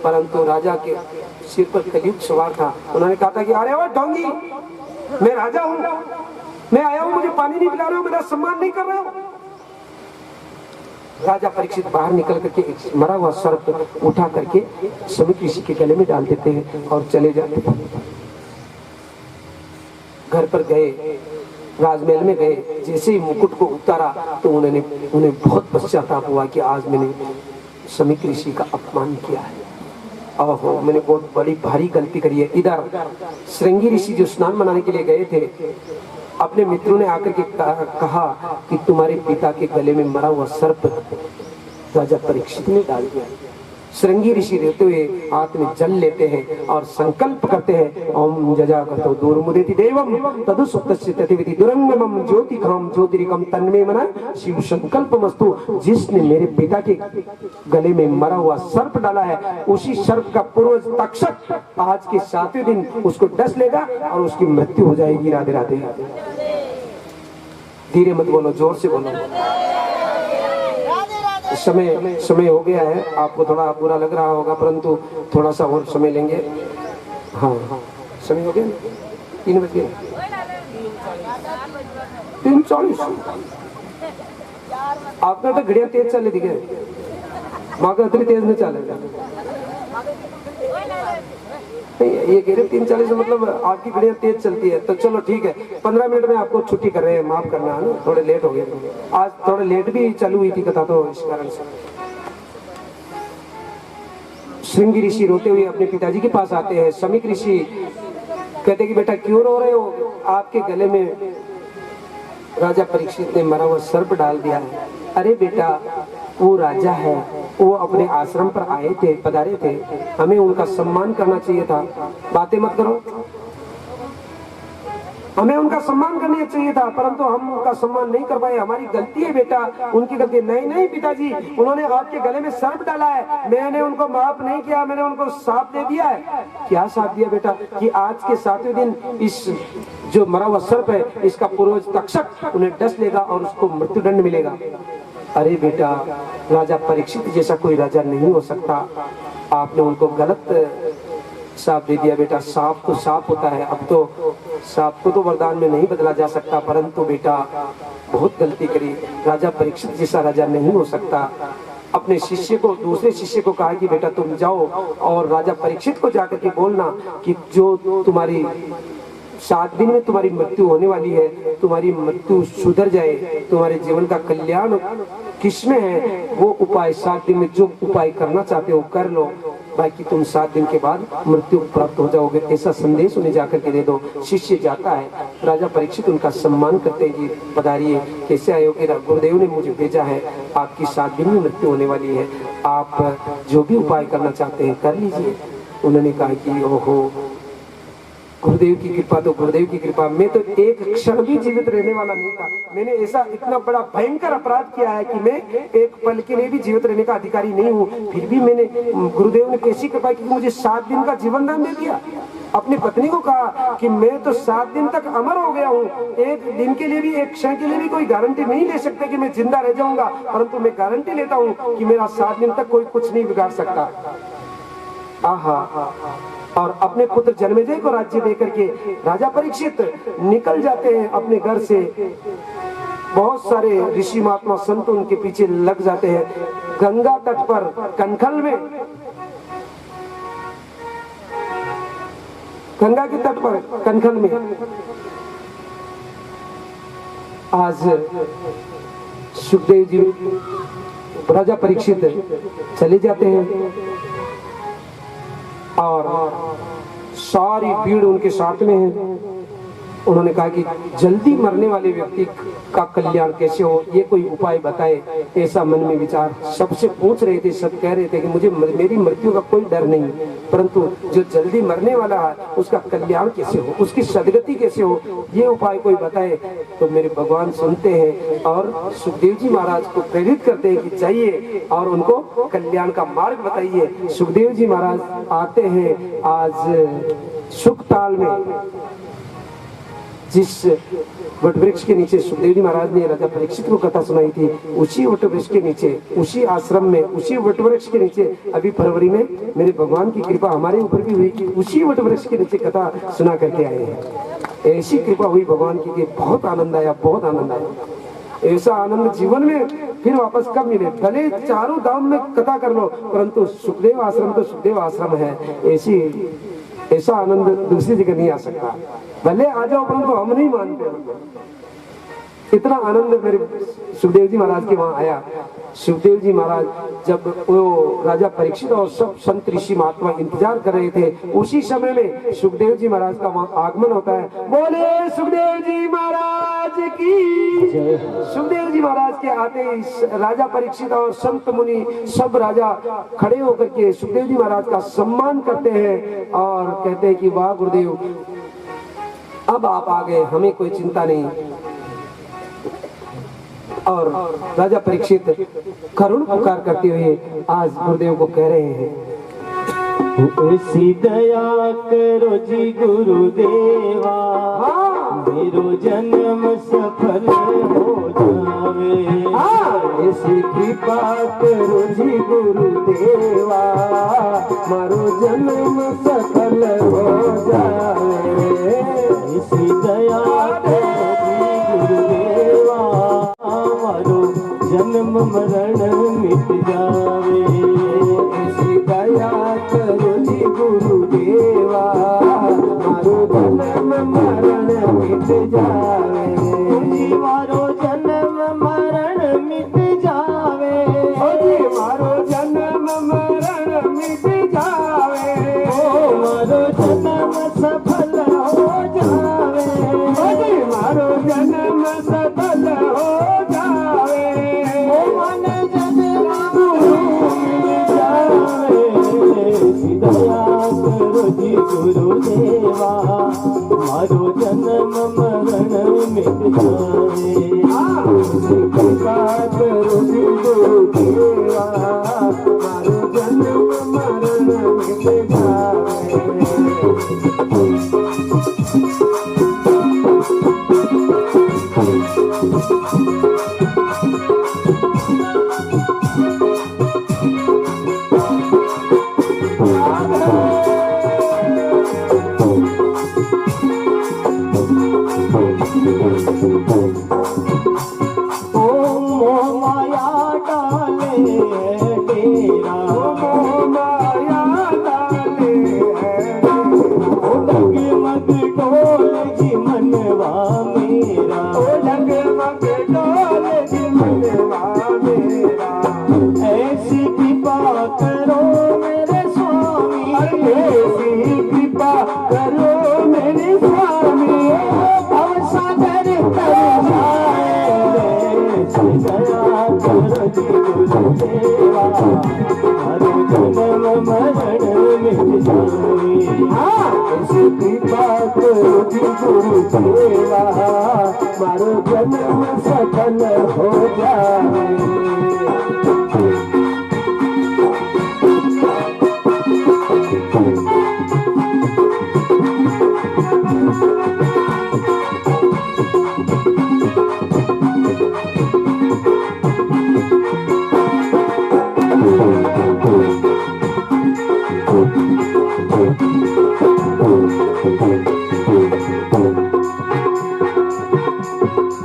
परंतु राजा के सिर पर कलयुग सवार था। उन्होंने कहा था कि अरे वो ढोंगी, मैं राजा हूँ, मैं आया हूँ, मुझे पानी नहीं पिला रहे हो, मेरा सम्मान नहीं कर रहे हो। राजा परीक्षित बाहर निकल करके एक मरा हुआ सर्प उठा करके शमीक ऋषि के गले में डाल देते हैं और चले जाते हैं। घर पर गए, राजमहल में गए, जैसे ही मुकुट को उतारा तो उन्हें बहुत पश्चाताप हुआ कि आज मैंने शमीक ऋषि का अपमान किया है, ओहो मैंने बहुत बड़ी भारी गलती करी है। इधर श्रृंगी ऋषि जो स्नान मनाने के लिए गए थे, अपने मित्रों ने आकर के कहा कि तुम्हारे पिता के गले में मरा हुआ सर्प राजा परीक्षित ने डाल दिया। श्रृंगी ऋषि रहते हुए हाथ में जल लेते हैं और संकल्प करते हैं, ओम जजागतो दूरमुदेति देवम तदुसुप्तस्य ततिविधि दुरंगमम ज्योतिकम ज्योतिरिकम तन्मे मना शिव संकल्पमस्तु। जिसने मेरे पिता के गले में मरा हुआ सर्प डाला है, उसी सर्प का पूर्वज तक्षक आज के 7वें दिन उसको डस लेगा और उसकी मृत्यु हो जाएगी। राधे राधे। धीरे मत बोलो, जोर से बोलो। समय हो गया है, आपको थोड़ा बुरा लग रहा होगा, परंतु थोड़ा सा और समय लेंगे। हाँ समय हो गया, 3 बज गए, 3:40। आपने तो घड़ियां तेज चले दिखे, माँ का इतनी तेज नहीं चलेगा। ये कह रहे 3:40 मतलब आपकी घड़ियां तेज चलती है, तो चलो ठीक है, 15 मिनट में आपको छुट्टी कर रहे हैं, माफ करना है ना, थोड़े लेट हो गए। आज थोड़े लेट भी चालू हुई थी कथा, तो इस कारण से। श्रृंगी ऋषि रोते हुए अपने पिताजी के पास आते हैं। शमीक ऋषि कहते कि बेटा क्यों रो रहे हो, आपके गले में राजा परीक्षित ने मरा हुआ सर्प डाल दिया है। अरे बेटा वो राजा है, वो अपने आश्रम पर आए थे, पधारे थे, हमें उनका सम्मान करना चाहिए था। बातें मत करो, हमें उनका सम्मान करना चाहिए था, परंतु हम उनका सम्मान नहीं कर पाए, हमारी गलती है बेटा, उनकी गलती। नहीं पिताजी, उन्होंने आपके गले में सर्प डाला है, मैंने उनको माफ नहीं किया, मैंने उनको साप दे दिया है। क्या साप दिया बेटा? कि आज के 7वें दिन इस जो मरा हुआ सर्प है, इसका पूर्वज तक्षक उन्हें डस लेगा और उसको मृत्युदंड मिलेगा। अरे बेटा, राजा परीक्षित जैसा कोई राजा नहीं हो सकता, आपने उनको गलत साफ दे दिया। बेटा साफ तो साफ होता है, अब तो साफ को तो वरदान में नहीं बदला जा सकता, परंतु बेटा बहुत गलती करी। राजा परीक्षित जैसा राजा नहीं हो सकता। अपने शिष्य को, दूसरे शिष्य को कहा कि बेटा तुम जाओ और राजा परीक्षित को जाकर के बोलना कि जो तुम्हारी 7 दिन में तुम्हारी मृत्यु होने वाली है, तुम्हारी मृत्यु सुधर जाए, तुम्हारे जीवन का कल्याण किसमें है, वो उपाय 7 दिन में जो उपाय करना चाहते हो कर लो, बाकी तुम 7 दिन के बाद मृत्यु प्राप्त हो जाओगे, ऐसा संदेश उन्हें जाकर के दे दो। शिष्य जाता है, राजा परीक्षित उनका सम्मान करते हैं कि पधारिए, कैसे आए हो? कि गुरुदेव ने मुझे भेजा है, आपकी 7 दिन में मृत्यु होने वाली है, आप जो भी उपाय करना चाहते हैं कर लीजिए। उन्होंने कहा कि ओहो गुरुदेव की कृपा, तो गुरुदेव की कृपा, मैं तो एक क्षण भी जीवित रहने वाला नहीं था। मैंने ऐसा इतना बड़ा भयंकर अपराध किया है कि मैं एक पल के लिए भी जीवित रहने का अधिकारी नहीं हूँ, फिर भी मैंने, गुरुदेव ने कैसी कृपा की मुझे 7 दिन का जीवन दान दे दिया। अपनी पत्नी को कहा कि मैं तो 7 दिन तक अमर हो गया हूँ, एक दिन के लिए भी, एक क्षण के लिए भी कोई गारंटी नहीं ले सकते कि मैं जिंदा रह जाऊंगा, परंतु मैं गारंटी लेता हूँ कि मेरा 7 दिन तक कोई कुछ नहीं बिगाड़ सकता। आहा, और अपने पुत्र जन्मेजय को राज्य देकर के राजा परीक्षित निकल जाते हैं अपने घर से। बहुत सारे ऋषि महात्मा संत उनके पीछे लग जाते हैं। गंगा तट पर कनखल में, गंगा के तट पर कनखल में आज सुखदेव जी, राजा परीक्षित चले जाते हैं और सारी भीड़ उनके साथ में है। उन्होंने कहा कि जल्दी मरने वाले व्यक्ति का कल्याण कैसे हो, ये कोई उपाय बताए। ऐसा मन में विचार, सबसे पूछ रहे थे, सब कह रहे थे कि मुझे मेरी मृत्यु का कोई डर नहीं, परंतु जो जल्दी मरने वाला है उसका कल्याण कैसे हो, उसकी सदगति कैसे हो, ये उपाय कोई बताए। तो मेरे भगवान सुनते हैं और सुखदेव जी महाराज को प्रेरित करते हैं कि जाइए और उनको कल्याण का मार्ग बताइए। सुखदेव जी महाराज आते हैं आज सुखताल में, जिस वटवृक्ष के नीचे सुखदेव जी महाराज ने राजा परीक्षित को कथा सुनाई थी, उसी वटवृक्ष के नीचे, उसी आश्रम में, उसी वटवृक्ष के नीचे अभी फरवरी में मेरे भगवान की कृपा हमारे ऊपर भी हुई कि उसी वटवृक्ष के नीचे कथा सुना करके आए हैं। ऐसी कृपा हुई भगवान की कि बहुत आनंद आया, बहुत आनंद आया। ऐसा आनंद जीवन में फिर वापस कब मिले, भले चारों धाम में कथा कर लो, परंतु सुखदेव आश्रम तो सुखदेव आश्रम है, ऐसा आनंद दूसरी जगह नहीं आ सकता। भले आ जाओ, परंतु हम नहीं मानते। इतना आनंद मेरे सुखदेव जी महाराज के वहां आया। सुखदेव जी महाराज जब वो राजा परीक्षित और सब संत ऋषि महात्मा इंतजार कर रहे थे, उसी समय में सुखदेव जी महाराज का वहां आगमन होता है। बोले सुखदेव जी महाराज की। सुखदेव जी महाराज के आते ही राजा परीक्षित और संत मुनि सब राजा खड़े होकर के सुखदेव जी महाराज का सम्मान करते हैं और कहते हैं कि वाह गुरुदेव, अब आप आ गए, हमें कोई चिंता नहीं। और राजा परीक्षित करुण पुकार करते हुए आज गुरुदेव को कह रहे हैं, ऐसी दया करो जी गुरुदेवा, मेरो जन्म सफल हो जावे। ऐसी कृपा करो जी गुरुदेवा, मारो जन्म सफल हो जावे। ऐसी दया करो जी गुरुदेवा, मारो जन्म मरण मिट जावे। ऐसी दया करो जी गुरुदेवा, मारो जन्म मरण मिट जावे। मारो जन्म मरण मिट जावे। मारो जन्म मरण मिट जावे। मारो जन्म सफल हो जावे। मारो जन्म सफल हो जावे। मन जन्म मिट जावे। दया करो जी गुरुदेवा, मारो जन्म मरण मिट जावे। कृपा करो जी गुरुदेवा, मारो जन्म मरण मिट जावे। ओ मोह माया डाले डेरा, मोह माया डाले डगमग डोलेगी मनवा मेरा, डगमग डोलेगी मनवा मेरा। ऐसी कृपा करो मेरे स्वामी, ऐसी कृपा करो मेरे स्वामी, अब सागर तर जाए दया करो जी गुरुदेवा, हरो जन्म मरण मिट जाए। ऐसी कृपा करो जी गुरुदेवा, मारो जन्म सफल हो जाए।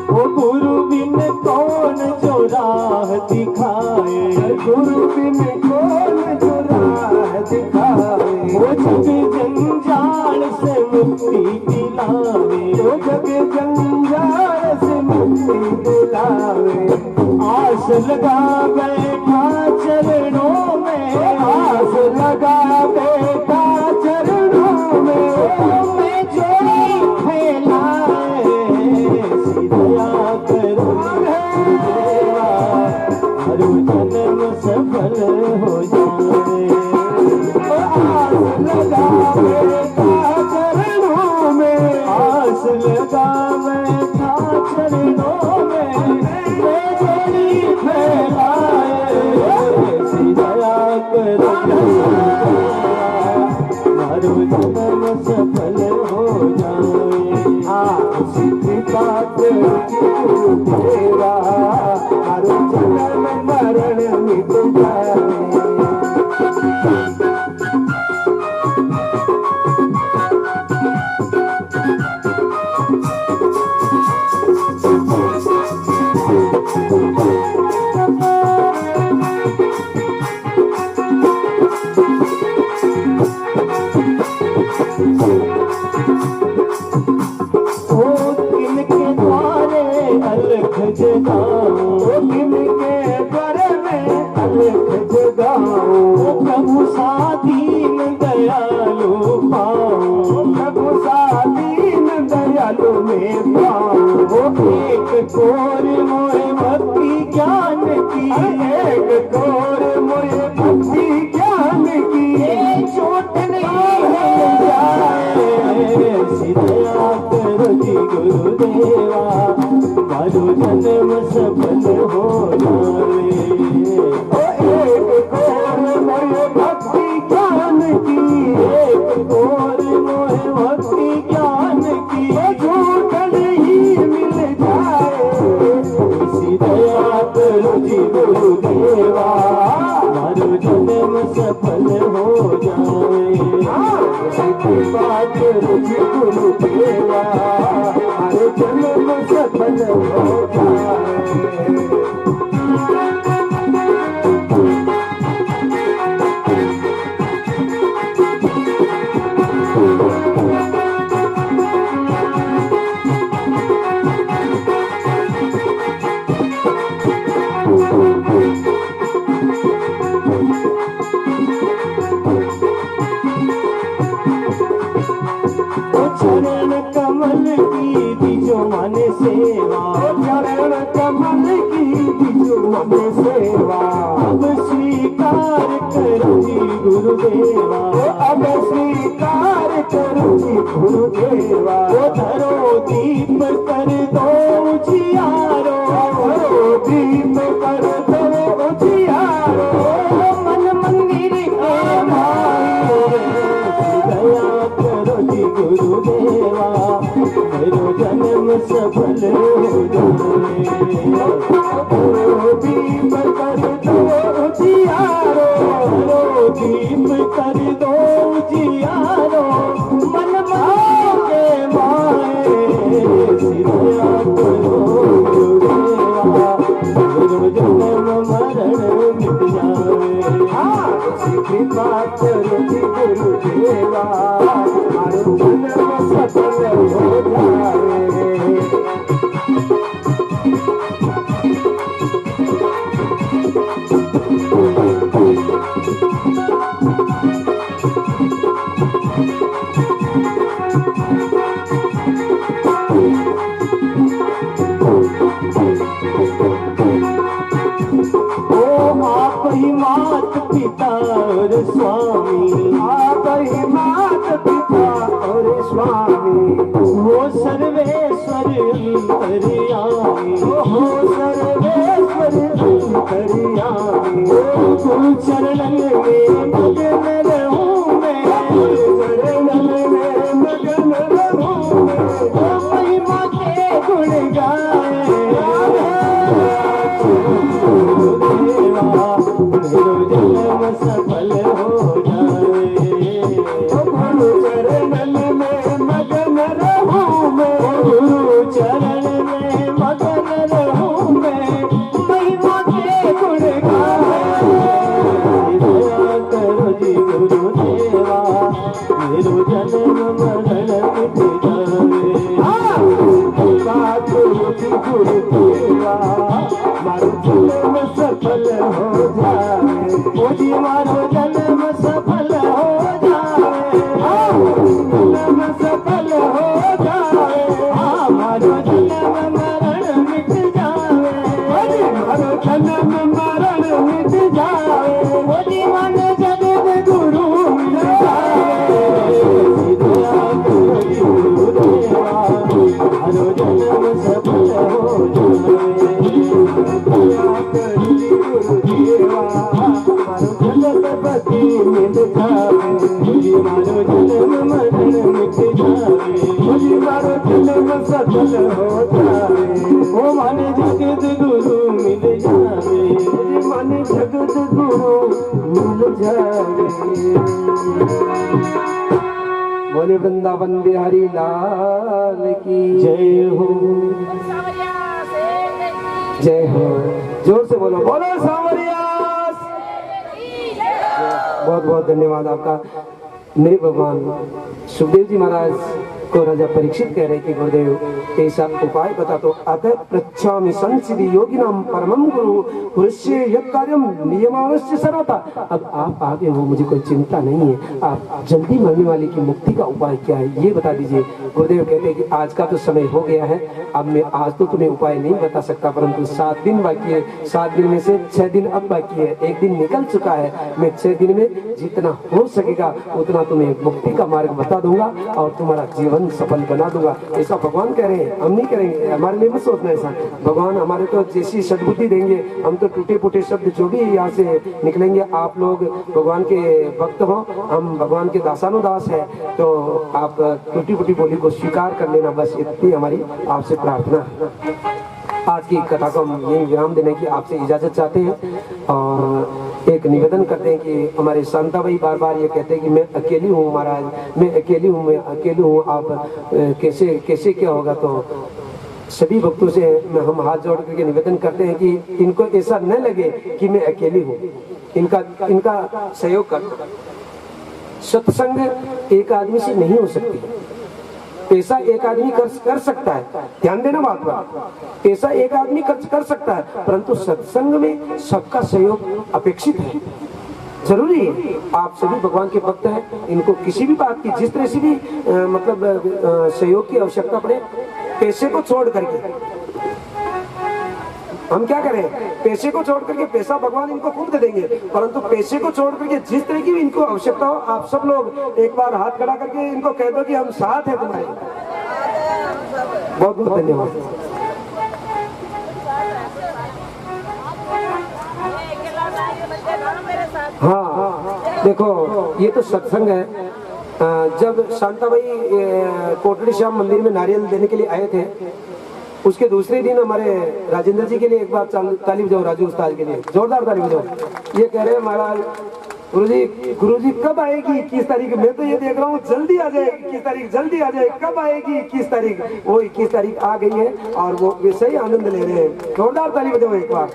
वो गुरु बिन कौन जो राह दिखाए, गुरु बिन कौन जो राह दिखाए, वो जग जंजाल से मुक्ति दिलावे, वो जग जंजाल से मुक्ति दिलावे। आस लगा बैठा चरणों में, आस लगा बैठा चरणों में, मैं जोड़ी फैलाए दया करो देवा, हरो जन्म सफल हो जाए। आस लगा बैठा चरणों में, आस लगा बैठा चरणों में, मैं जोड़ी फैलाए दया करो हरो जन्म सफल हो जाए। कृपा गुरुदेवा, हरो जन्म मरण मिट जाए। अलख जगाओ, किनके द्वार में अलख जगाओ, प्रभु साधीन दयालु पाओ, प्रभु साधीन दयालु में पाओ। एक कोर मोए भक्ति ज्ञान की, एक कोर मोए भक्ति ज्ञान की, चोट नहीं जाए दया करो जी गुरुदेवा, हरो जन्म सफल हो जाए। एक कोर मोए भक्ति ज्ञान की, एक कोर मोए भक्ति ज्ञान की, झूठ नहीं मिल जाए इसी दया करो जी गुरुदेवा, हरो जन्म सफल हो जाए। कृपा करो जी गुरुदेवा, हरो जन्म सफल हो जाए। चरण कमल की दीजो मन सेवा, चरण कमल की दीजो मन सेवा, अब स्वीकार करो जी गुरुदेवा, अब स्वीकार करो जी गुरुदेवा। धरो दीप कर दो उजियारो, धरो दीप कर दो उजियारो, मन मंदिर के भाई दया करो जी गुरुदेवा, मेरो जन्म सफल हो जाए। दीप कर दो जियारो, दीप कर दो जियारो, मन के माए सिया वो सर्वेश्वर अंतर्यामी, वो सर्वेश्वर अंतर्यामी, गुरु चरणन में मगन रहूं मैं, चरणन में मगन रहूं मैं, महिमा के गुण गाए देवा, मेरो जन्म सफल हो जाए, गुरु चरणन में मगन रहूं मैं, गुरु चरण में मगन रहूं मैं, महिमा के गुण गाए, दया करो जी गुरु देवा, मेरो जन्म मरण मिट जाए, बात जी गुरु देवा, मारो जन्म सफल हो जाए, ओ जी मारो जन्म सफल हो जाए, जन्म सफल हो जाए, मारो जन्म मरण मिट जाए, मारो जन्म मरण मिट जाए, ओ जी मानो जगत गुरु मिल जाए, दया करो जी गुरु देवा, मारो जन्म सफल हो जाए, दया करो जी गुरु देवा, मारो जगतपति मिल जाए, मुझे मारो जन्म मरण मिट जाए, मुझे मारो जन्म सफल हो जाए, ओ माने जगत गुरु मिल जाए, मुझे माने जगत गुरु मिल जाए। बोले वृंदावन बिहारी लाल की जय हो, जय हो। जोर से बोलो, बोलो सांवरिया। बहुत बहुत धन्यवाद आपका। मेरे भगवान सुखदेव जी महाराज को राजा परीक्षित कह रहे थे, गुरुदेव ऐसा उपाय बता तो। अतः पृच्छामि संसिद्धि योगिनाम परमं गुरु पुरुष्य यत् कार्यम नियमावश्य सर्वथा। अब आप आगे हो, मुझे कोई चिंता नहीं है। आप जल्दी मरने वाले की मुक्ति का उपाय क्या है ये बता दीजिए। गुरुदेव कहते हैं कि आज का तो समय हो गया है, अब मैं आज तो तुम्हें उपाय नहीं बता सकता, परंतु 7 दिन बाकी है। 7 दिन में से 6 दिन अब बाकी है, 1 दिन निकल चुका है। मैं 6 दिन में जितना हो सकेगा उतना तुम्हें मुक्ति का मार्ग बता दूंगा और तुम्हारा जीवन सफल बना दूंगा। ऐसा भगवान कह रहे हैं, हम नहीं करेंगे। हमारे लिए मत सोचना ऐसा। भगवान हमारे को जैसी सद्बुद्धि देंगे, हम तो टूटे फूटे शब्द जो भी यहाँ से निकलेंगे, आप लोग भगवान के भक्त हो, हम भगवान के दासानुदास है, तो आप टूटी फूटी बोली को स्वीकार कर लेना, बस इतनी हमारी आपसे प्रार्थना है। आज की कथा को हम यही विराम देने की आपसे इजाजत चाहते हैं और एक निवेदन करते हैं कि हमारे शांता भाई बार बार ये कहते हैं कि मैं अकेली हूँ महाराज, मैं अकेली हूँ, मैं अकेली हूँ, आप कैसे कैसे क्या होगा। तो सभी भक्तों से हम हाथ जोड़ करके निवेदन करते हैं कि इनको ऐसा न लगे कि मैं अकेली हूँ, इनका सहयोग कर। सत्संग एक आदमी से नहीं हो सकती, पैसा एक आदमी कर सकता है, ध्यान देना बात पर। पैसा एक आदमी खर्च कर सकता है, परंतु सत्संग में सबका सहयोग अपेक्षित है, जरूरी है। आप सभी भगवान के भक्त हैं, इनको किसी भी बात की जिस तरह से भी मतलब सहयोग की आवश्यकता पड़े, पैसे को छोड़ करके हम क्या करें, पैसे को छोड़ करके, पैसा भगवान इनको खूब दे देंगे, परंतु पैसे को छोड़ करके जिस तरह की भी इनको आवश्यकता हो, आप सब लोग एक बार हाथ खड़ा करके इनको कह दो कि हम साथ हैं तुम्हारे। बहुत बहुत धन्यवाद। हाँ देखो, ये तो सत्संग है। जब शांताबाई कोटड़ी श्याम मंदिर में नारियल देने के लिए आए थे, उसके दूसरे दिन हमारे राजेंद्र जी के लिए एक बार ताली बजाओ, राजू उस्ताद के लिए जोरदार ताली बजाओ। ये कह रहे हैं महाराज गुरुजी कब आएगी 21 तारीख। मैं तो ये देख रहा हूँ जल्दी आ जाए 21 तारीख, जल्दी आ जाए। कब आएगी 21 तारीख? वो 21 तारीख आ गई है और वो वैसे ही आनंद ले रहे हैं। जोरदार ताली बजाओ एक बार।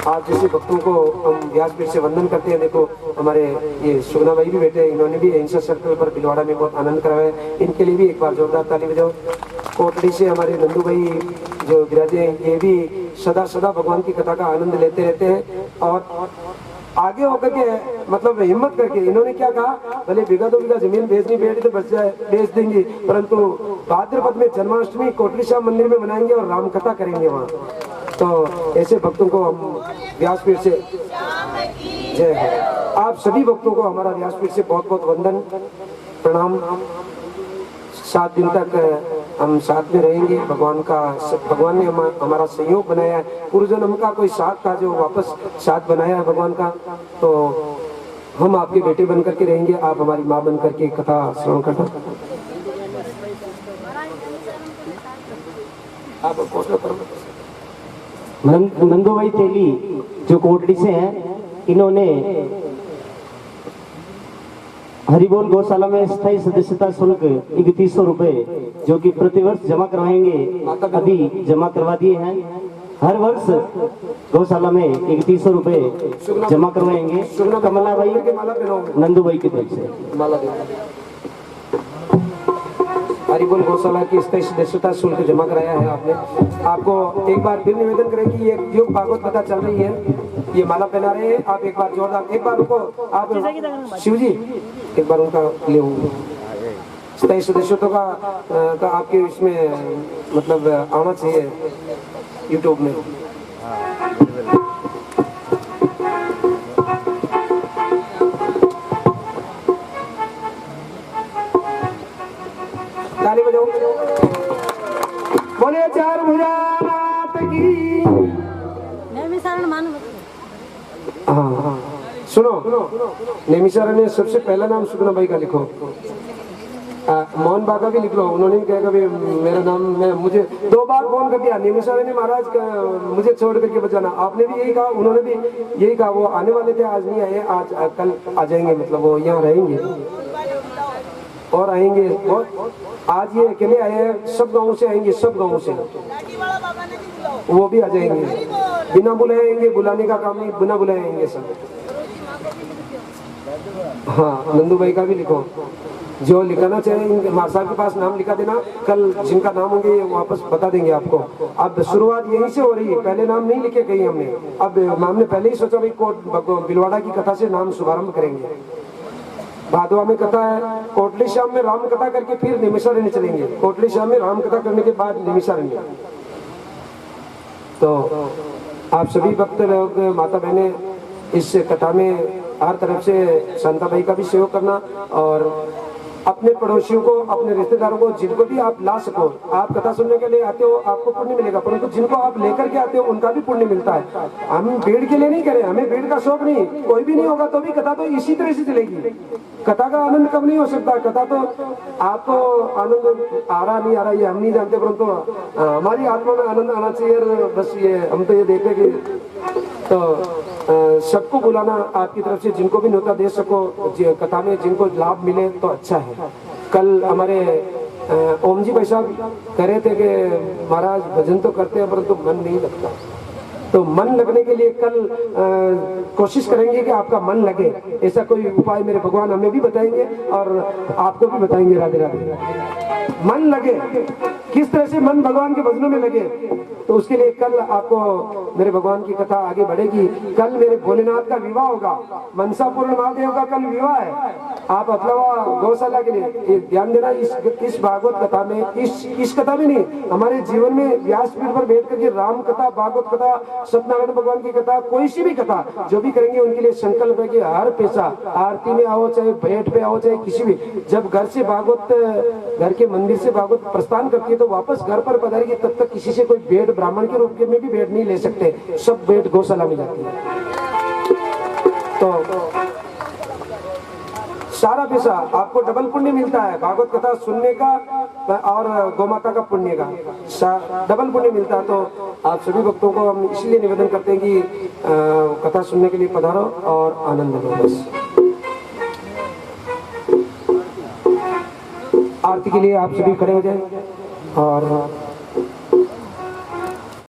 आप जैसे भक्तों को हम व्यासपीठ से वंदन करते हैं। देखो हमारे ये सुगना भाई भी बैठे हैं, इन्होंने भी अहिंसा सर्कल पर भिलवाड़ा में बहुत आनंद कराया है, इनके लिए भी एक बार जोरदार ताली बजाओ। कोटड़ी से हमारे नंदू भाई जो विराजे हैं, ये भी सदा सदा भगवान की कथा का आनंद लेते रहते हैं और आगे होकर के मतलब हिम्मत करके इन्होंने क्या कहा, भले बीघा 2 बीघा जमीन बेचनी पड़ेगी तो बच जाए, बेच देंगे, परंतु भाद्रपद में जन्माष्टमी कोटड़ी श्याम मंदिर में मनाएंगे और राम कथा करेंगे वहाँ। तो ऐसे भक्तों को हम व्यासपीठ से जय हो। आप सभी भक्तों को हमारा व्यासपीठ से बहुत बहुत वंदन प्रणाम। 7 दिन तक हम साथ में रहेंगे। भगवान ने हमारा सहयोग बनाया है, पूर्व जन्म का कोई साथ था जो वापस साथ बनाया है भगवान का। तो हम आपके बेटे बन करके रहेंगे, आप हमारी माँ बन करके कथा श्रवण करना। आप नंदू भाई तेली जो कोटड़ी से हैं, इन्होंने हरिबोल गौशाला में स्थायी सदस्यता शुल्क 3100 रुपए जो कि प्रतिवर्ष जमा करवाएंगे, अभी जमा करवा दिए हैं। हर वर्ष गौशाला में 3100 रुपए जमा करवाएंगे। कमला भाई नंदू भाई की तरफ से माला हरिबोल गौशाला की स्थायी सदस्यता शुल्क जमा कराया है आपने। आपको एक बार फिर निवेदन करें कि ये योग भागवत कथा चल रही है, ये माला पहना रहे हैं। आप एक बार जोरदार, एक बार उनको आप शिव जी एक बार उनका ले स्थायी सदस्यता का आपके इसमें मतलब आना चाहिए यूट्यूब में। ताली बजाओ। बोले चार भुजानाथ की। नैमिषारण्य मान हाँ सुनो, नैमिषारण्य ने सबसे पहला नाम सुगना भाई का लिखो। मोहन बाबा भी लिख लो, उन्होंने भी कहा कि मेरा नाम मुझे 2 बार फोन कर दिया, नैमिषारण्य महाराज मुझे छोड़ करके बचाना। आपने भी यही कहा, उन्होंने भी यही कहा। वो आने वाले थे, आज नहीं आए, आज कल आ जाएंगे, मतलब वो यहाँ रहेंगे और आएंगे। और आज ये अकेले आए हैं, सब गाँव से आएंगे, सब गाँव से वो भी आ जाएंगे, बिना बुलाएंगे, बुलाने का काम नहीं, बिना बुलाएंगे सब। हाँ नंदू भाई का भी लिखो, जो लिखाना चाहे मार साहब के पास नाम लिखा देना, कल जिनका नाम होंगे वापस बता देंगे आपको। अब शुरुआत यहीं से हो रही है, पहले नाम नहीं लिखे कहीं हमने। अब हमने पहले ही सोचा भाई बिलवाड़ा की कथा से नाम शुभारंभ करेंगे। भादवा में कथा है, कोटली श्याम में राम कथा करके फिर नैमिषारण्य चलेंगे। कोटली श्याम में राम कथा करने के बाद नैमिषारण्य। तो आप सभी भक्त लोग, माता बहने, इस कथा में हर तरफ से शांता भाई का भी सहयोग करना और अपने पड़ोसियों को, अपने रिश्तेदारों को, जिनको भी आप ला सको। आप कथा सुनने के लिए आते हो, आपको पुण्य मिलेगा, परंतु जिनको आप लेकर के आते हो उनका भी पुण्य मिलता है। हम भीड़ के लिए नहीं करें, हमें भीड़ का शौक नहीं, कोई भी नहीं होगा तो भी कथा तो इसी तरह से चलेगी। कथा का आनंद कम नहीं हो सकता। कथा तो आपको आनंद आ रहा नहीं आ रहा ये हम नहीं जानते, परंतु हमारी आत्मा में आनंद आना चाहिए। बस ये हम तो ये देखते कि तो सबको बुलाना आपकी तरफ से, जिनको भी न्योता दे सको कथा में, जिनको लाभ मिले तो अच्छा है। कल हमारे ओम जी भाई साहब कह रहे थे कि महाराज भजन तो करते हैं परंतु मन नहीं लगता। तो मन लगने के लिए कल कोशिश करेंगे कि आपका मन लगे, ऐसा कोई उपाय मेरे भगवान हमें भी बताएंगे और आपको भी बताएंगे। राधे राधे। मन लगे, किस तरह से मन भगवान के भजनों में लगे, तो उसके लिए कल आपको मेरे भगवान की कथा आगे बढ़ेगी। कल मेरे भोलेनाथ का विवाह होगा, मनसापूर्ण महादेव का कल विवाह है। आप अतलावा गौशाला के लिए ध्यान देना। इस भागवत कथा में, इस कथा में नहीं, हमारे जीवन में व्यासपीठ पर बैठ करके राम कथा, भागवत कथा, सत्यनारायण भगवान की कथा, कोई सी भी कथा जो भी करेंगे उनके लिए संकल्प है कि हर पैसा, आरती में आओ चाहे भेंट पे आओ चाहे किसी भी, जब घर से भागवत, घर के मंदिर से भागवत प्रस्थान करती है तो वापस घर पर पधारेगी, तब तक किसी से कोई भेंट ब्राह्मण के रूप में भी भेंट नहीं ले सकते, सब भेंट गौशाला में जाती है। तो सारा पैसा आपको डबल पुण्य मिलता है, भागवत कथा सुनने का और गौमाता का पुण्य का डबल पुण्य मिलता है। तो आप सभी भक्तों को हम इसलिए निवेदन करते हैं कि कथा सुनने के लिए पधारो और आनंद लो। बस आरती के लिए आप सभी खड़े हो जाए और